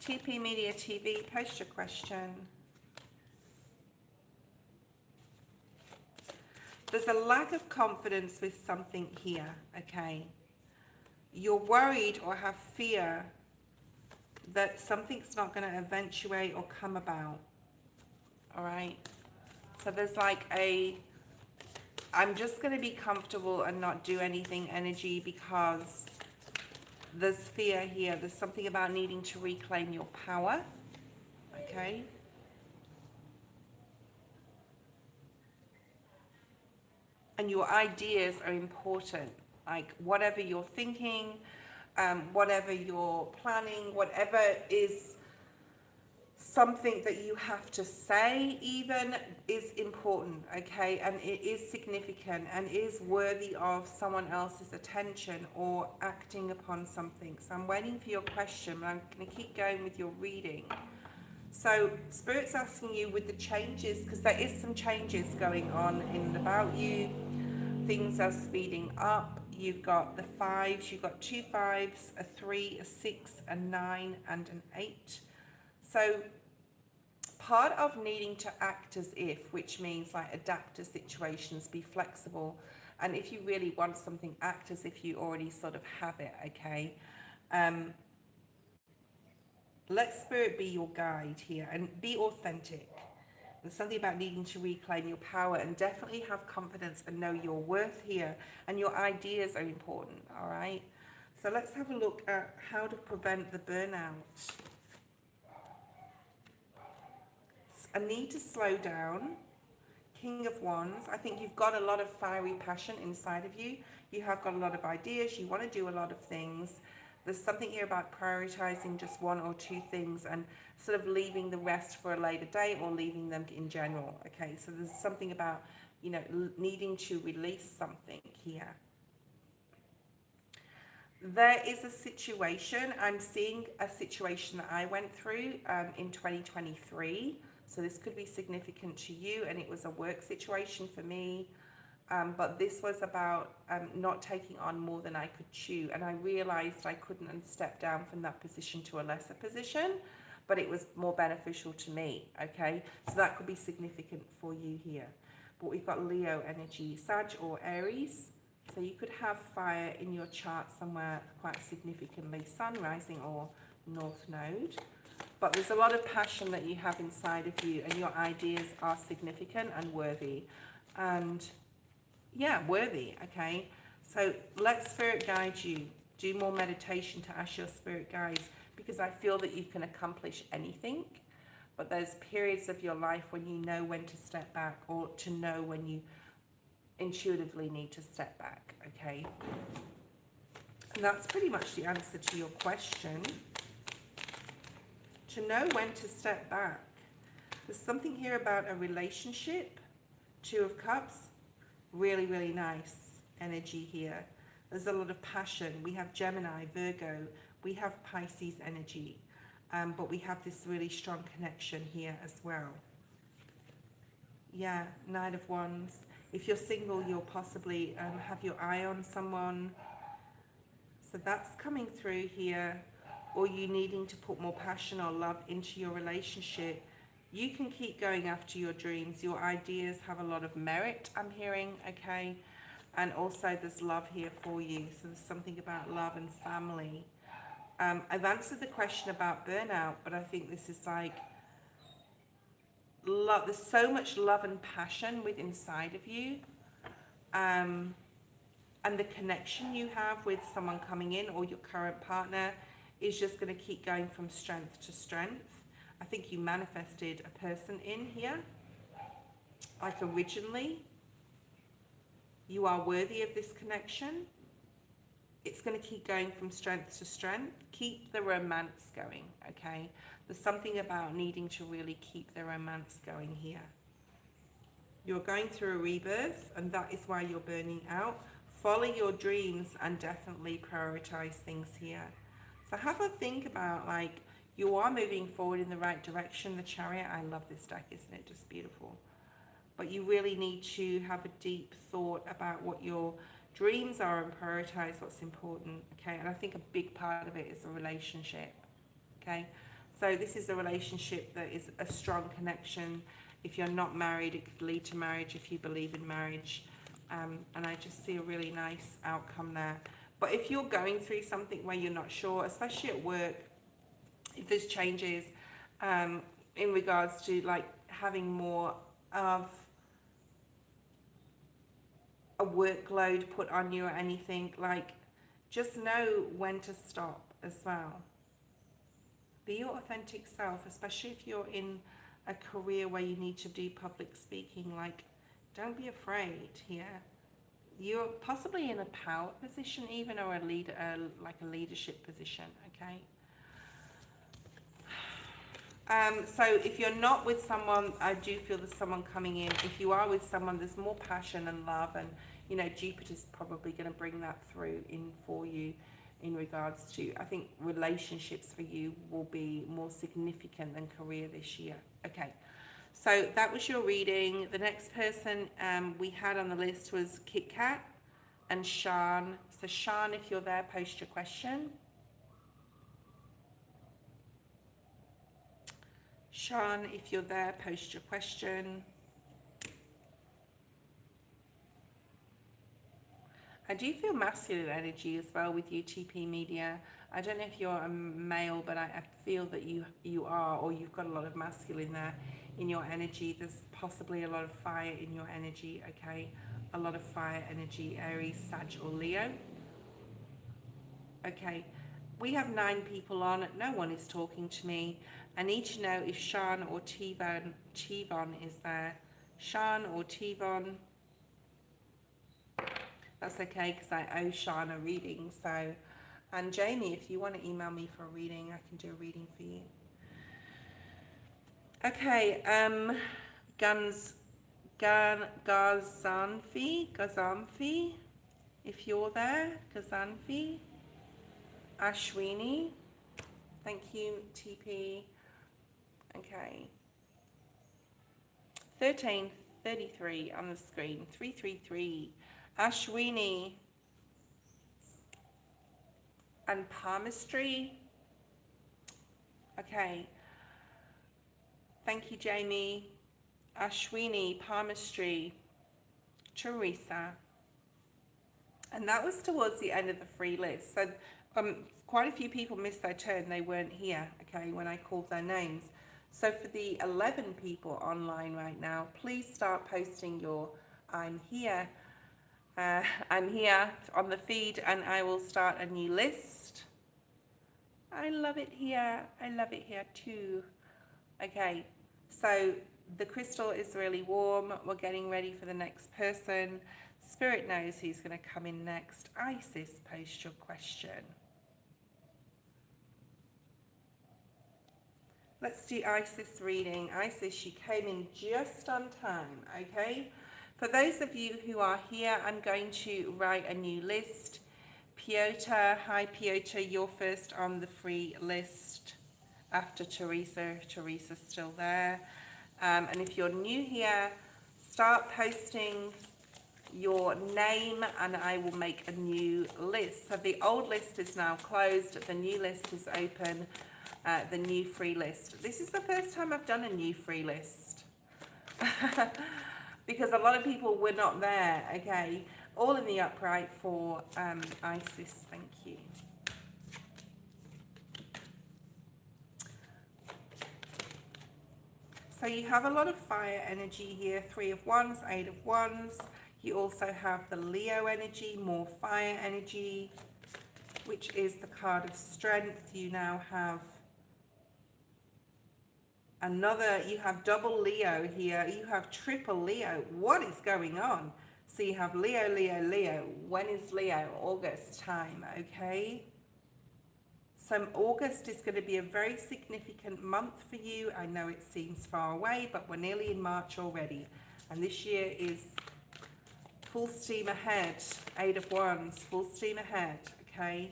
TP Media TV, post your question. There's a lack of confidence with something here, okay? You're worried or have fear that something's not going to eventuate or come about, all right? So there's like a, I'm just going to be comfortable and not do anything energy because there's fear here. There's something about needing to reclaim your power, okay? And your ideas are important, like whatever you're thinking, whatever you're planning, whatever is something that you have to say even is important, okay? And it is significant and is worthy of someone else's attention or acting upon something. So I'm waiting for your question, but I'm going to keep going with your reading. So Spirit's asking you with the changes, because there is some changes going on in and about you. Things are speeding up. You've got the fives, you've got 2 5s, a 3, a 6, a 9, and an 8. So part of needing to act as if, which means like adapt to situations, be flexible, and if you really want something, act as if you already sort of have it, okay? Let Spirit be your guide here and be authentic. There's something about needing to reclaim your power and definitely have confidence and know your worth here, and your ideas are important, all right? So let's have a look at how to prevent the burnout. A need to slow down. King of Wands. I think you've got a lot of fiery passion inside of you. You have got a lot of ideas. You want to do a lot of things. There's something here about prioritizing just 1 or 2 things and sort of leaving the rest for a later date, or leaving them in general. Okay, so there's something about, you know, needing to release something here. There is a situation, I'm seeing a situation that I went through in 2023. So this could be significant to you, and it was a work situation for me. But this was about not taking on more than I could chew. And I realized I couldn't step down from that position to a lesser position, but it was more beneficial to me, okay? So that could be significant for you here. But we've got Leo energy, Sag or Aries. So you could have fire in your chart somewhere quite significantly, Sun, Rising or North Node. But there's a lot of passion that you have inside of you, and your ideas are significant and worthy. And yeah, worthy, okay? So let Spirit guide you. Do more meditation to ask your Spirit guides, because I feel that you can accomplish anything. But there's periods of your life when you know when to step back, or to know when you intuitively need to step back, okay? And that's pretty much the answer to your question. To know when to step back. There's something here about a relationship. 2 of Cups. Really, really nice energy here. There's a lot of passion. We have Gemini, Virgo. We have Pisces energy. But we have this really strong connection here as well. Yeah, 9 of Wands. If you're single, you'll possibly have your eye on someone. So that's coming through here. Or you needing to put more passion or love into your relationship. You can keep going after your dreams. Your ideas have a lot of merit, I'm hearing, okay? And also there's love here for you. So there's something about love and family. I've answered the question about burnout, but I think this is like, love. There's so much love and passion within inside of you. And the connection you have with someone coming in, or your current partner, is just going to keep going from strength to strength. I think you manifested a person in here, like originally. You are worthy of this connection. It's going to keep going from strength to strength. Keep the romance going, okay? There's something about needing to really keep the romance going here. You're going through a rebirth, and that is why you're burning out. Follow your dreams and definitely prioritize things here. So have a think about, like, you are moving forward in the right direction. The Chariot, I love this deck, isn't it? Just beautiful. But you really need to have a deep thought about what your dreams are and prioritize what's important, okay? And I think a big part of it is a relationship, okay? So this is a relationship that is a strong connection. If you're not married, it could lead to marriage if you believe in marriage. And I just see a really nice outcome there. But if you're going through something where you're not sure, especially at work, if there's changes in regards to like having more of a workload put on you or anything, like, just know when to stop as well. Be your authentic self, especially if you're in a career where you need to do public speaking. Like, don't be afraid here. You're possibly in a power position even, or a leader, like a leadership position, okay? So if you're not with someone, I do feel there's someone coming in. If you are with someone, there's more passion and love, and you know, Jupiter's probably going to bring that through in for you in regards to, I think relationships for you will be more significant than career this year. Okay, so that was your reading. The next person we had on the list was Kit Kat and Sean. So Sean, if you're there, post your question. Sean, if you're there, post your question. I do feel masculine energy as well with you, TP Media. I don't know if you're a male, but I feel that you are, or you've got a lot of masculine there in your energy. There's possibly a lot of fire in your energy, okay? A lot of fire energy, Aries, Sag, or Leo. Okay, we have 9 people on. No one is talking to me. I need to know if Sean or Chivon is there. Sean or Chivon. That's okay, because I owe Sean a reading. So, and Jamie, if you want to email me for a reading, I can do a reading for you. Okay, Gazanfi, if you're there, Gazanfi, Ashwini, thank you, TP. Okay, 1333 on the screen, 333. Ashwini and palmistry. Okay. Thank you, Jamie. Ashwini, palmistry, Teresa. And that was towards the end of the free list. So quite a few people missed their turn. They weren't here, okay, when I called their names. So for the 11 people online right now, please start posting your I'm here. I'm here on the feed, and I will start a new list. I love it here. I love it here too. Okay, so the crystal is really warm. We're getting ready for the next person. Spirit knows who's going to come in next. Isis, post your question. Let's do Isis reading. Isis, you came in just on time, okay? For those of you who are here, I'm going to write a new list. Piotr, hi Piotr, you're first on the free list after Teresa. Teresa's still there. And if you're new here, start posting your name and I will make a new list. So the old list is now closed, the new list is open, the new free list. This is the first time I've done a new free list. Because a lot of people were not there, okay? All in the upright for Isis, thank you. So you have a lot of fire energy here, 3 of Wands, 8 of Wands. You also have the Leo energy, more fire energy, which is the card of strength. You now have another, you have double Leo here, you have triple Leo. What is going on? So you have Leo, Leo, Leo. When is Leo? August time, okay? So August is going to be a very significant month for you. I know it seems far away, but we're nearly in March already. And this year is full steam ahead. 8 of Wands, full steam ahead, okay?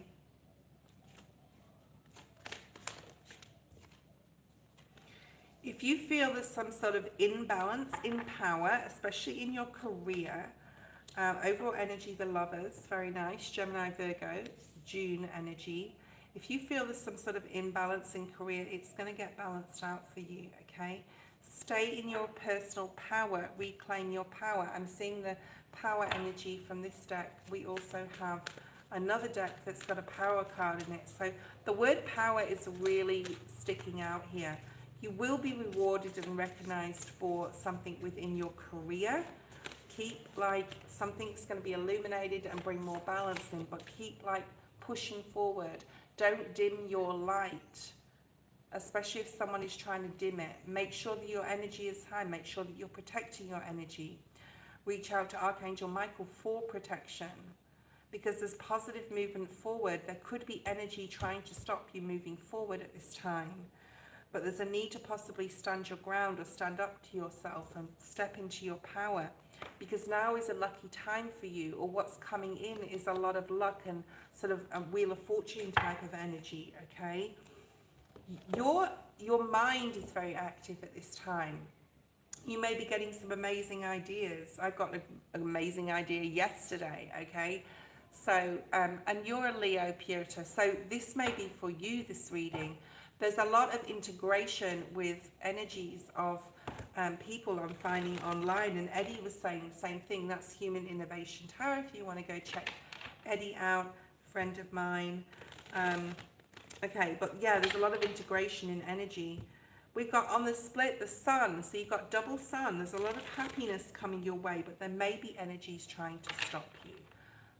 If you feel there's some sort of imbalance in power, especially in your career, overall energy, the Lovers, very nice. Gemini, Virgo, June energy. If you feel there's some sort of imbalance in career, it's going to get balanced out for you, okay? Stay in your personal power, reclaim your power. I'm seeing the power energy from this deck. We also have another deck that's got a power card in it. So the word power is really sticking out here. You will be rewarded and recognized for something within your career. Keep something's going to be illuminated and bring more balance in, but keep pushing forward. Don't dim your light, especially if someone is trying to dim it. Make sure that your energy is high. Make sure that you're protecting your energy. Reach out to Archangel Michael for protection, because there's positive movement forward. There could be energy trying to stop you moving forward at this time. But there's a need to possibly stand your ground or stand up to yourself and step into your power. because now is a lucky time for you, or what's coming in is a lot of luck and sort of a Wheel of Fortune type of energy, okay? Your mind is very active at this time. You may be getting some amazing ideas. I got an amazing idea yesterday, okay? So, and you're a Leo Pieta, so this may be for you, this reading. There's a lot of integration with energies of people I'm finding online, and Eddie was saying the same thing. That's Human Innovation Tarot, if you want to go check Eddie out, friend of mine. Okay, but yeah, there's a lot of integration in energy. We've got on the split the sun, so you've got double sun. There's a lot of happiness coming your way, but there may be energies trying to stop you.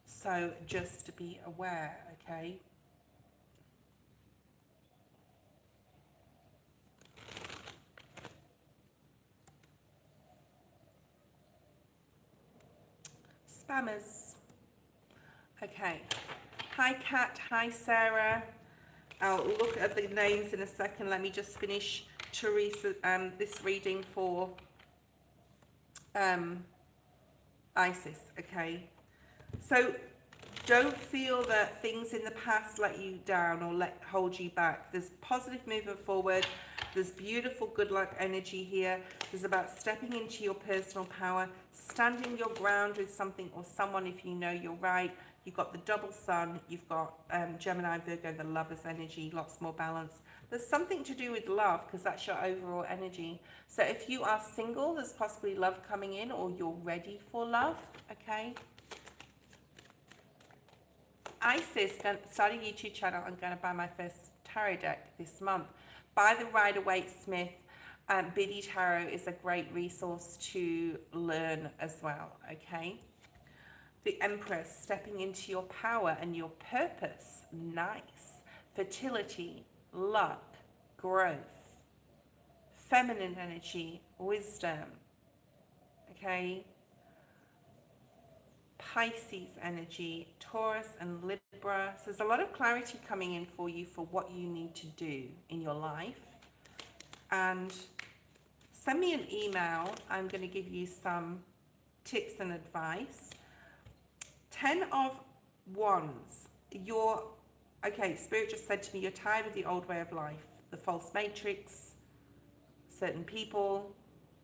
So just to be aware, okay? Spammers. Okay. Hi, Kat. Hi, Sarah. I'll look at the names in a second. Let me just finish Teresa, this reading for Isis, okay? So don't feel that things in the past let you down or hold you back. There's positive movement forward. There's beautiful good luck energy here. There's about stepping into your personal power, standing your ground with something or someone if you know you're right. You've got the double sun, you've got Gemini, Virgo, the lover's energy, lots more balance. There's something to do with love because that's your overall energy. So if you are single, there's possibly love coming in, or you're ready for love, okay? Isis, starting a YouTube channel. I'm going to buy my first tarot deck this month. Buy the Rider-Waite-Smith Biddy Tarot is a great resource to learn as well, okay? The Empress, stepping into your power and your purpose. Nice. Fertility, luck, growth, feminine energy, wisdom, okay? Pisces energy, Taurus and Libra. So there's a lot of clarity coming in for you for what you need to do in your life. And send me an email. I'm going to give you some tips and advice. 10 of Wands. Okay, Spirit just said to me, you're tired of the old way of life, the false matrix, certain people,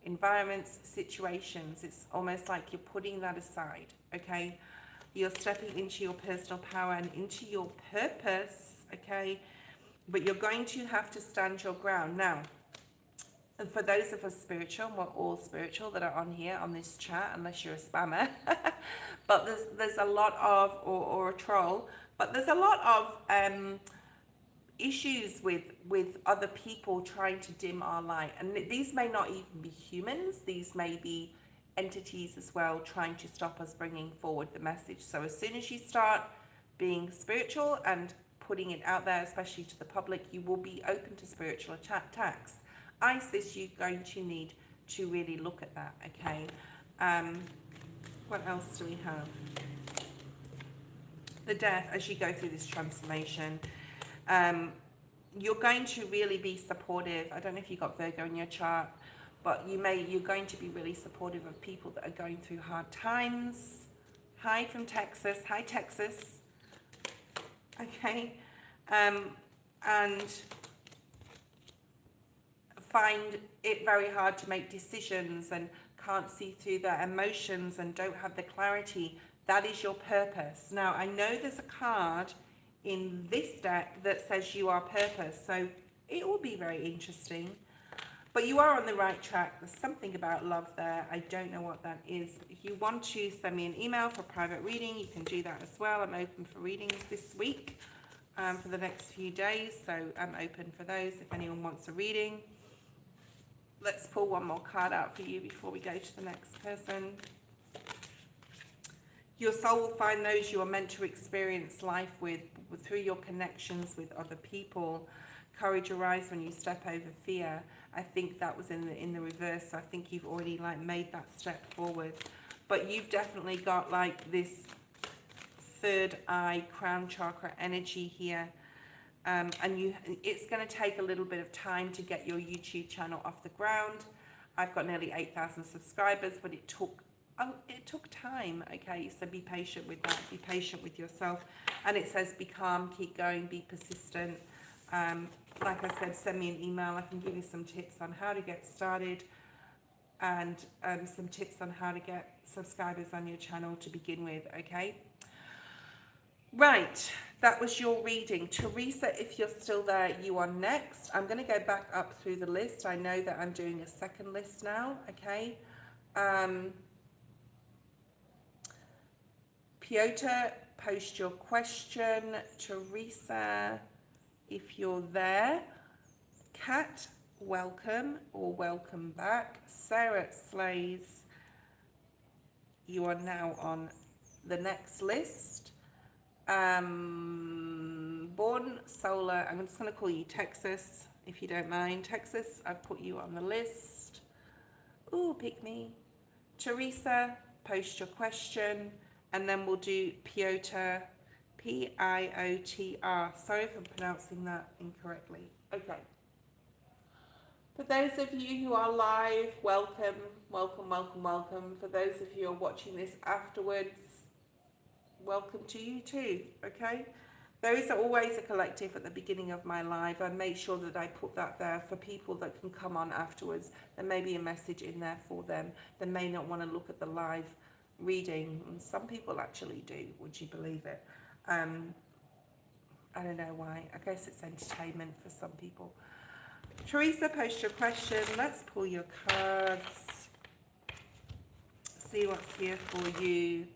environments, situations. It's almost like you're putting that aside, okay? You're stepping into your personal power and into your purpose, okay? But you're going to have to stand your ground. Now, for those of us spiritual, we're all spiritual that are on here on this chat, unless you're a spammer. But there's a lot of, or a troll, but there's a lot of issues with other people trying to dim our light. And these may not even be humans. These may be entities as well trying to stop us bringing forward the message. So as soon as you start being spiritual and putting it out there, especially to the public, you will be open to spiritual attacks. Isis, you're going to need to really look at that, okay? What else do we have? The Death, as you go through this transformation. You're going to really be supportive. I don't know if you've got Virgo in your chart, but you're going to be really supportive of people that are going through hard times. Hi from Texas. Hi, Texas. Okay. And find it very hard to make decisions and can't see through their emotions and don't have the clarity. That is your purpose. Now, I know there's a card in this deck that says you are purpose, so it will be very interesting. But you are on the right track. There's something about love there. I don't know what that is. If you want to send me an email for private reading, you can do that as well. I'm open for readings this week for the next few days, so I'm open for those if anyone wants a reading. Let's pull one more card out for you before we go to the next person. Your soul will find those you are meant to experience life with through your connections with other people. Courage arises when you step over fear. I think that was in the reverse. So I think you've already made that step forward. But you've definitely got this third eye, crown chakra energy here. And it's going to take a little bit of time to get your YouTube channel off the ground. I've got nearly 8,000 subscribers, but it took it took time, okay? So be patient with that. Be patient with yourself. And it says be calm, keep going, be persistent. Like I said, send me an email. I can give you some tips on how to get started and some tips on how to get subscribers on your channel to begin with, okay? Right, that was your reading. Teresa, if you're still there, you are next. I'm going to go back up through the list. I know that I'm doing a second list now, okay? Piotr, post your question. Teresa, if you're there. Kat, welcome or welcome back. Sarah Slays, you are now on the next list. Born Solar, I'm just going to call you Texas, if you don't mind. Texas, I've put you on the list. Ooh, pick me. Teresa, post your question, and then we'll do Piotr, Piotr. Sorry if I'm pronouncing that incorrectly. Okay. For those of you who are live, welcome, welcome, welcome, welcome. For those of you who are watching this afterwards, welcome to you too, okay? There is always a collective at the beginning of my live. I make sure that I put that there for people that can come on afterwards. There may be a message in there for them. They may not want to look at the live reading. And some people actually do, would you believe it? I don't know why. I guess it's entertainment for some people. Teresa, post your question. Let's pull your cards. See what's here for you.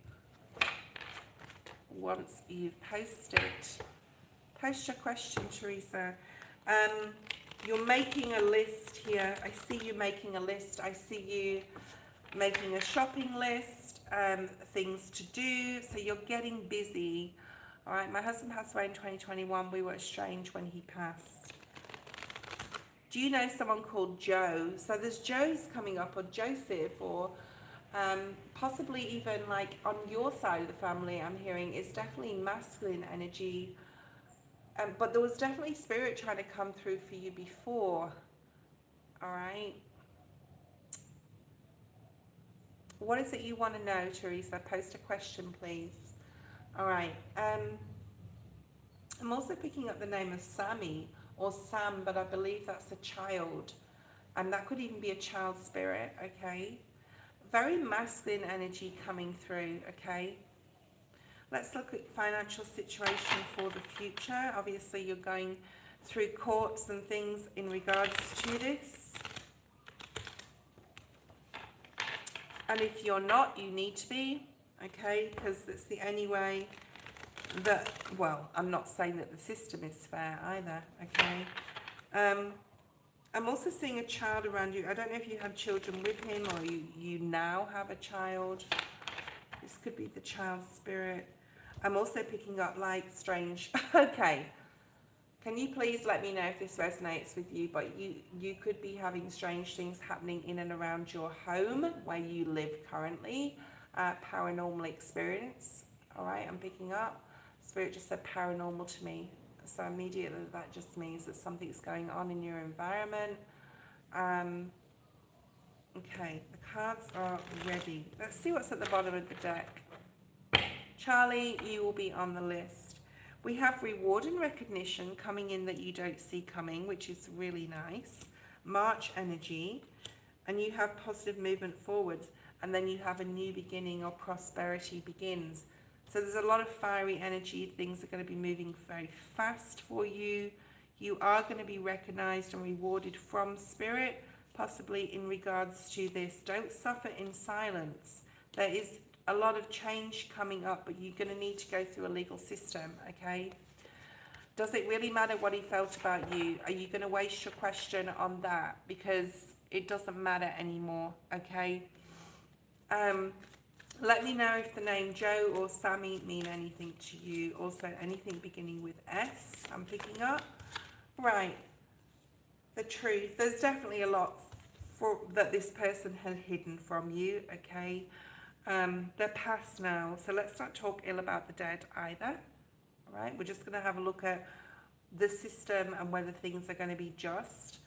Once you've posted, post your question, Teresa. You're making a list here. I see you making a list. I see you making a shopping list, things to do. So you're getting busy. All right, my husband passed away in 2021. We were estranged when he passed. Do you know someone called Joe? So there's Joe's coming up, or Joseph, or possibly even like on your side of the family. I'm hearing it's definitely masculine energy, but there was definitely spirit trying to come through for you before. All right, what is it you want to know, Teresa? Post a question, please. All right, I'm also picking up the name of Sammy or Sam, but I believe that's a child, and that could even be a child spirit, okay? Very masculine energy coming through, okay? Let's look at financial situation for the future. Obviously, you're going through courts and things in regards to this. And if you're not, you need to be, okay? Because it's the only way that, well, I'm not saying that the system is fair either, okay? I'm also seeing a child around you. I don't know if you had children with him or you now have a child. This could be the child spirit. I'm also picking up like strange. Okay. Can you please let me know if this resonates with you? But you could be having strange things happening in and around your home where you live currently. Paranormal experience. All right, I'm picking up. Spirit just said paranormal to me. So immediately that just means that something's going on in your environment. Okay, the cards are ready. Let's see what's at the bottom of the deck. Charlie, you will be on the list. We have reward and recognition coming in that you don't see coming, which is really nice. March energy. And you have positive movement forwards. And then you have a new beginning or prosperity begins. So there's a lot of fiery energy. Things are going to be moving very fast for you. You are going to be recognized and rewarded from spirit, possibly in regards to this. Don't suffer in silence. There is a lot of change coming up, but you're going to need to go through a legal system, okay? Does it really matter what he felt about you? Are you going to waste your question on that? Because it doesn't matter anymore, okay? Let me know if the name Joe or Sammy mean anything to you. Also, anything beginning with S, I'm picking up. Right, the truth. There's definitely a lot that this person had hidden from you, okay? They're past now, so let's not talk ill about the dead either. All right, we're just going to have a look at the system and whether things are going to be just.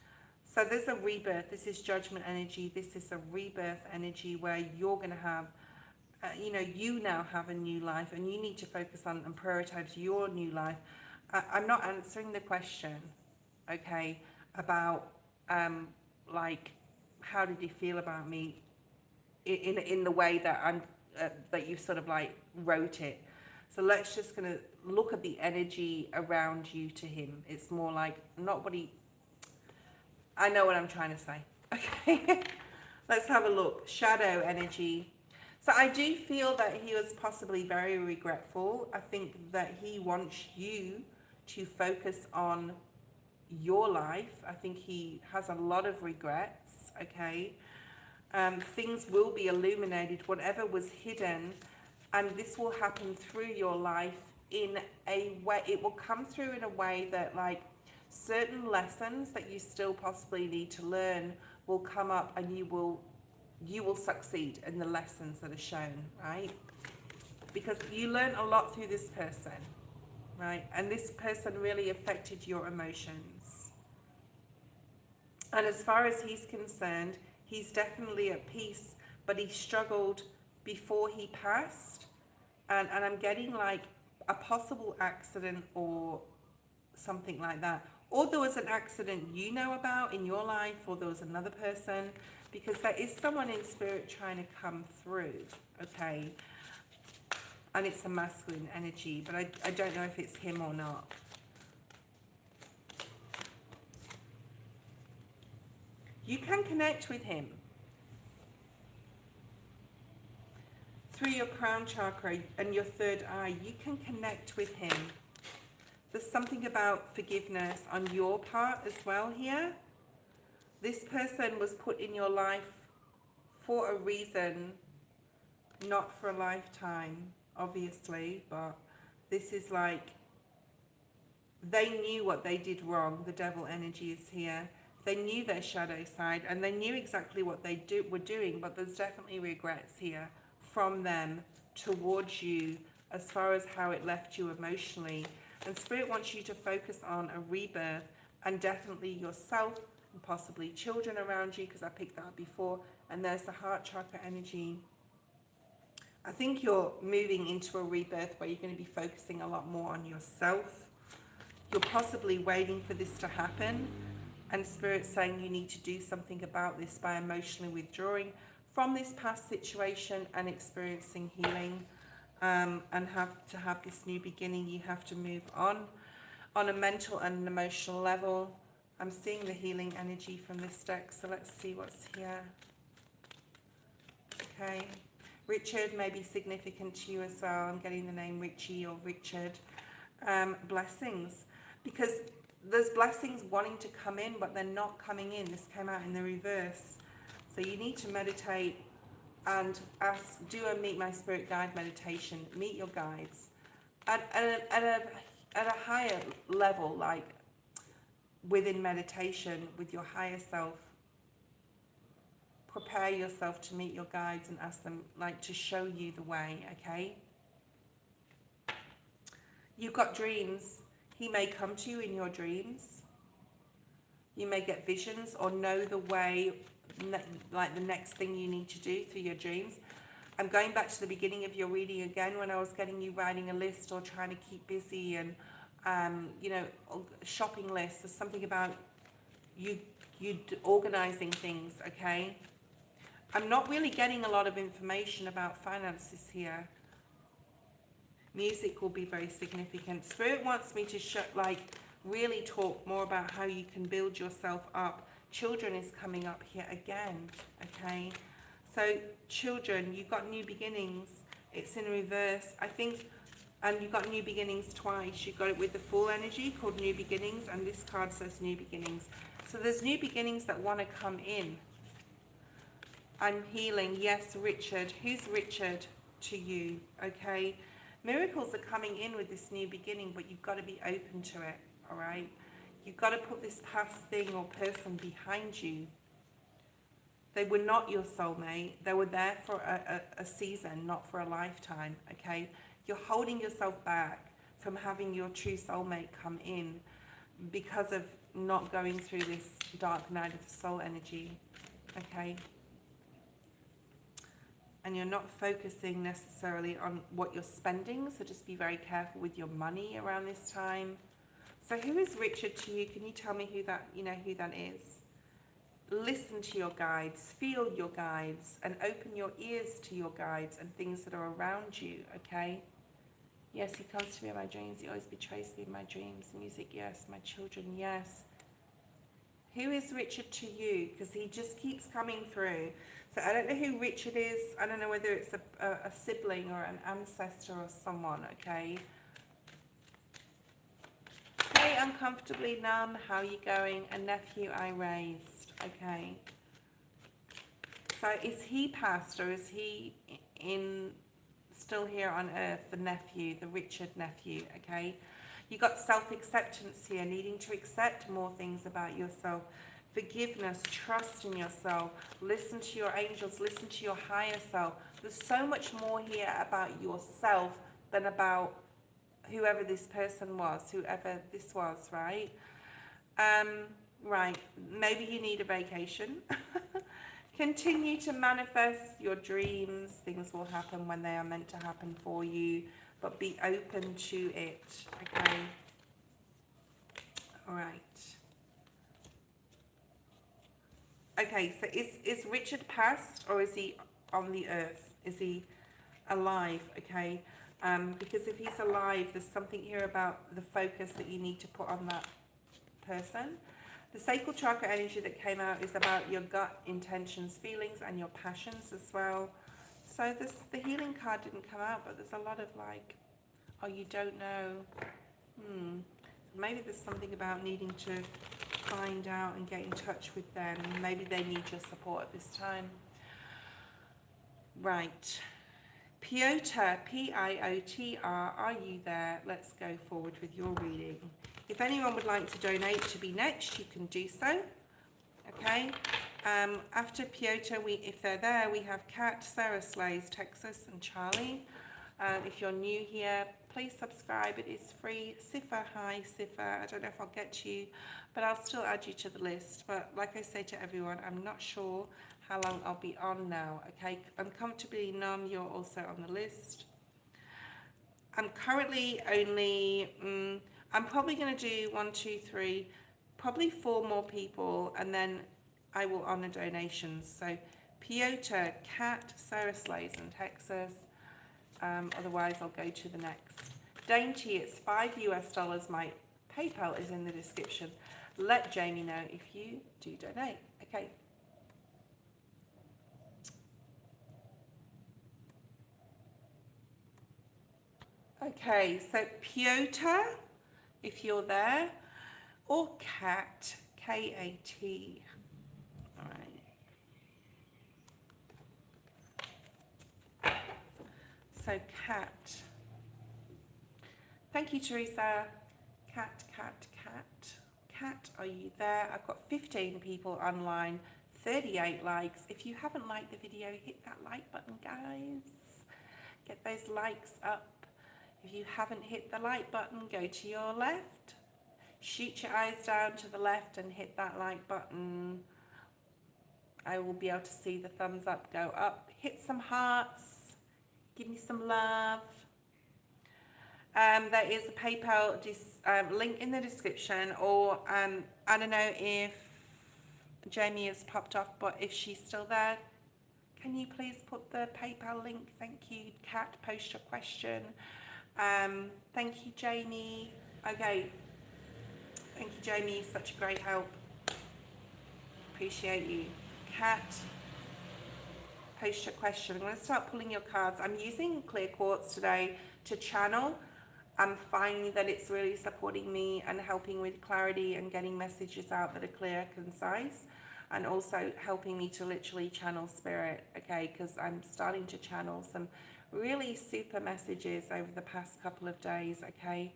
So there's a rebirth. This is judgment energy. This is a rebirth energy where you're going to have you know, you now have a new life and you need to focus on and prioritize your new life. I'm not answering the question, okay, about like how did he feel about me in the way that I'm that you sort of like wrote it. So let's just gonna look at the energy around you to him. It's more like not what he. I know what I'm trying to say. Okay, let's have a look. Shadow energy. So I do feel that he was possibly very regretful. I think that he wants you to focus on your life. I think he has a lot of regrets. Okay. Things will be illuminated, whatever was hidden, and this will happen through your life in a way. It will come through in a way that, like, certain lessons that you still possibly need to learn will come up, and you will succeed in the lessons that are shown, right? Because you learn a lot through this person, right? And this person really affected your emotions. And as far as he's concerned, he's definitely at peace, but he struggled before he passed. And I'm getting like a possible accident or something like that. Or there was an accident you know about in your life, or there was another person, because there is someone in spirit trying to come through, okay? And it's a masculine energy, but I don't know if it's him or not. You can connect with him through your crown chakra and your third eye. You can connect with him. There's something about forgiveness on your part as well here. This person was put in your life for a reason, not for a lifetime, obviously, but this is like, they knew what they did wrong. The devil energy is here. They knew their shadow side, and they knew exactly what they were doing, but there's definitely regrets here from them towards you as far as how it left you emotionally. And Spirit wants you to focus on a rebirth, and definitely yourself and possibly children around you, because I picked that up before. And there's the heart chakra energy. I think you're moving into a rebirth where you're going to be focusing a lot more on yourself. You're possibly waiting for this to happen. And Spirit's saying you need to do something about this by emotionally withdrawing from this past situation and experiencing healing, and have this new beginning. You have to move on a mental and an emotional level. I'm seeing the healing energy from this deck, so let's see what's here. Okay. Richard may be significant to you as well. I'm getting the name Richie or Richard. Blessings. Because there's blessings wanting to come in, but they're not coming in. This came out in the reverse. So you need to meditate and do a Meet My Spirit Guide meditation. Meet your guides at a higher level, like within meditation with your higher self. Prepare yourself to meet your guides and ask them, like, to show you the way, okay? You've got dreams. He may come to you in your dreams. You may get visions or know the way, like the next thing you need to do through your dreams. I'm going back to the beginning of your reading again, when I was getting you writing a list or trying to keep busy, and you know, shopping lists. There's something about you organizing things, okay? I'm not really getting a lot of information about finances here. Music will be very significant. Spirit wants me to really talk more about how you can build yourself up. Children is coming up here again, okay? So children, you've got new beginnings. It's in reverse, I think, and you've got new beginnings twice. You've got it with the Fool energy called New Beginnings, and this card says New Beginnings. So there's new beginnings that want to come in. And healing, yes, Richard. Who's Richard to you, okay? Miracles are coming in with this new beginning, but you've got to be open to it, all right? You've got to put this past thing or person behind you. They were not your soulmate. They were there for a season, not for a lifetime, okay? You're holding yourself back from having your true soulmate come in because of not going through this dark night of the soul energy, okay? and you're not focusing necessarily on what you're spending, so just be very careful with your money around this time. So who is Richard to you? Can you tell me who that, who that is? Listen to your guides, feel your guides, and open your ears to your guides and things that are around you, okay? Yes, he comes to me in my dreams. He always betrays me in my dreams. Music, yes. My children, yes. Who is Richard to you? Because he just keeps coming through. So I don't know who Richard is. I don't know whether it's a sibling or an ancestor or someone, okay? Hey, uncomfortably numb. How are you going? A nephew I raised. Okay. So is he passed or is he still here on earth, the nephew, the Richard nephew, okay? You got self-acceptance here, needing to accept more things about yourself. Forgiveness, trust in yourself, listen to your angels, listen to your higher self. There's so much more here about yourself than about whoever this person was, whoever this was, right? Right, maybe you need a vacation. Continue to manifest your dreams. Things will happen when they are meant to happen for you, but be open to it, okay? All right. Okay, so is Richard passed or is he on the earth? Is he alive, okay? Because if he's alive, there's something here about the focus that you need to put on that person. The sacral chakra energy that came out is about your gut intentions, feelings, and your passions as well. So the healing card didn't come out, but there's a lot of like, oh, you don't know. Maybe there's something about needing to find out and get in touch with them. Maybe they need your support at this time. Right. Piotr, P-I-O-T-R, are you there? Let's go forward with your reading. If anyone would like to donate to be next, you can do so. Okay. After Piotr, if they're there, we have Kat, Sarah Slays, Texas, and Charlie. If you're new here, please subscribe. It is free. Sifa, hi, Sifa. I don't know if I'll get to you, but I'll still add you to the list. But like I say to everyone, I'm not sure how long I'll be on now. Okay. Uncomfortably numb, you're also on the list. I'm currently only... I'm probably going to do 1, 2, 3, probably 4 more people, and then I will honour donations. So Piotr, Kat, Sarah Slays in Texas. Otherwise, I'll go to the next. Dainty, it's $5 US. My PayPal is in the description. Let Jamie know if you do donate. Okay. Okay, so Piotr, if you're there, or Kat, K-A-T. All right. So Kat. Thank you, Teresa. Kat. Kat, are you there? I've got 15 people online, 38 likes. If you haven't liked the video, hit that like button, guys. Get those likes up. If you haven't hit the like button, go to your left. Shoot your eyes down to the left and hit that like button. I will be able to see the thumbs up go up. Hit some hearts. Give me some love. There is a PayPal link in the description, or I don't know if Jamie has popped off, but if she's still there, can you please put the PayPal link? Thank you. Kat, post your question. Thank you, Jamie. Okay. Thank you, Jamie. Such a great help. Appreciate you. Kat, post your question. I'm going to start pulling your cards. I'm using clear quartz today to channel. I'm finding that it's really supporting me and helping with clarity and getting messages out that are clear, concise, and also helping me to literally channel spirit, okay? Because I'm starting to channel some really super messages over the past couple of days, okay?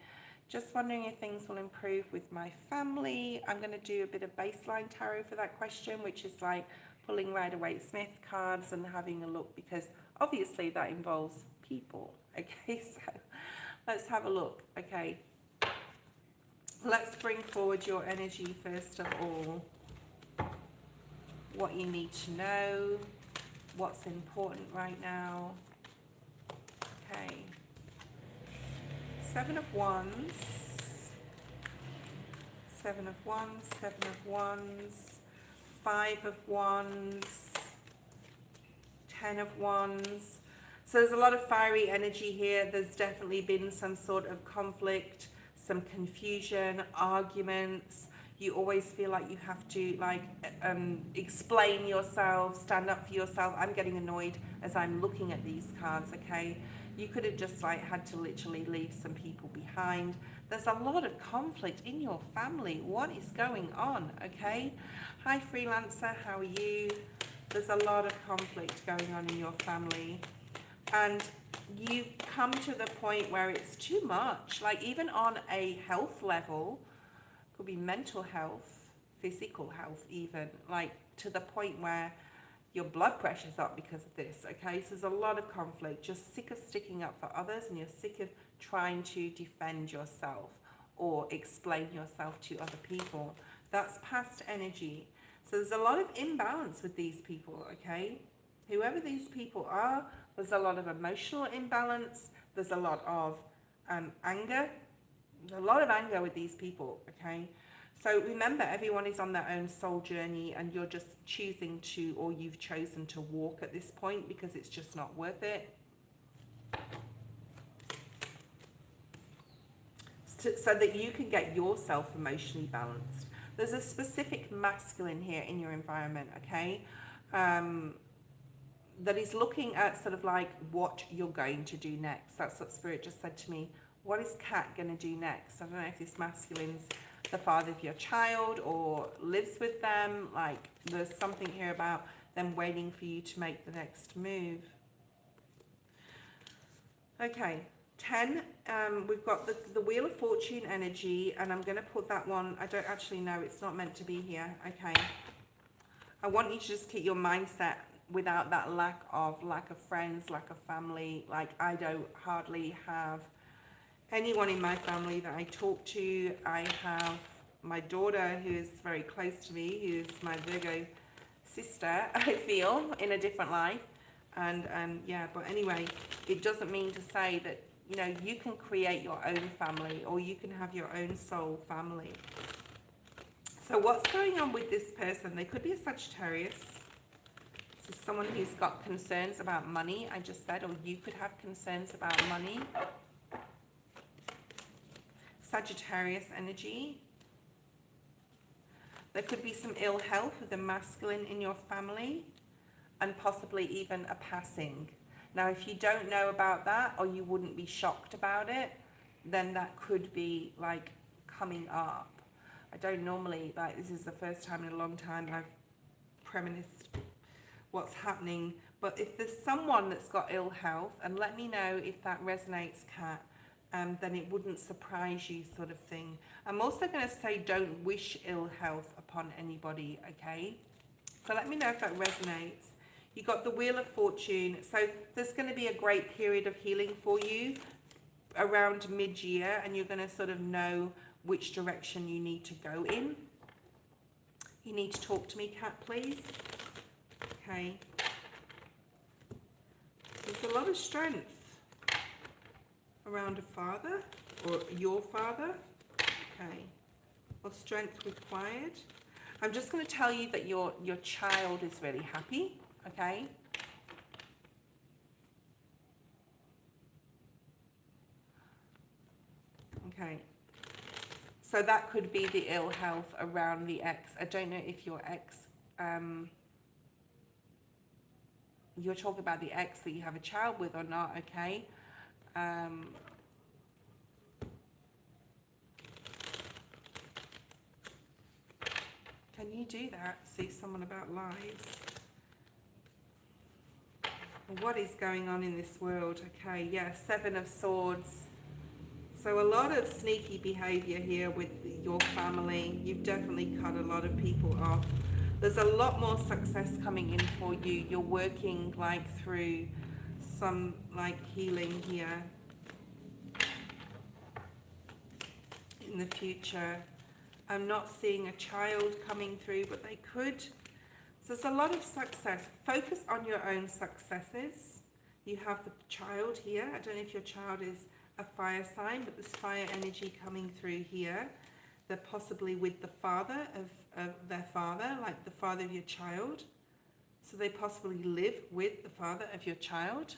Just wondering if things will improve with my family. I'm going to do a bit of baseline tarot for that question, which is like pulling Rider-Waite-Smith cards and having a look, because obviously that involves people, okay? So let's have a look, okay? Let's bring forward your energy first of all. What you need to know. what's important right now. Okay. 7 of Wands. 7 of Wands, 7 of Wands, 5 of Wands, 10 of Wands. So there's a lot of fiery energy here. There's definitely been some sort of conflict, some confusion, arguments. You always feel like you have to like explain yourself, stand up for yourself. I'm getting annoyed as I'm looking at these cards, okay? You could have just like had to literally leave some people behind. There's a lot of conflict in your family. What is going on, okay? Hi, freelancer, how are you? There's a lot of conflict going on in your family. And you've come to the point where it's too much. Like even on a health level, could be mental health, physical health even, like to the point where your blood pressure's up because of this, okay? So there's a lot of conflict. You're sick of sticking up for others and you're sick of trying to defend yourself or explain yourself to other people. That's past energy. So there's a lot of imbalance with these people, okay? Whoever these people are, there's a lot of emotional imbalance. There's a lot of anger. There's a lot of anger with these people, okay? So remember, everyone is on their own soul journey and you're just choosing to, or you've chosen to walk at this point because it's just not worth it. So that you can get yourself emotionally balanced. There's a specific masculine here in your environment, okay? That is looking at sort of like what you're going to do next. That's what Spirit just said to me. What is Kat going to do next? I don't know if this masculine's the father of your child or lives with them. Like there's something here about them waiting for you to make the next move. Okay, 10. We've got the Wheel of Fortune energy, and I'm going to put that one. I don't actually know. It's not meant to be here. Okay. I want you to just keep your mindset without that lack of friends, lack of family. Like I don't hardly have anyone in my family that I talk to. I have my daughter who is very close to me, who's my Virgo sister, I feel, in a different life. And yeah, but anyway, it doesn't mean to say that, you know, you can create your own family or you can have your own soul family. So what's going on with this person? They could be a Sagittarius. This is someone who's got concerns about money, I just said, or you could have concerns about money. Sagittarius energy. There could be some ill health with a masculine in your family and possibly even a passing. Now, if you don't know about that or you wouldn't be shocked about it, then that could be like coming up. I don't normally, like this is the first time in a long time I've premised what's happening. But if there's someone that's got ill health, and let me know if that resonates, Kat, then it wouldn't surprise you sort of thing. I'm also going to say don't wish ill health upon anybody, okay? So let me know if that resonates. You got the Wheel of Fortune. So there's going to be a great period of healing for you around mid-year, and you're going to sort of know which direction you need to go in. You need to talk to me, Kat, please. Okay. There's a lot of strength around a father or your father. Okay. Or strength required. I'm just going to tell you that your child is really happy. Okay. Okay. So that could be the ill health around the ex. I don't know if your ex, you're talking about the ex that you have a child with or not, okay? Can you do that? See someone about lies. What is going on in this world? Okay, yeah, 7 of Swords. So a lot of sneaky behavior here with your family. You've definitely cut a lot of people off. There's a lot more success coming in for you. You're working like through some like healing here in the future. I'm not seeing a child coming through, but they could. So there's a lot of success. Focus on your own successes. You have the child here. I don't know if your child is a fire sign, but there's fire energy coming through here. They're possibly with the father of their father, like the father of your child. So they possibly live with the father of your child.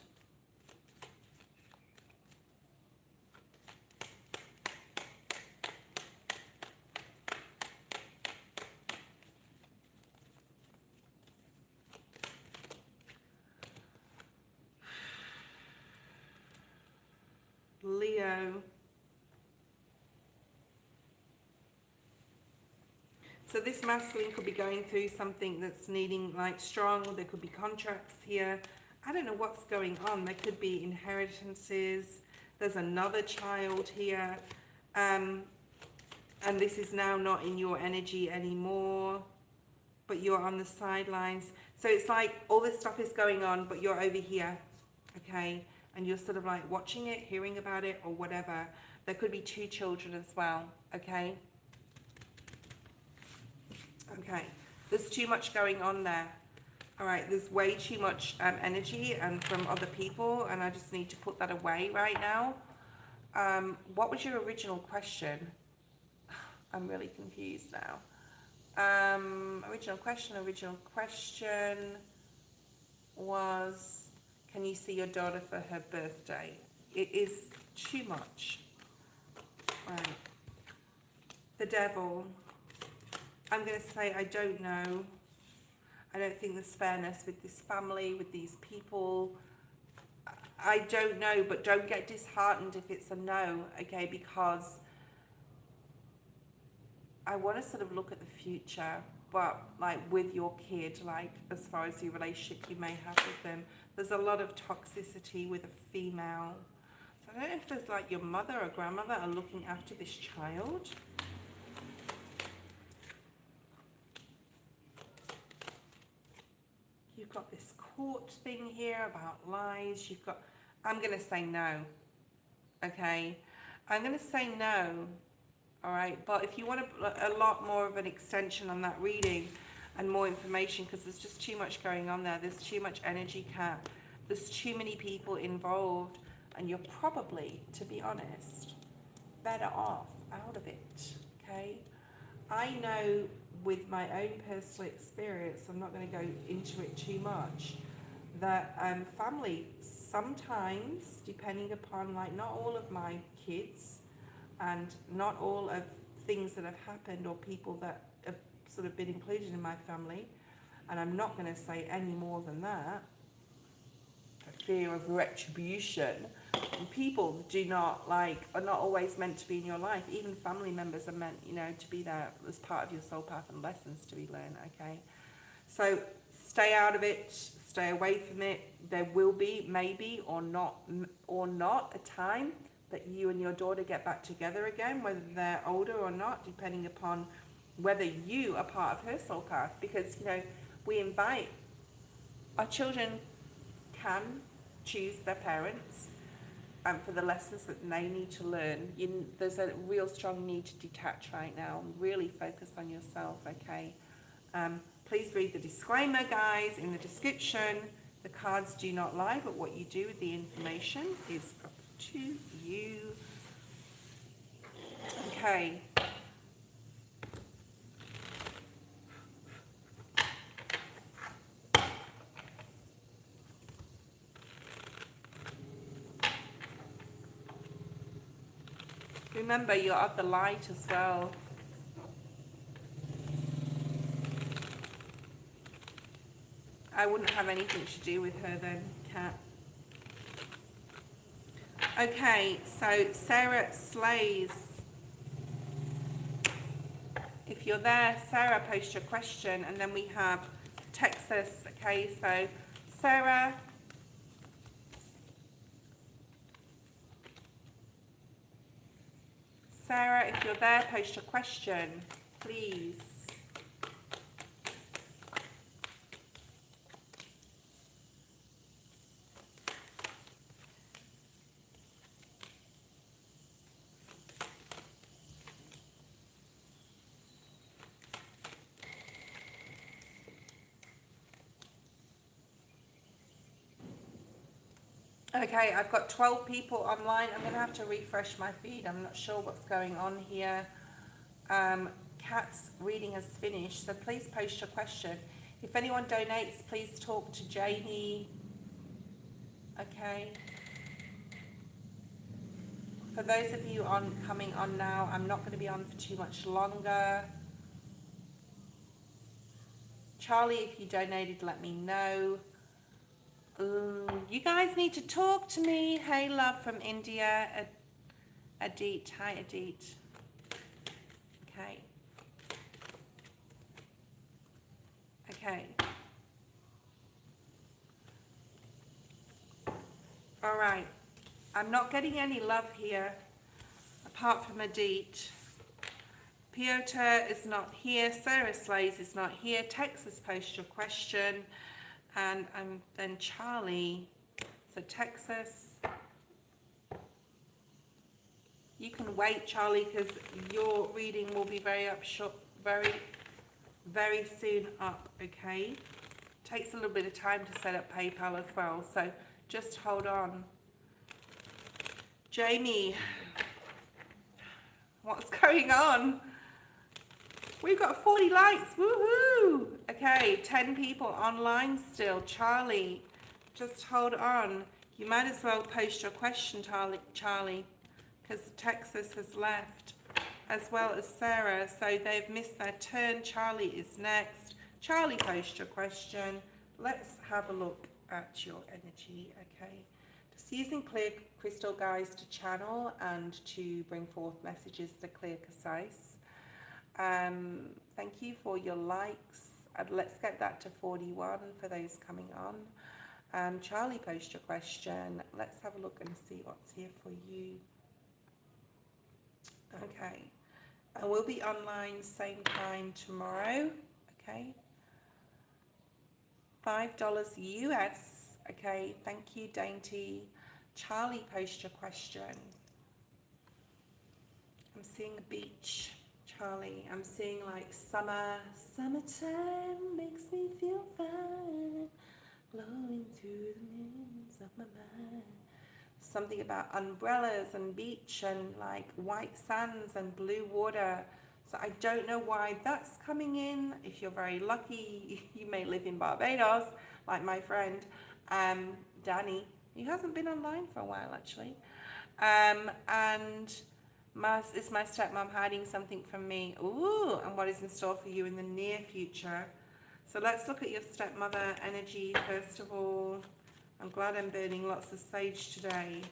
Leo. So this masculine could be going through something that's needing like strong, there could be contracts here. I don't know what's going on. There could be inheritances. There's another child here. And this is now not in your energy anymore, but you're on the sidelines. So it's like all this stuff is going on, but you're over here, okay? And you're sort of like watching it, hearing about it, or whatever. There could be 2 children as well, okay? Okay, there's too much going on there. All right, there's way too much energy and from other people, and I just need to put that away right now. What was your original question? I'm really confused now. Original question was, can you see your daughter for her birthday? It is too much. Right. The devil. I'm going to say I don't know. I don't think there's fairness with this family, with these people. I don't know, but don't get disheartened if it's a no, okay? Because I want to sort of look at the future, but like with your kid, like as far as the relationship you may have with them, there's a lot of toxicity with a female. So I don't know if there's like your mother or grandmother are looking after this child. You've got this court thing here about lies. You've got, I'm going to say no, okay? I'm going to say no, all right? But if you want a lot more of an extension on that reading and more information, because there's just too much going on there. There's too much energy, Cat. There's too many people involved, and you're probably, to be honest, better off out of it, okay? I know with my own personal experience, I'm not going to go into it too much, that family sometimes, depending upon, like, not all of my kids and not all of things that have happened or people that have sort of been included in my family, and I'm not going to say any more than that, a fear of retribution. And people do not are not always meant to be in your life. Even family members are meant, you know, to be there as part of your soul path and lessons to be learned, okay? So stay out of it, stay away from it. There will be, maybe or not, a time that you and your daughter get back together again, whether they're older or not, depending upon whether you are part of her soul path. Because, you know, we invite, our children can choose their parents, for the lessons that they need to learn. There's a real strong need to detach right now and really focus on yourself, okay? Please read the disclaimer, guys, in the description. The cards do not lie, but what you do with the information is up to you. Okay. Remember, you're of the light as well. I wouldn't have anything to do with her then, Cat. Okay, so Sarah Slays. If you're there, Sarah, post your question, and then we have Texas. Okay, so Sarah. Sarah, if you're there, post your question, please. Okay, I've got 12 people online. I'm going to have to refresh my feed. I'm not sure what's going on here. Kat's reading has finished, so please post your question. If anyone donates, please talk to Jamie. Okay. For those of you coming on now, I'm not going to be on for too much longer. Charlie, if you donated, let me know. You guys need to talk to me. Hey, love from India. Adit. Hi, Adit. Okay. Okay. All right. I'm not getting any love here, apart from Adit. Piotr is not here. Sarah Slays is not here. Texas, post your question. And then Charlie. So Texas. You can wait, Charlie, because your reading will be very soon up, okay? Takes a little bit of time to set up PayPal as well, so just hold on. Jamie, what's going on? We've got 40 likes, woohoo! Okay, 10 people online still. Charlie, just hold on. You might as well post your question, Charlie, because Texas has left, as well as Sarah, so they've missed their turn. Charlie is next. Charlie, post your question. Let's have a look at your energy, okay? Just using clear crystal, guys, to channel and to bring forth messages that are clear, concise. Thank you for your likes. Let's get that to 41 for those coming on. Charlie, post your question. Let's have a look and see what's here for you. Okay. I will be online same time tomorrow. Okay. $5 US. Okay. Thank you, Dainty. Charlie, post your question. I'm seeing a beach. Charlie, I'm seeing like summertime makes me feel fine, blowing through the winds of my mind. Something about umbrellas and beach and like white sands and blue water. So I don't know why that's coming in. If you're very lucky, you may live in Barbados, like my friend Danny, who hasn't been online for a while actually. And is my stepmom hiding something from me? Ooh, and what is in store for you in the near future? So let's look at your stepmother energy first of all. I'm glad I'm burning lots of sage today.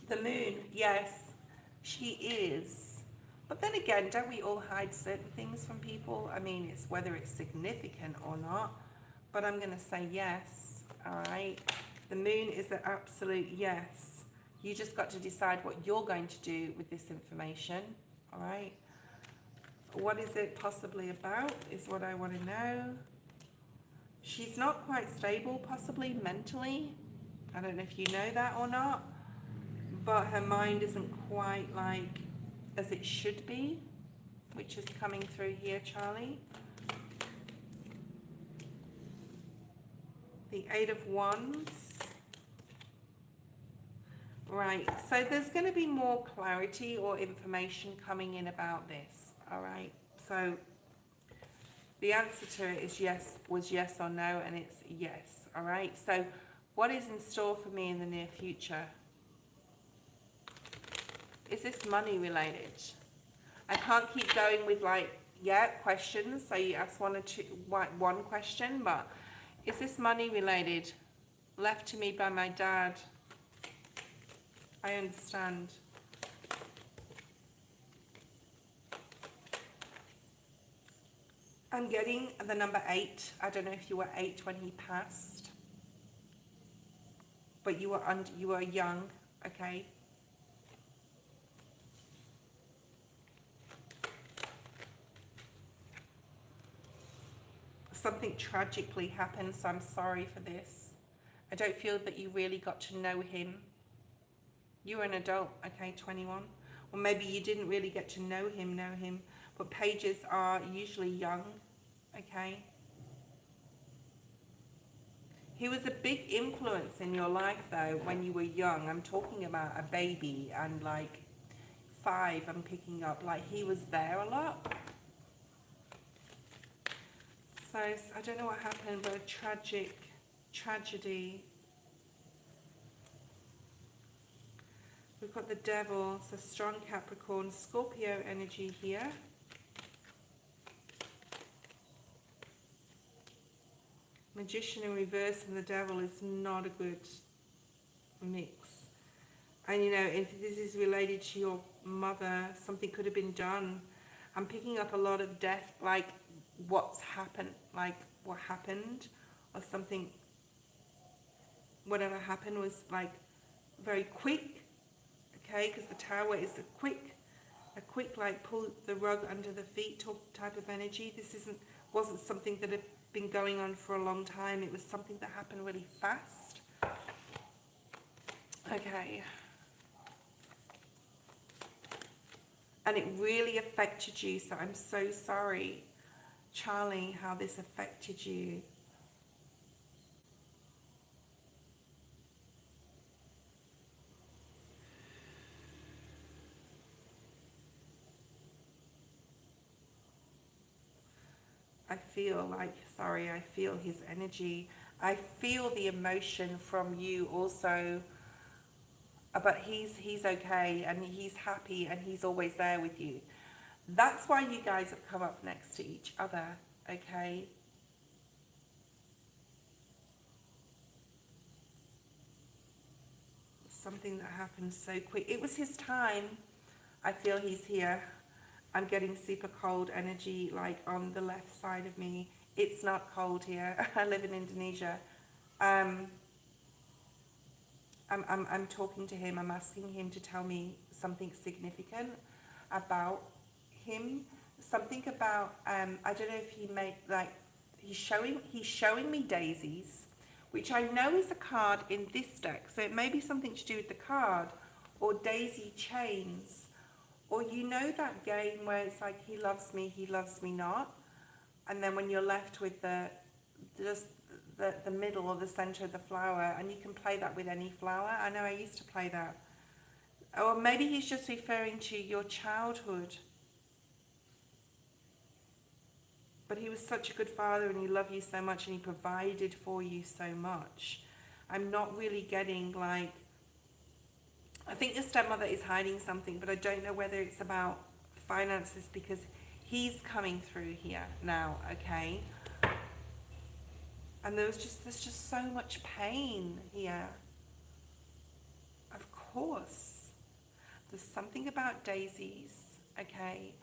The moon, yes, she is. But then again, don't we all hide certain things from people? I mean, it's whether it's significant or not. But I'm going to say yes, all right? The moon is an absolute yes. You just got to decide what you're going to do with this information, all right? What is it possibly about is what I want to know. She's not quite stable, possibly mentally. I don't know if you know that or not, but her mind isn't quite like as it should be, which is coming through here, Charlie. The Eight of Wands. Right, so there's going to be more clarity or information coming in about this, all right? So the answer to it is yes, was yes or no, and it's yes, all right? So what is in store for me in the near future? Is this money related? I can't keep going with like, yeah, questions. So you ask one question, but is this money related? Left to me by my dad. I understand. I'm getting the number 8. I don't know if you were 8 when he passed, but you were young, okay? Something tragically happened, so I'm sorry for this. I don't feel that you really got to know him. You were an adult, okay, 21. Or maybe you didn't really get to know him. But pages are usually young, okay? He was a big influence in your life though when you were young. I'm talking about a baby and like 5, I'm picking up. Like he was there a lot. So I don't know what happened, but a tragedy. We've got the devil, so strong Capricorn, Scorpio energy here. Magician in reverse and the devil is not a good mix. And you know, if this is related to your mother, something could have been done. I'm picking up a lot of death, like what's happened, like what happened or something. Whatever happened was like very quick, okay, because the Tower is a quick like pull the rug under the feet type of energy. This wasn't something that had been going on for a long time. It was something that happened really fast. Okay. And it really affected you, so I'm so sorry, Charlie, how this affected you. I feel his energy. I feel the emotion from you also. But he's okay and he's happy and he's always there with you. That's why you guys have come up next to each other, okay? Something that happened so quick. It was his time. I feel he's here. I'm getting super cold energy like on the left side of me. It's not cold here. I live in Indonesia. I'm talking to him. I'm asking him to tell me something significant about him. Something about I don't know if he made like he's showing me daisies, which I know is a card in this deck. So it may be something to do with the card or daisy chains. Or you know that game where it's like he loves me not, and then when you're left with the middle or the center of the flower, and you can play that with any flower. I know I used to play that. Or maybe he's just referring to your childhood. But he was such a good father and he loved you so much and he provided for you so much. I'm not really getting like, I think your stepmother is hiding something, but I don't know whether it's about finances because he's coming through here now, okay? And there's just so much pain here. Of course. There's something about daisies, okay?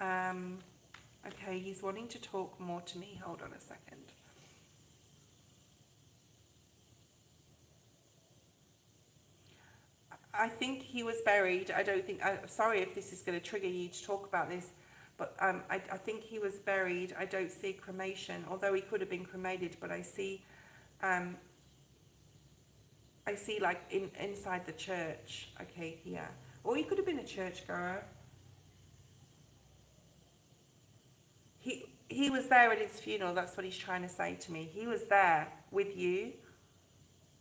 Okay, he's wanting to talk more to me. Hold on a second. I think he was buried. I'm sorry if this is going to trigger you to talk about this, but I think he was buried. I don't see cremation, although he could have been cremated, but I see like inside the church, okay, here. Or he could have been a churchgoer. He was there at his funeral, that's what he's trying to say to me. He was there with you.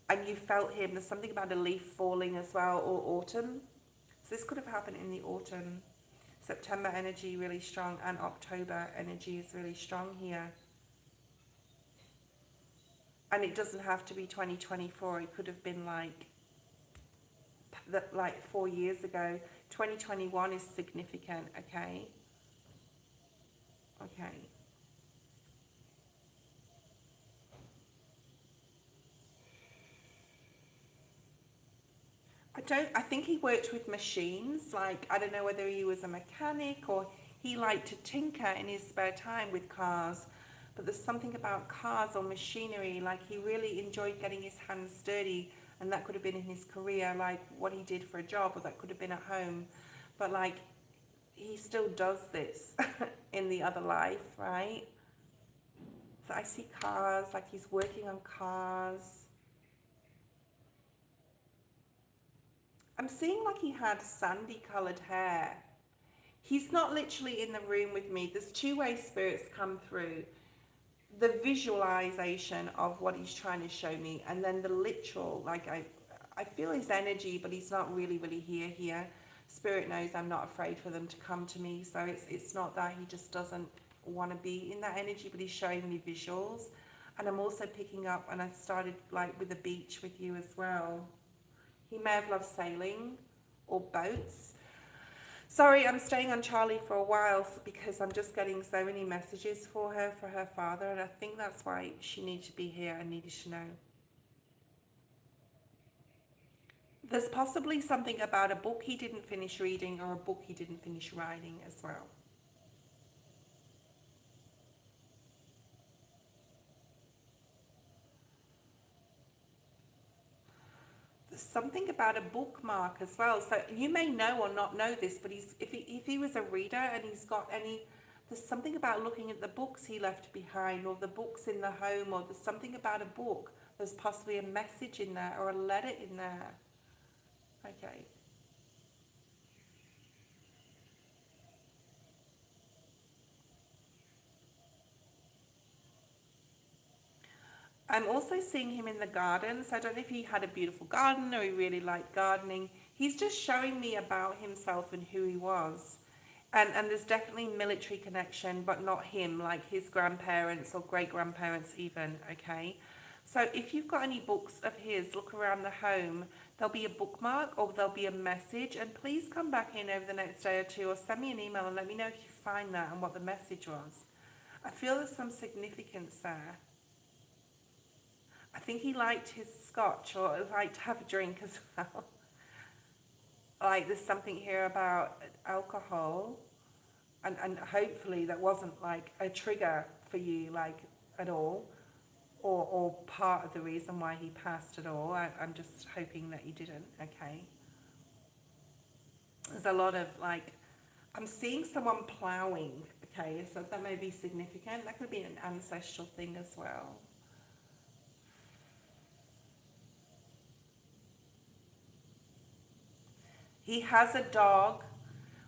And you felt him. There's something about a leaf falling as well, or autumn. So this could have happened in the autumn. September energy really strong, and October energy is really strong here. And it doesn't have to be 2024. It could have been like 4 years ago. 2021 is significant, okay? Okay. I think he worked with machines, like, I don't know whether he was a mechanic or he liked to tinker in his spare time with cars, but there's something about cars or machinery, like he really enjoyed getting his hands dirty, and that could have been in his career, like what he did for a job, or that could have been at home, but like, he still does this in the other life, right? So I see cars, like he's working on cars. I'm seeing like he had sandy coloured hair. He's not literally in the room with me. There's two-way spirits come through. the visualization of what he's trying to show me, and then the literal, like I feel his energy, but he's not really here. Spirit knows I'm not afraid for them to come to me, so it's not that he just doesn't want to be in that energy, but he's showing me visuals. And I'm also picking up, and I started like with the beach with you as well. He may have loved sailing or boats. Sorry, I'm staying on Charlie for a while because I'm just getting so many messages for her father, and I think that's why she needs to be here and needed to know. There's possibly something about a book he didn't finish reading or a book he didn't finish writing as well. There's something about a bookmark as well. So you may know or not know this, but if he was a reader and he's got any, there's something about looking at the books he left behind, or the books in the home, or there's something about a book. There's possibly a message in there or a letter in there. Okay. I'm also seeing him in the garden, so I don't know if he had a beautiful garden or he really liked gardening. He's just showing me about himself and who he was. And there's definitely military connection, but not him, like his grandparents or great-grandparents even, okay? So if you've got any books of his, look around the home. There'll be a bookmark or there'll be a message, and please come back in over the next day or two or send me an email and let me know if you find that and what the message was. I feel there's some significance there. I think he liked his scotch or liked to have a drink as well. Like there's something here about alcohol, and hopefully that wasn't like a trigger for you, like at all, or part of the reason why he passed at all. I'm just hoping that you didn't, okay? There's a lot of like, I'm seeing someone ploughing, okay? So that may be significant. That could be an ancestral thing as well. He has a dog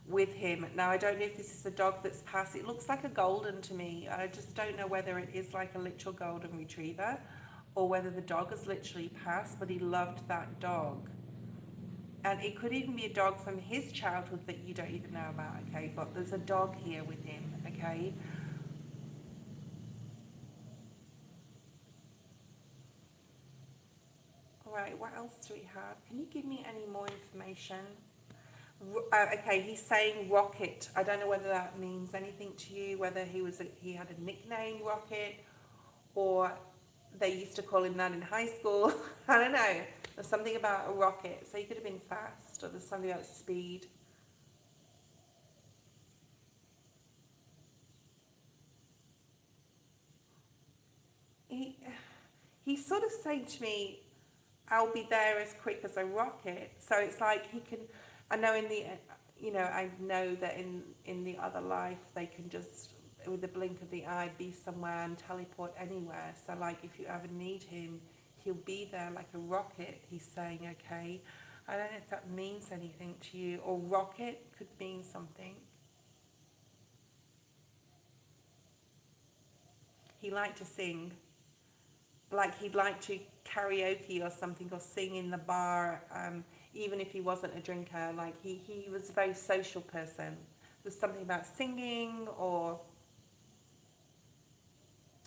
with him. Now, I don't know if this is a dog that's passed. It looks like a golden to me. I just don't know whether it is like a literal golden retriever or whether the dog has literally passed, but he loved that dog. And it could even be a dog from his childhood that you don't even know about, okay? But there's a dog here with him, okay? All right, what else do we have? Can you give me any more information? Okay, he's saying Rocket. I don't know whether that means anything to you, whether he had a nickname, Rocket, or they used to call him that in high school. I don't know. There's something about a rocket. So he could have been fast, or there's something about speed. He's sort of saying to me, I'll be there as quick as a rocket. So it's like he can, I know I know that in the other life they can just, with the blink of the eye, be somewhere and teleport anywhere. So like if you ever need him, he'll be there like a rocket, he's saying, okay? I don't know if that means anything to you, or rocket could mean something. He liked to sing. Like he'd like to karaoke or something, or sing in the bar, even if he wasn't a drinker. Like he was a very social person. There's something about singing, or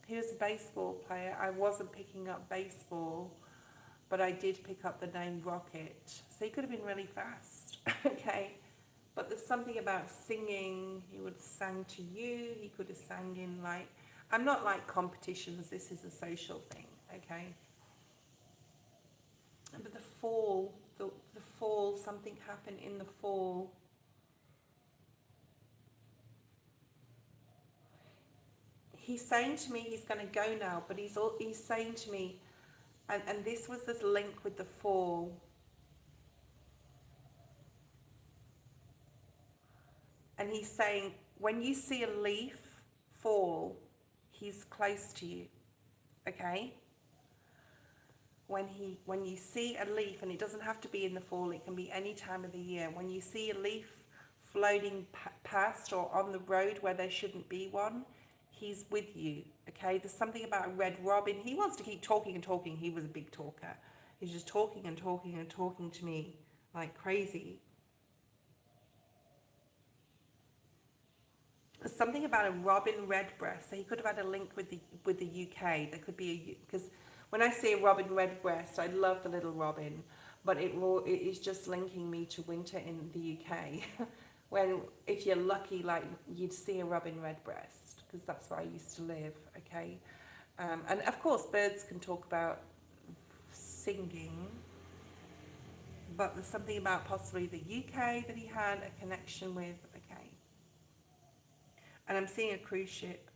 he was a baseball player. I wasn't picking up baseball, but I did pick up the name Rocket. So he could have been really fast, okay? But there's something about singing. He would have sang to you. He could have sang in like, I'm not like competitions. This is a social thing, okay? But the fall, something happened in the fall. He's saying to me he's going to go now, but he's saying to me, and this was this link with the fall. And he's saying, when you see a leaf fall, he's close to you, okay? When you see a leaf, and it doesn't have to be in the fall, it can be any time of the year. When you see a leaf floating past or on the road where there shouldn't be one, he's with you, okay? There's something about a red robin. He wants to keep talking and talking. He was a big talker. He's just talking and talking and talking to me like crazy. There's something about a robin redbreast. So he could have had a link with the UK. There could be because when I say a robin redbreast, I love the little robin, but it is just linking me to winter in the UK. When if you're lucky, like you'd see a robin redbreast because that's where I used to live. Okay, and of course birds can talk about singing, but there's something about possibly the UK that he had a connection with. Okay, and I'm seeing a cruise ship.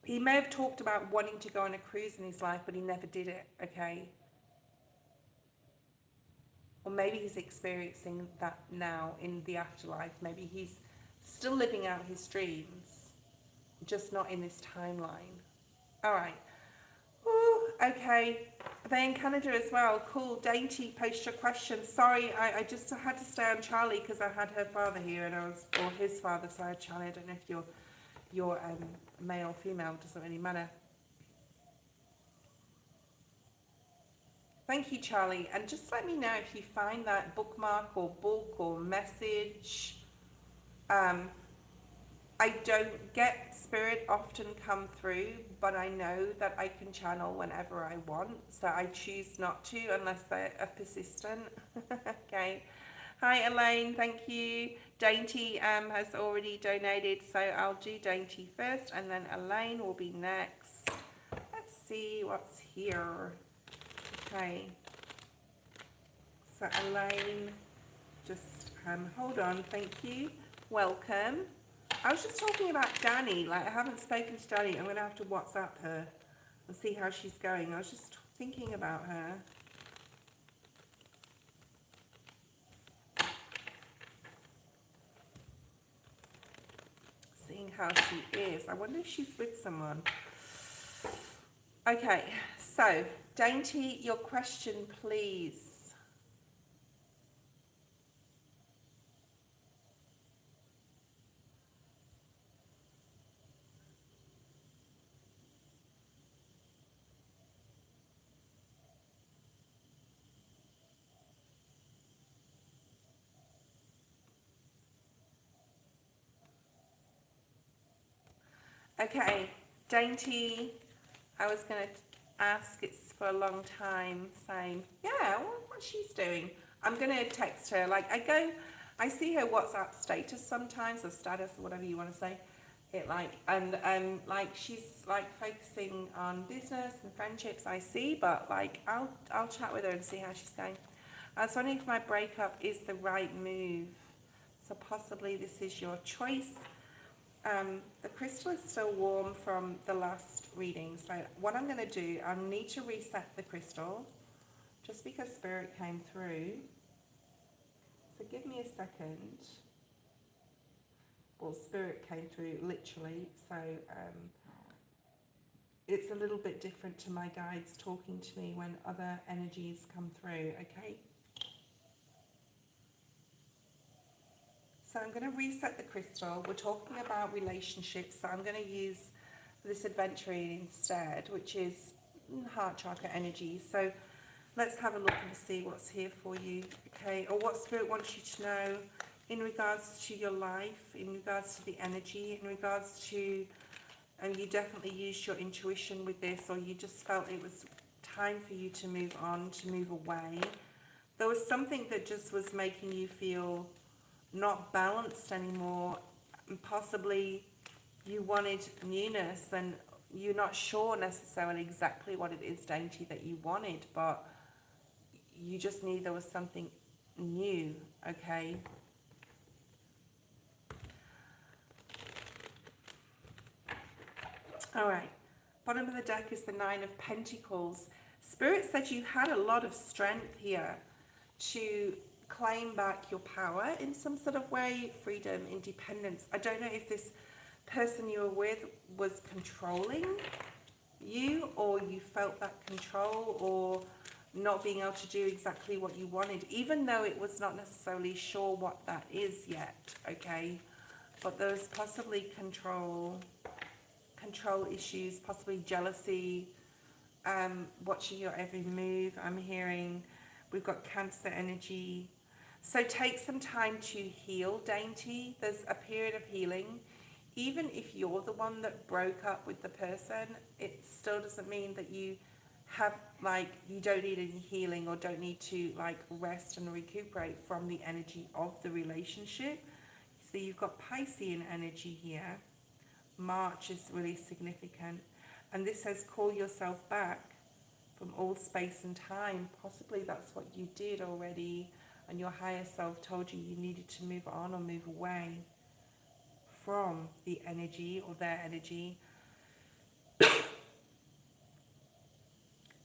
He may have talked about wanting to go on a cruise in his life, but he never did it, okay? Or maybe he's experiencing that now in the afterlife. Maybe he's still living out his dreams, just not in this timeline. All right. Ooh, okay. They're in Canada as well. Cool. Dainty, post your question. Sorry, I just had to stay on Charlie because I had her father here, and or his father, so I had Charlie. I don't know if you're male or female, doesn't really matter. Thank you, Charlie. And just let me know if you find that bookmark or book or message. I don't get spirit often come through, but I know that I can channel whenever I want. So I choose not to unless they're persistent. Okay. Hi, Elaine. Thank you. Dainty has already donated, so I'll do Dainty first, and then Elaine will be next. Let's see what's here. Okay. So Elaine, just hold on. Thank you. Welcome. I was just talking about Danny. Like, I haven't spoken to Danny. I'm going to have to WhatsApp her and see how she's going. I was just thinking about her. Seeing how she is. I wonder if she's with someone. Okay, so Dainty, your question, please. Okay, Dainty, I was going to ask, it's for a long time, saying, yeah, what she's doing. I'm going to text her. Like, I see her WhatsApp status sometimes, or status, or whatever you want to say. It like, and like she's like focusing on business and friendships, I see, but like I'll chat with her and see how she's going. I was wondering if my breakup is the right move. So possibly this is your choice. The crystal is still warm from the last reading, so what I'm going to do, I need to reset the crystal just because spirit came through. So give me a second. Well, spirit came through literally, so it's a little bit different to my guides talking to me when other energies come through, okay? So I'm going to reset the crystal. We're talking about relationships, so I'm going to use this adventure instead, which is heart chakra energy. So let's have a look and see what's here for you, okay? Or what spirit wants you to know in regards to your life, in regards to the energy, in regards to, and you definitely used your intuition with this, or you just felt it was time for you to move on, to move away. There was something that just was making you feel not balanced anymore, and possibly you wanted newness, and you're not sure necessarily exactly what it is, Dainty, that you wanted, but you just knew there was something new, okay? All right, bottom of the deck is the Nine of Pentacles. Spirit said you had a lot of strength here to claim back your power in some sort of way, freedom, independence. I don't know if this person you were with was controlling you, or you felt that control, or not being able to do exactly what you wanted, even though it was not necessarily sure what that is yet, okay? But there was possibly control. control issues, possibly jealousy, watching your every move. I'm hearing we've got Cancer energy. So take some time to heal, Dainty. There's a period of healing. Even if you're the one that broke up with the person, it still doesn't mean that you have, like, you don't need any healing or don't need to, like, rest and recuperate from the energy of the relationship. So you've got Piscean energy here. March is really significant. And this says call yourself back from all space and time. Possibly that's what you did already, and your higher self told you you needed to move on or move away from the energy or their energy.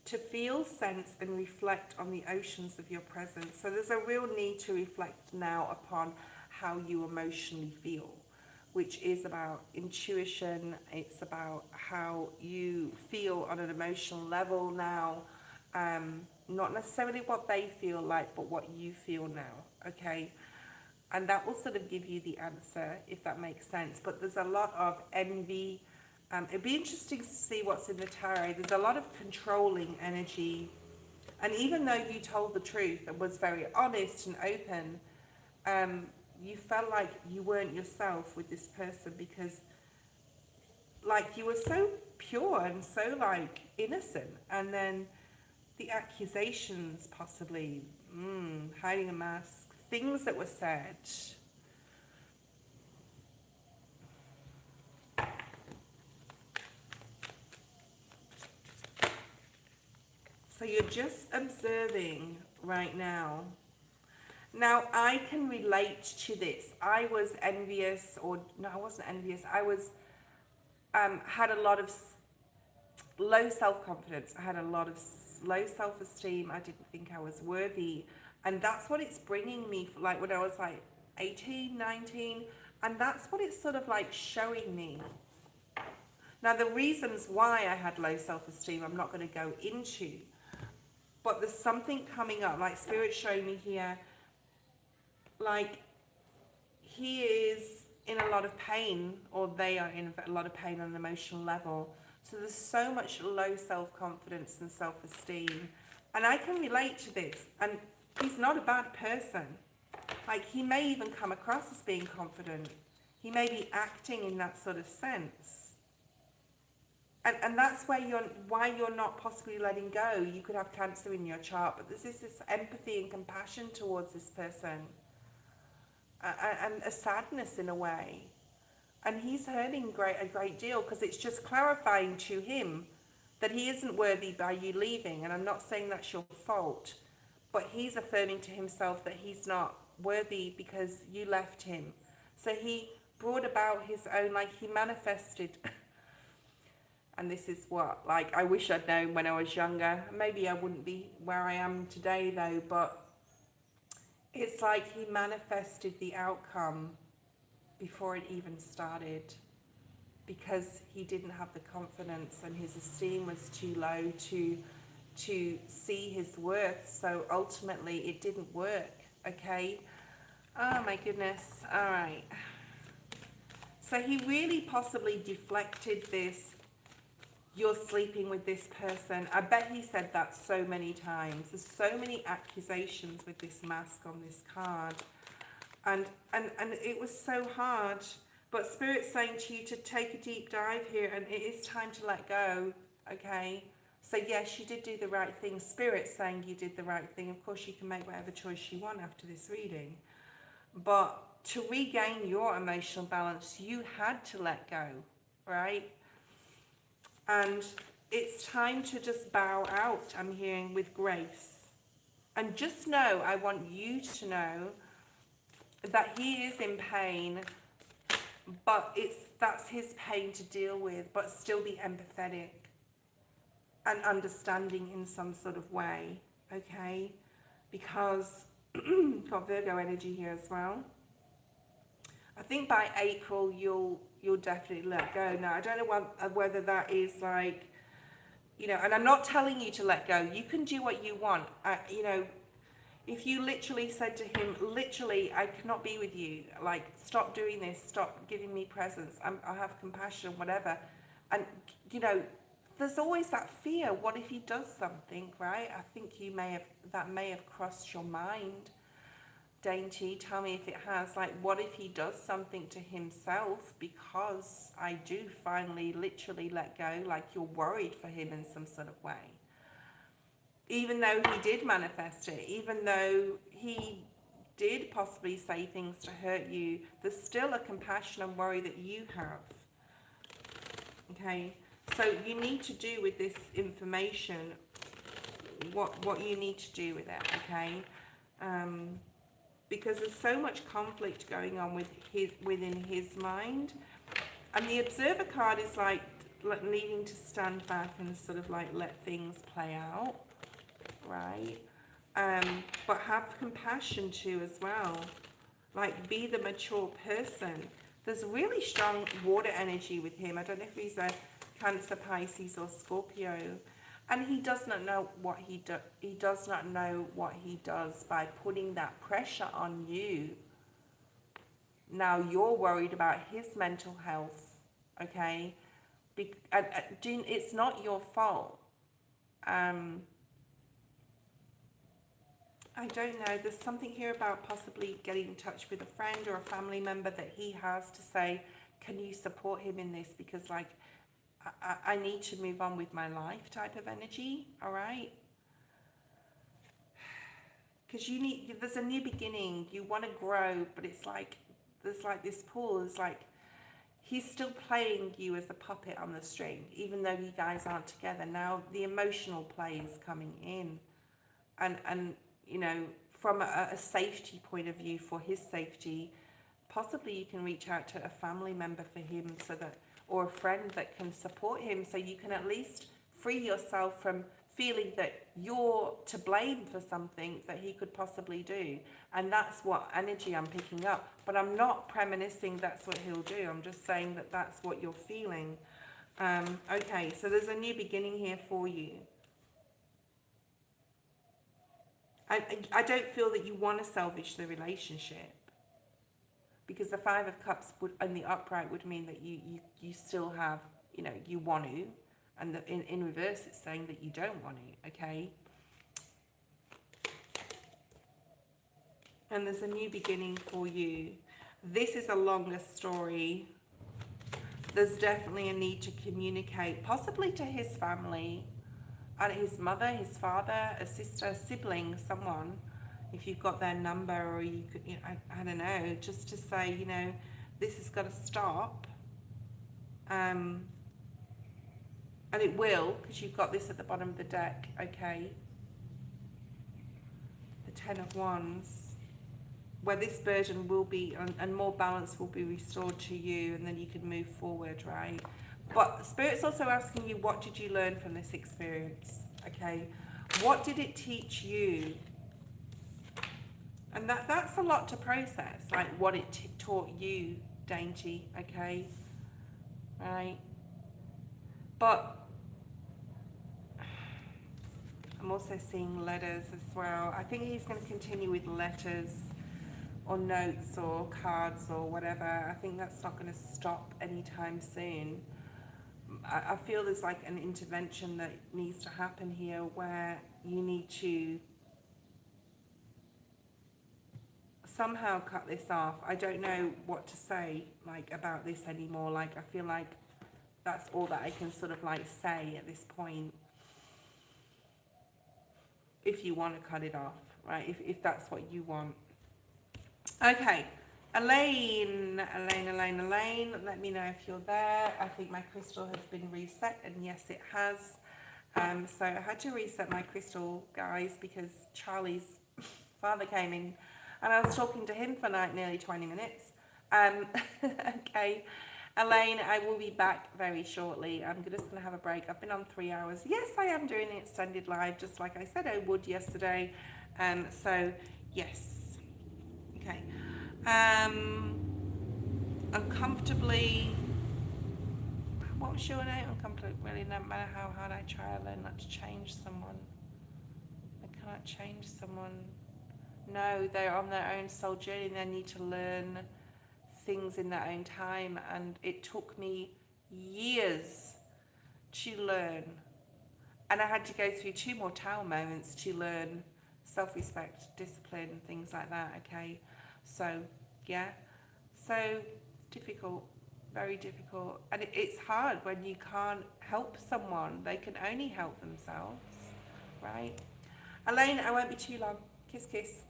To feel, sense and reflect on the oceans of your presence. So there's a real need to reflect now upon how you emotionally feel, which is about intuition. It's about how you feel on an emotional level now. Not necessarily what they feel like, but what you feel now, okay? And that will sort of give you the answer, if that makes sense. But there's a lot of envy. It'd be interesting to see what's in the tarot. There's a lot of controlling energy. And even though you told the truth and was very honest and open, you felt like you weren't yourself with this person because, like, you were so pure and so, like, innocent. And then the accusations, possibly, hiding a mask, things that were said. So you're just observing right now. Now, I can relate to this. I was envious, or no, I wasn't envious. I was, had a lot of low self-confidence. I had a lot of low self-esteem. I didn't think I was worthy. And that's what it's bringing me, like when I was like 18, 19. And that's what it's sort of like showing me. Now, the reasons why I had low self-esteem, I'm not going to go into. But there's something coming up, like Spirit's showing me here, like he is in a lot of pain, or they are in a lot of pain on an emotional level. So there's so much low self-confidence and self-esteem. And I can relate to this. And he's not a bad person. Like, he may even come across as being confident. He may be acting in that sort of sense. And that's why you're not possibly letting go. You could have Cancer in your chart, but there's this empathy and compassion towards this person. And a sadness in a way. And he's hurting a great deal because it's just clarifying to him that he isn't worthy by you leaving. And I'm not saying that's your fault, but he's affirming to himself that he's not worthy because you left him. So he brought about his own, like he manifested. And this is what, like, I wish I'd known when I was younger. Maybe I wouldn't be where I am today though, but it's like he manifested the outcome before it even started because he didn't have the confidence and his esteem was too low to see his worth. So ultimately it didn't work, okay? Oh my goodness, all right. So he really possibly deflected this, you're sleeping with this person. I bet he said that so many times. There's so many accusations with this mask on this card. And it was so hard. But Spirit's saying to you to take a deep dive here, and it is time to let go, okay? So yes, you did do the right thing. Spirit's saying you did the right thing. Of course, you can make whatever choice you want after this reading. But to regain your emotional balance, you had to let go, right? And it's time to just bow out, I'm hearing, with grace. And just know, I want you to know that he is in pain, but that's his pain to deal with, but still be empathetic and understanding in some sort of way, okay? Because got Virgo energy here as well. I think by April you'll definitely let go. Now, I don't know whether that is like, you know, and I'm not telling you to let go. You can do what you want. You know, if you literally said to him, literally, I cannot be with you. Like, stop doing this. Stop giving me presents. I have compassion, whatever. And, you know, there's always that fear. What if he does something, right? I think that may have crossed your mind. Dainty, tell me if it has. Like, what if he does something to himself because I do finally literally let go? Like, you're worried for him in some sort of way. Even though he did manifest it, even though he did possibly say things to hurt you, there's still a compassion and worry that you have. Okay? So you need to do with this information what you need to do with it, okay? Because there's so much conflict going on within his mind. And the Observer card is like needing to stand back and sort of like let things play out, right? But have compassion too as well. Like, be the mature person. There's really strong water energy with him. I don't know if he's a Cancer, Pisces or Scorpio. And he does not know what he does not know what he does by putting that pressure on you. Now you're worried about his mental health, okay? It's not your fault. I don't know. There's something here about possibly getting in touch with a friend or a family member that he has to say, can you support him in this? Because, like, I need to move on with my life type of energy, all right? Because there's a new beginning. You want to grow, but it's like, there's like this pull. It's like he's still playing you as a puppet on the string, even though you guys aren't together. Now the emotional play is coming in. And you know, from a safety point of view, for his safety, possibly you can reach out to a family member for him so that, or a friend that can support him, so you can at least free yourself from feeling that you're to blame for something that he could possibly do. And that's what energy I'm picking up. But I'm not premising that's what he'll do. I'm just saying that that's what you're feeling. Okay, so there's a new beginning here for you. I don't feel that you want to salvage the relationship, because the Five of Cups would, and the upright would mean that you still have, you know, you want to, and in reverse it's saying that you don't want to, okay? And there's a new beginning for you. This is a longer story. There's definitely a need to communicate, possibly to his family, and his mother, his father, a sister, a sibling, someone, if you've got their number, or you could, you know, I don't know, just to say, you know, this has got to stop. And it will, because you've got this at the bottom of the deck, okay? The Ten of Wands, where this burden will be, and more balance will be restored to you, and then you can move forward, right? But Spirit's also asking you, what did you learn from this experience, okay? What did it teach you? And that's a lot to process, like what it taught you, Dainty, okay? Right? But I'm also seeing letters as well. I think he's going to continue with letters or notes or cards or whatever. I think that's not going to stop anytime soon. I feel there's like an intervention that needs to happen here, where you need to somehow cut this off. I don't know what to say, like, about this anymore. Like, I feel like that's all that I can sort of like say at this point. If you want to cut it off, right? If that's what you want. Okay. Elaine, let me know if you're there. I think my crystal has been reset, and yes, it has. So I had to reset my crystal, guys, because Charlie's father came in, and I was talking to him for like nearly 20 minutes. Okay, Elaine, I will be back very shortly. I'm just going to have a break. I've been on 3 hours. Yes, I am doing an extended live, just like I said I would yesterday. So, yes. Okay. Uncomfortably, what was your name? Uncomfortably, really, no matter how hard I try, I learn not to change someone. I cannot change someone. No, they're on their own soul journey, and they need to learn things in their own time. And it took me years to learn. And I had to go through 2 more tower moments to learn self-respect, discipline, things like that, okay? So, yeah. So, difficult, very difficult. And it's hard when you can't help someone. They can only help themselves, right? Elaine, I won't be too long. Kiss, kiss.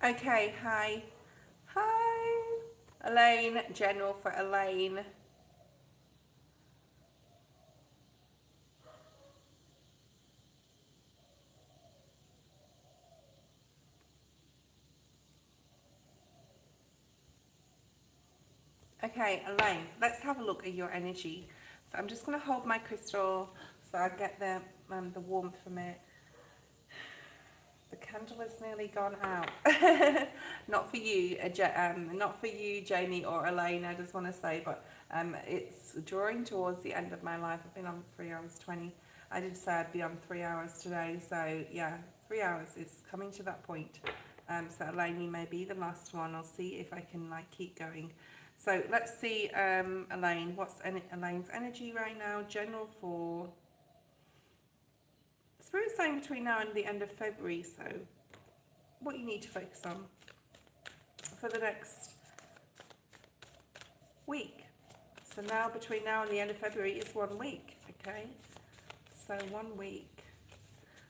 Okay, hi. Hi. Elaine, general for Elaine. Okay, Elaine, let's have a look at your energy. So I'm just going to hold my crystal so I get the warmth from it. The candle has nearly gone out. Not for you, not for you, Jamie or Elaine. I just want to say, but it's drawing towards the end of my life. I've been on 3 hours 20. I did say I'd be on 3 hours today, so yeah, 3 hours. It's coming to that point. So Elaine, you may be the last one. I'll see if I can like keep going. So let's see, Elaine. What's Elaine's energy right now? General for Spirit's saying between now and the end of February, so what you need to focus on for the next week. So now between now and the end of February is 1 week, okay? So 1 week.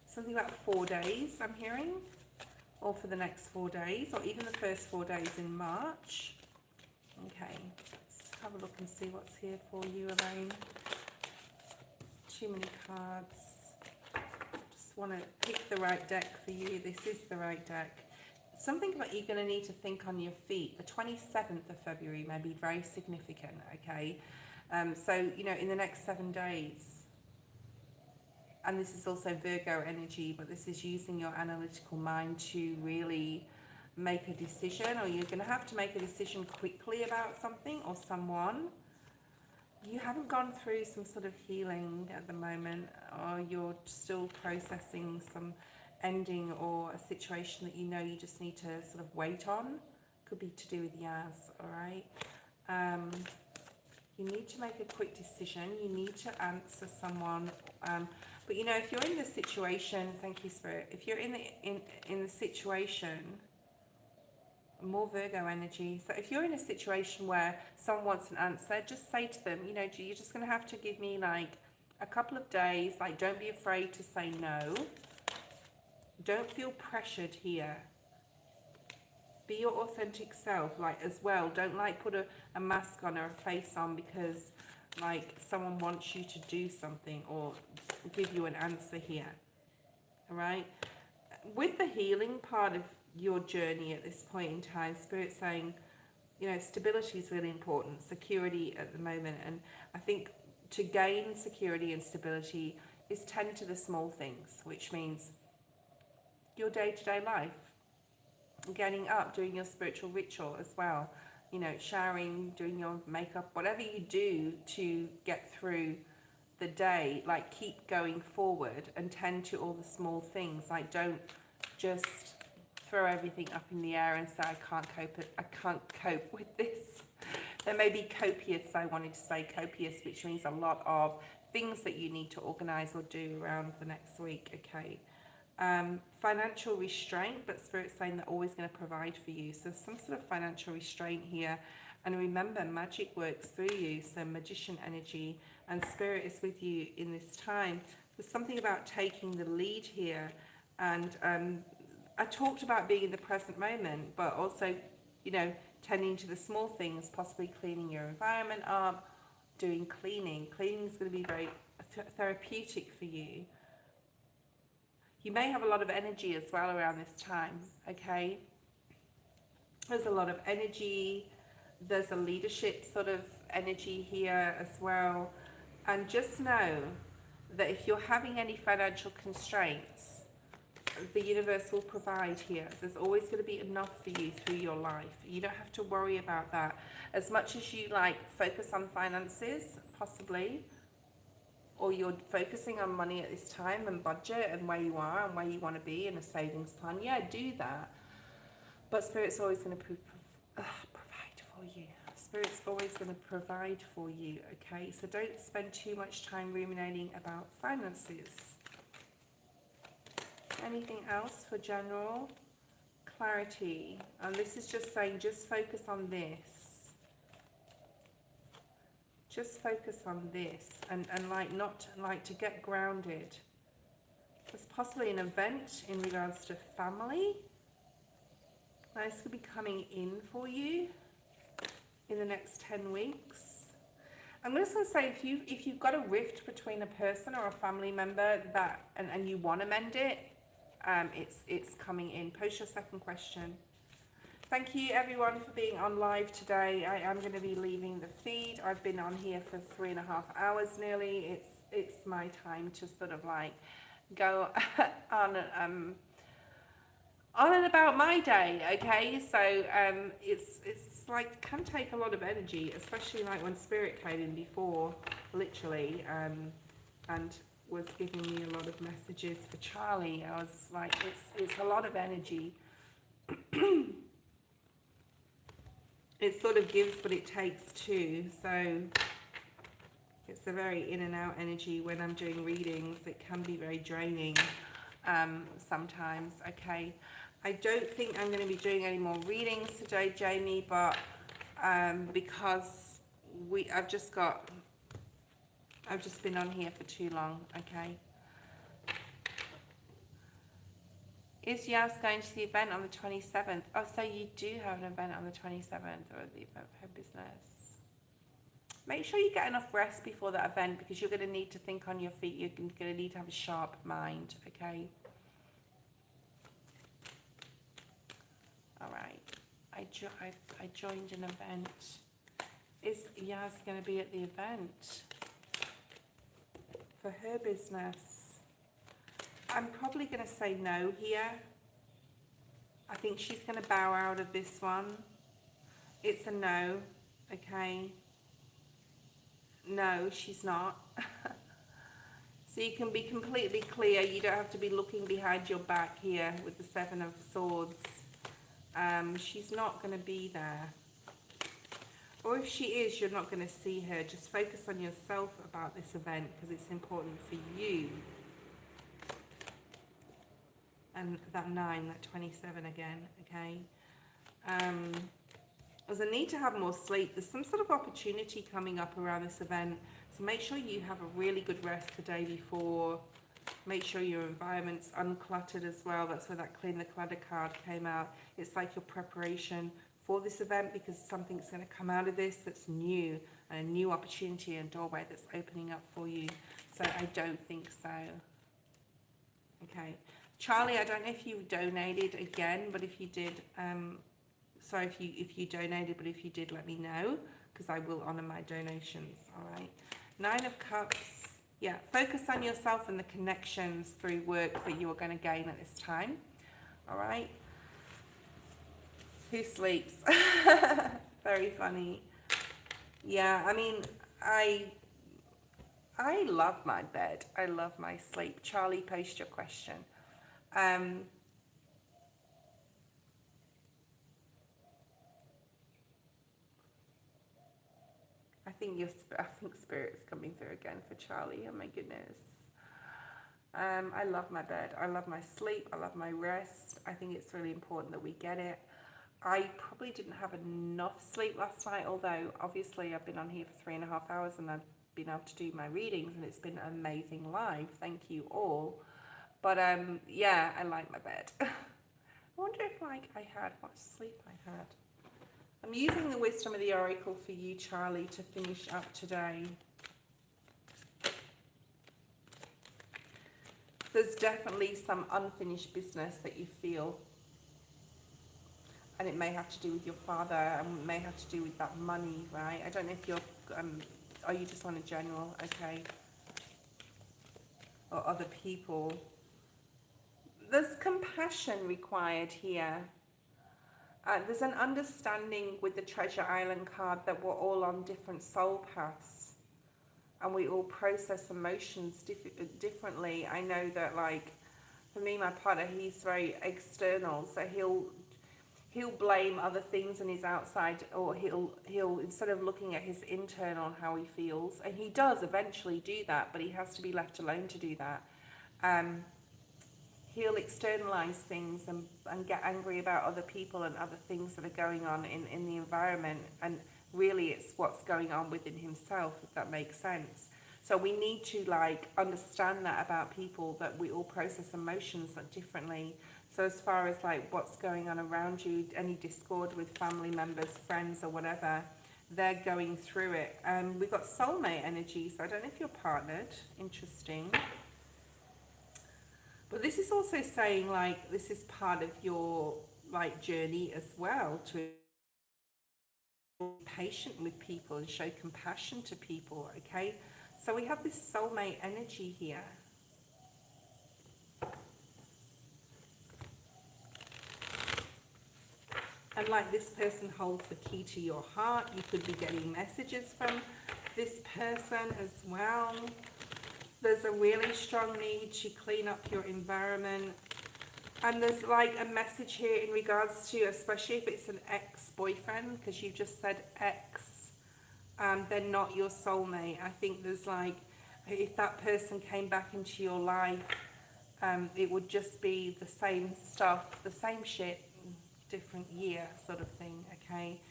Something about 4 days, I'm hearing, or for the next 4 days, or even the first 4 days in March. Okay, let's have a look and see what's here for you, Elaine. Too many cards. Want to pick the right deck for you. This is the right deck. Something that you're going to need to think on your feet. The 27th of February may be very significant, okay? So, you know, in the next 7 days, and this is also Virgo energy, but this is using your analytical mind to really make a decision, or you're going to have to make a decision quickly about something or someone. You haven't gone through some sort of healing at the moment, or you're still processing some ending or a situation that you know you just need to sort of wait on. Could be to do with Yaz, all right? You need to make a quick decision. You need to answer someone. But you know, if you're in the situation, thank you, Spirit. If you're in the situation, more Virgo energy. So if you're in a situation where someone wants an answer, just say to them, you know, you're just going to have to give me like a couple of days. Like, don't be afraid to say no. Don't feel pressured here. Be your authentic self, like, as well. Don't like put a mask on or a face on because like someone wants you to do something or give you an answer here. All right. With the healing part of your journey at this point in time, Spirit's saying, you know, stability is really important, security at the moment, and I think to gain security and stability is tend to the small things, which means your day-to-day life, getting up, doing your spiritual ritual as well, you know, showering, doing your makeup, whatever you do to get through the day, like keep going forward and tend to all the small things. Like, don't just throw everything up in the air and say I can't cope with this. There may be copious, I wanted to say copious, which means a lot of things that you need to organize or do around the next week. Okay. Financial restraint, but Spirit's saying they're always going to provide for you, so some sort of financial restraint here. And remember, magic works through you, so magician energy, and Spirit is with you in this time. There's something about taking the lead here, and I talked about being in the present moment, but also, you know, tending to the small things, possibly cleaning your environment up, doing cleaning. Cleaning is going to be very therapeutic for you. You may have a lot of energy as well around this time, okay? There's a lot of energy. There's a leadership sort of energy here as well. And just know that if you're having any financial constraints, the universe will provide here. There's always going to be enough for you through your life. You don't have to worry about that. As much as you like focus on finances, possibly, or you're focusing on money at this time and budget and where you are and where you want to be in a savings plan, yeah, do that. But Spirit's always going to provide for you. Spirit's always going to provide for you, okay? So don't spend too much time ruminating about finances. Anything else for general clarity? And this is just saying, just focus on this. Just focus on this, and like not like to get grounded. There's possibly an event in regards to family. This could be coming in for you in the next 10 weeks. I'm just going to say, if you've got a rift between a person or a family member that and you want to mend it, it's coming in. Post your second question. Thank you everyone for being on live today. I am going to be leaving the feed. I've been on here for 3.5 hours nearly. It's my time to sort of like go on and about my day, okay? So it's like can take a lot of energy, especially like when spirit came in before, literally, and was giving me a lot of messages for Charlie. I was like, it's a lot of energy. It sort of gives but it takes too, so it's a very in and out energy when I'm doing readings. It can be very draining sometimes, okay? I don't think I'm going to be doing any more readings today, Jamie, but because I've just been on here for too long, okay? Is Yas going to the event on the 27th? Oh, so you do have an event on the 27th, or the event for her business. Make sure you get enough rest before that event, because you're going to need to think on your feet. You're going to need to have a sharp mind, okay? All right. I joined an event. Is Yas going to be at the event for her business? I'm probably going to say no here. I think she's going to bow out of this one. It's a no, okay? No, she's not. So you can be completely clear. You don't have to be looking behind your back here with the Seven of Swords. She's not going to be there. Or if she is, you're not going to see her. Just focus on yourself about this event, because it's important for you. And that 9, that 27 again, okay? There's a need to have more sleep. There's some sort of opportunity coming up around this event. So make sure you have a really good rest the day before. Make sure your environment's uncluttered as well. That's where that clean the clutter card came out. It's like your preparation for this event, because something's going to come out of this that's new, and a new opportunity and doorway that's opening up for you. So I don't think so. Okay. Charlie, I don't know if you donated again, but if you did, sorry if you donated, but if you did, let me know, because I will honor my donations. All right. 9 of Cups. Yeah, focus on yourself and the connections through work that you are going to gain at this time. All right. Who sleeps? Very funny. Yeah, I mean, I love my bed. I love my sleep. Charlie, post your question. I think Spirit's coming through again for Charlie. Oh my goodness. I love my bed. I love my sleep. I love my rest. I think it's really important that we get it. I probably didn't have enough sleep last night, although obviously I've been on here for 3.5 hours and I've been able to do my readings, and it's been amazing live. Thank you all. But yeah, I like my bed. I wonder if I had much sleep I had. I'm using the wisdom of the oracle for you, Charlie, to finish up today. There's definitely some unfinished business that you feel. And it may have to do with your father, and it may have to do with that money, right? I don't know if you're, or you just want a general, okay? Or other people. There's compassion required here. There's an understanding with the Treasure Island card that we're all on different soul paths, and we all process emotions differently. I know that, like, for me, my partner, he's very external, so he'll blame other things in his outside, or he'll instead of looking at his internal and how he feels, and he does eventually do that, but he has to be left alone to do that. He'll externalize things and get angry about other people and other things that are going on in the environment, and really it's what's going on within himself, if that makes sense. So we need to like understand that about people, that we all process emotions differently. So as far as like what's going on around you, any discord with family members, friends or whatever, they're going through it. We've got soulmate energy, so I don't know if you're partnered. Interesting. But this is also saying like this is part of your like journey as well, to be patient with people and show compassion to people, okay? So we have this soulmate energy here. And like this person holds the key to your heart. You could be getting messages from this person as well. There's a really strong need to clean up your environment. And there's like a message here in regards to, especially if it's an ex-boyfriend, because you just said ex, they're not your soulmate. I think there's like, if that person came back into your life, it would just be the same stuff, the same shit, different year sort of thing, okay?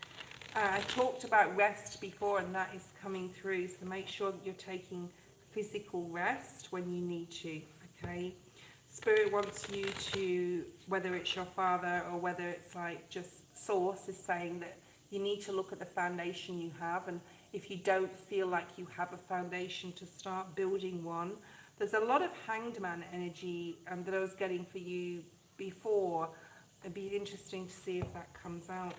I talked about rest before, and that is coming through, so make sure that you're taking physical rest when you need to, okay? Spirit wants you to, whether it's your father or whether it's like just source is saying that you need to look at the foundation you have, and if you don't feel like you have a foundation, to start building one. There's a lot of hanged man energy that I was getting for you before. It'd be interesting to see if that comes out.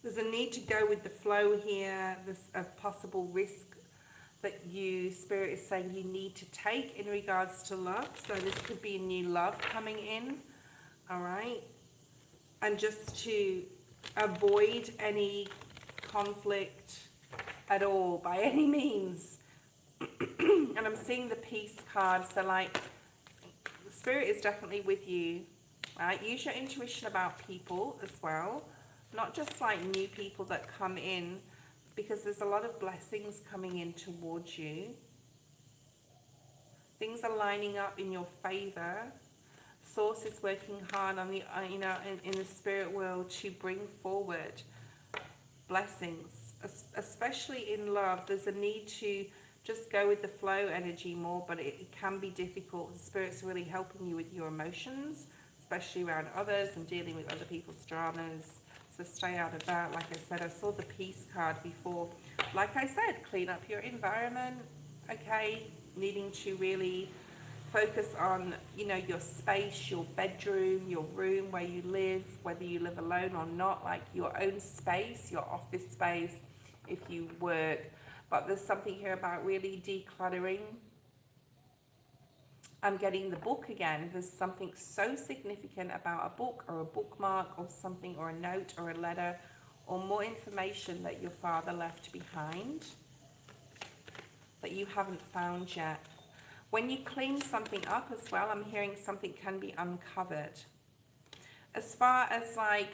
There's a need to go with the flow here. There's a possible risk that you, Spirit is saying you need to take in regards to love. So this could be a new love coming in, all right? And just to avoid any conflict at all by any means. And I'm seeing the peace card, so like, Spirit is definitely with you, right? Use your intuition about people as well, not just like new people that come in, because there's a lot of blessings coming in towards you. Things are lining up in your favor. Source is working hard on the, in the spirit world to bring forward blessings, especially in love. There's a need to just go with the flow energy more, but it can be difficult. The Spirit's really helping you with your emotions, especially around others and dealing with other people's dramas. So stay out of that. Like I said, I saw the peace card before. Like I said, clean up your environment, okay? Needing to really focus on, your space, your bedroom, your room where you live, whether you live alone or not, like your own space, your office space, if you work. But there's something here about really decluttering. I'm getting the book again. There's something so significant about a book or a bookmark or something, or a note or a letter or more information that your father left behind that you haven't found yet. When you clean something up as well, I'm hearing something can be uncovered. As far as like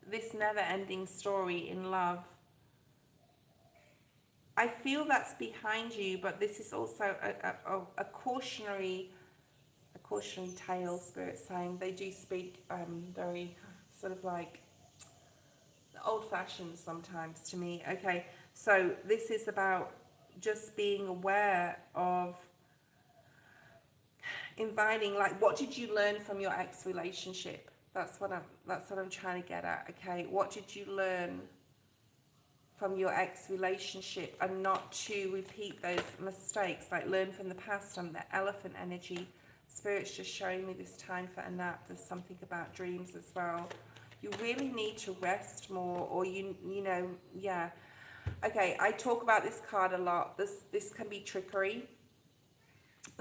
this never-ending story in love, I feel that's behind you, but this is also a cautionary tale, Spirit saying. They do speak very sort of like old-fashioned sometimes to me. Okay, so this is about just being aware of inviting, like, what did you learn from your ex relationship? That's what I'm trying to get at. Okay, what did you learn from your ex relationship, and not to repeat those mistakes? Like, learn from the past. And the elephant energy, Spirit's just showing me this time for a nap. There's something about dreams as well. You really need to rest more, or yeah. Okay, I talk about this card a lot. This can be trickery.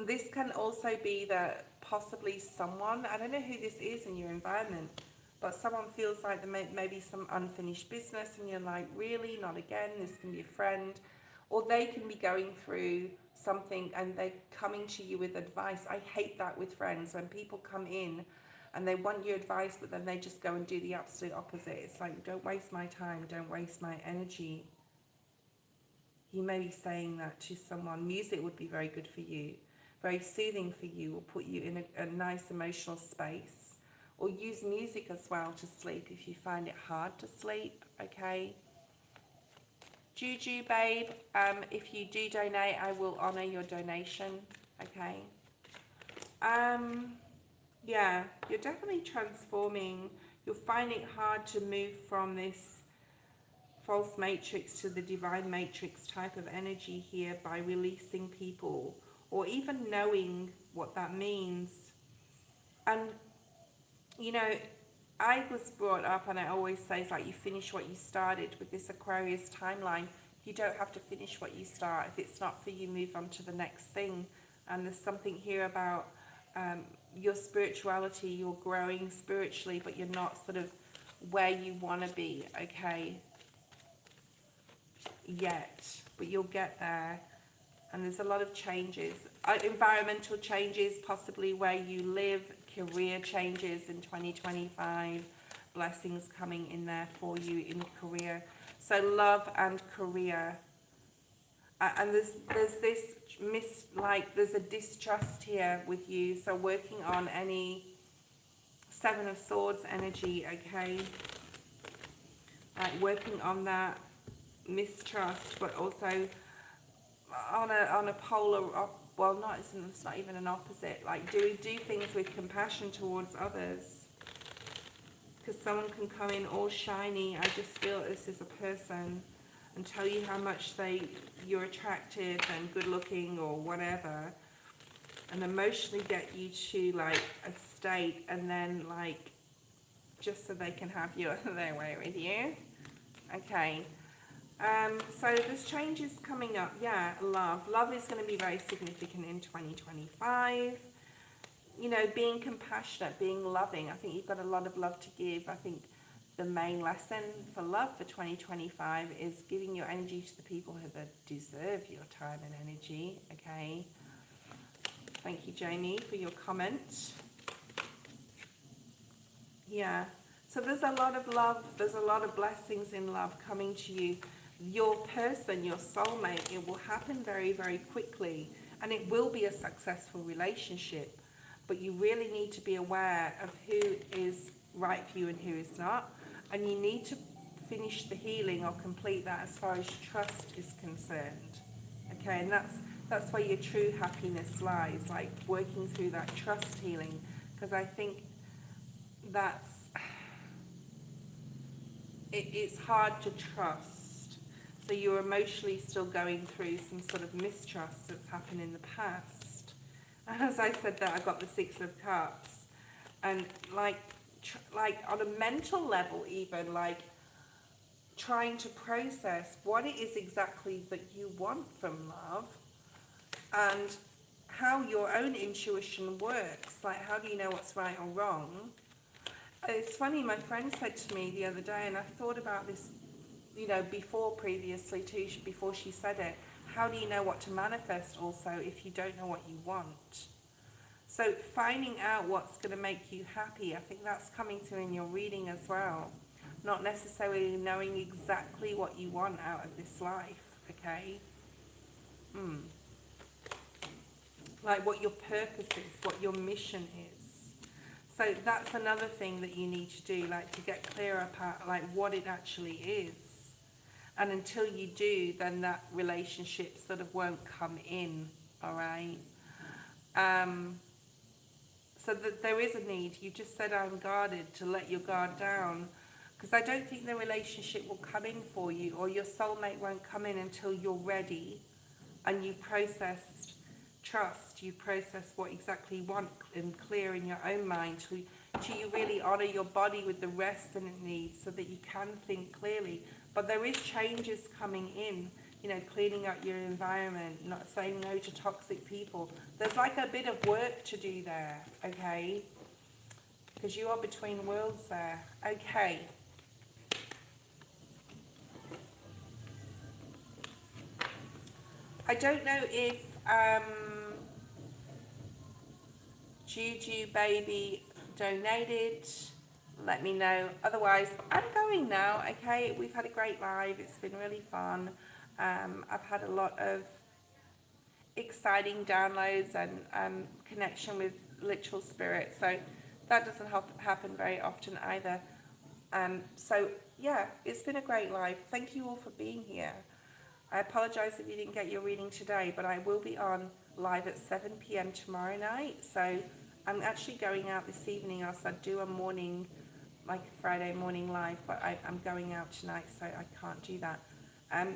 This can also be that possibly someone, I don't know who this is in your environment, but someone feels like there may be some unfinished business, and you're like, really? Not again? This can be a friend. Or they can be going through something and they're coming to you with advice. I hate that with friends, when people come in and they want your advice, but then they just go and do the absolute opposite. It's like, don't waste my time, don't waste my energy. You may be saying that to someone. Music would be very good for you, very soothing for you, will put you in a nice emotional space. Or use music as well to sleep if you find it hard to sleep, okay? Juju, babe, if you do donate, I will honour your donation, okay? Yeah, you're definitely transforming. You're finding it hard to move from this false matrix to the divine matrix type of energy here by releasing people or even knowing what that means. And, you know, I was brought up, and I always say, it's like you finish what you started with this Aquarius timeline. You don't have to finish what you start. If it's not for you, move on to the next thing. And there's something here about your spirituality. You're growing spiritually, but you're not sort of where you want to be, okay, yet. But you'll get there. And there's a lot of changes. Environmental changes, possibly where you live, career changes in 2025, blessings coming in there for you in career. So love and career. And there's this there's a distrust here with you. So working on any Seven of Swords energy, okay? Working on that mistrust, but also on a polar, well, it's not even an opposite. Like do things with compassion towards others, because someone can come in all shiny. I just feel this is a person, and tell you how much you're attractive and good looking or whatever, and emotionally get you to like a state, and then like just so they can have you their way with you, okay. So there's changes coming up. Yeah, love is going to be very significant in 2025. You know, being compassionate, being loving. I think you've got a lot of love to give. I think the main lesson for love for 2025 is giving your energy to the people who deserve your time and energy, okay? Thank you, Jamie, for your comment. Yeah, so there's a lot of love, there's a lot of blessings in love coming to you. Your person, your soulmate, it will happen very, very quickly, and it will be a successful relationship. But you really need to be aware of who is right for you and who is not. And you need to finish the healing or complete that as far as trust is concerned. Okay, and that's where your true happiness lies, like working through that trust healing. Because I think it's hard to trust. So you're emotionally still going through some sort of mistrust that's happened in the past. And as I said that, I got the Six of Cups. And like on a mental level even, like trying to process what it is exactly that you want from love and how your own intuition works. Like, how do you know what's right or wrong? It's funny, my friend said to me the other day, and I thought about this, you know, previously too, before she said it. How do you know what to manifest also if you don't know what you want? So finding out what's going to make you happy, I think that's coming through in your reading as well. Not necessarily knowing exactly what you want out of this life, okay? Like what your purpose is, what your mission is. So that's another thing that you need to do, like to get clearer about like what it actually is. And until you do, then that relationship sort of won't come in, all right? So that there is a need. You just said I'm guarded, to let your guard down. Because I don't think the relationship will come in for you, or your soulmate won't come in until you're ready and you've processed trust, you process what exactly you want and clear in your own mind, till you really honour your body with the rest that it needs so that you can think clearly. But there is changes coming in, you know, cleaning up your environment, not saying no to toxic people. There's like a bit of work to do there, okay? Because you are between worlds there. Okay. I don't know if Juju Baby donated. Let me know. Otherwise, I'm going now, okay? We've had a great live. It's been really fun. I've had a lot of exciting downloads and connection with literal spirit. So that doesn't happen very often either. So, yeah, it's been a great live. Thank you all for being here. I apologise if you didn't get your reading today, but I will be on live at 7 p.m. tomorrow night. So I'm actually going out this evening. Else I'd do a morning, like Friday morning live, but I'm going out tonight, so I can't do that.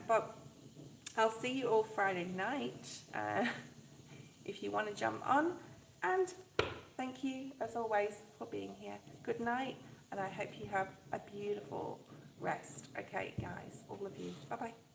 But I'll see you all Friday night if you want to jump on. And thank you, as always, for being here. Good night, and I hope you have a beautiful rest. Okay, guys, all of you. Bye-bye.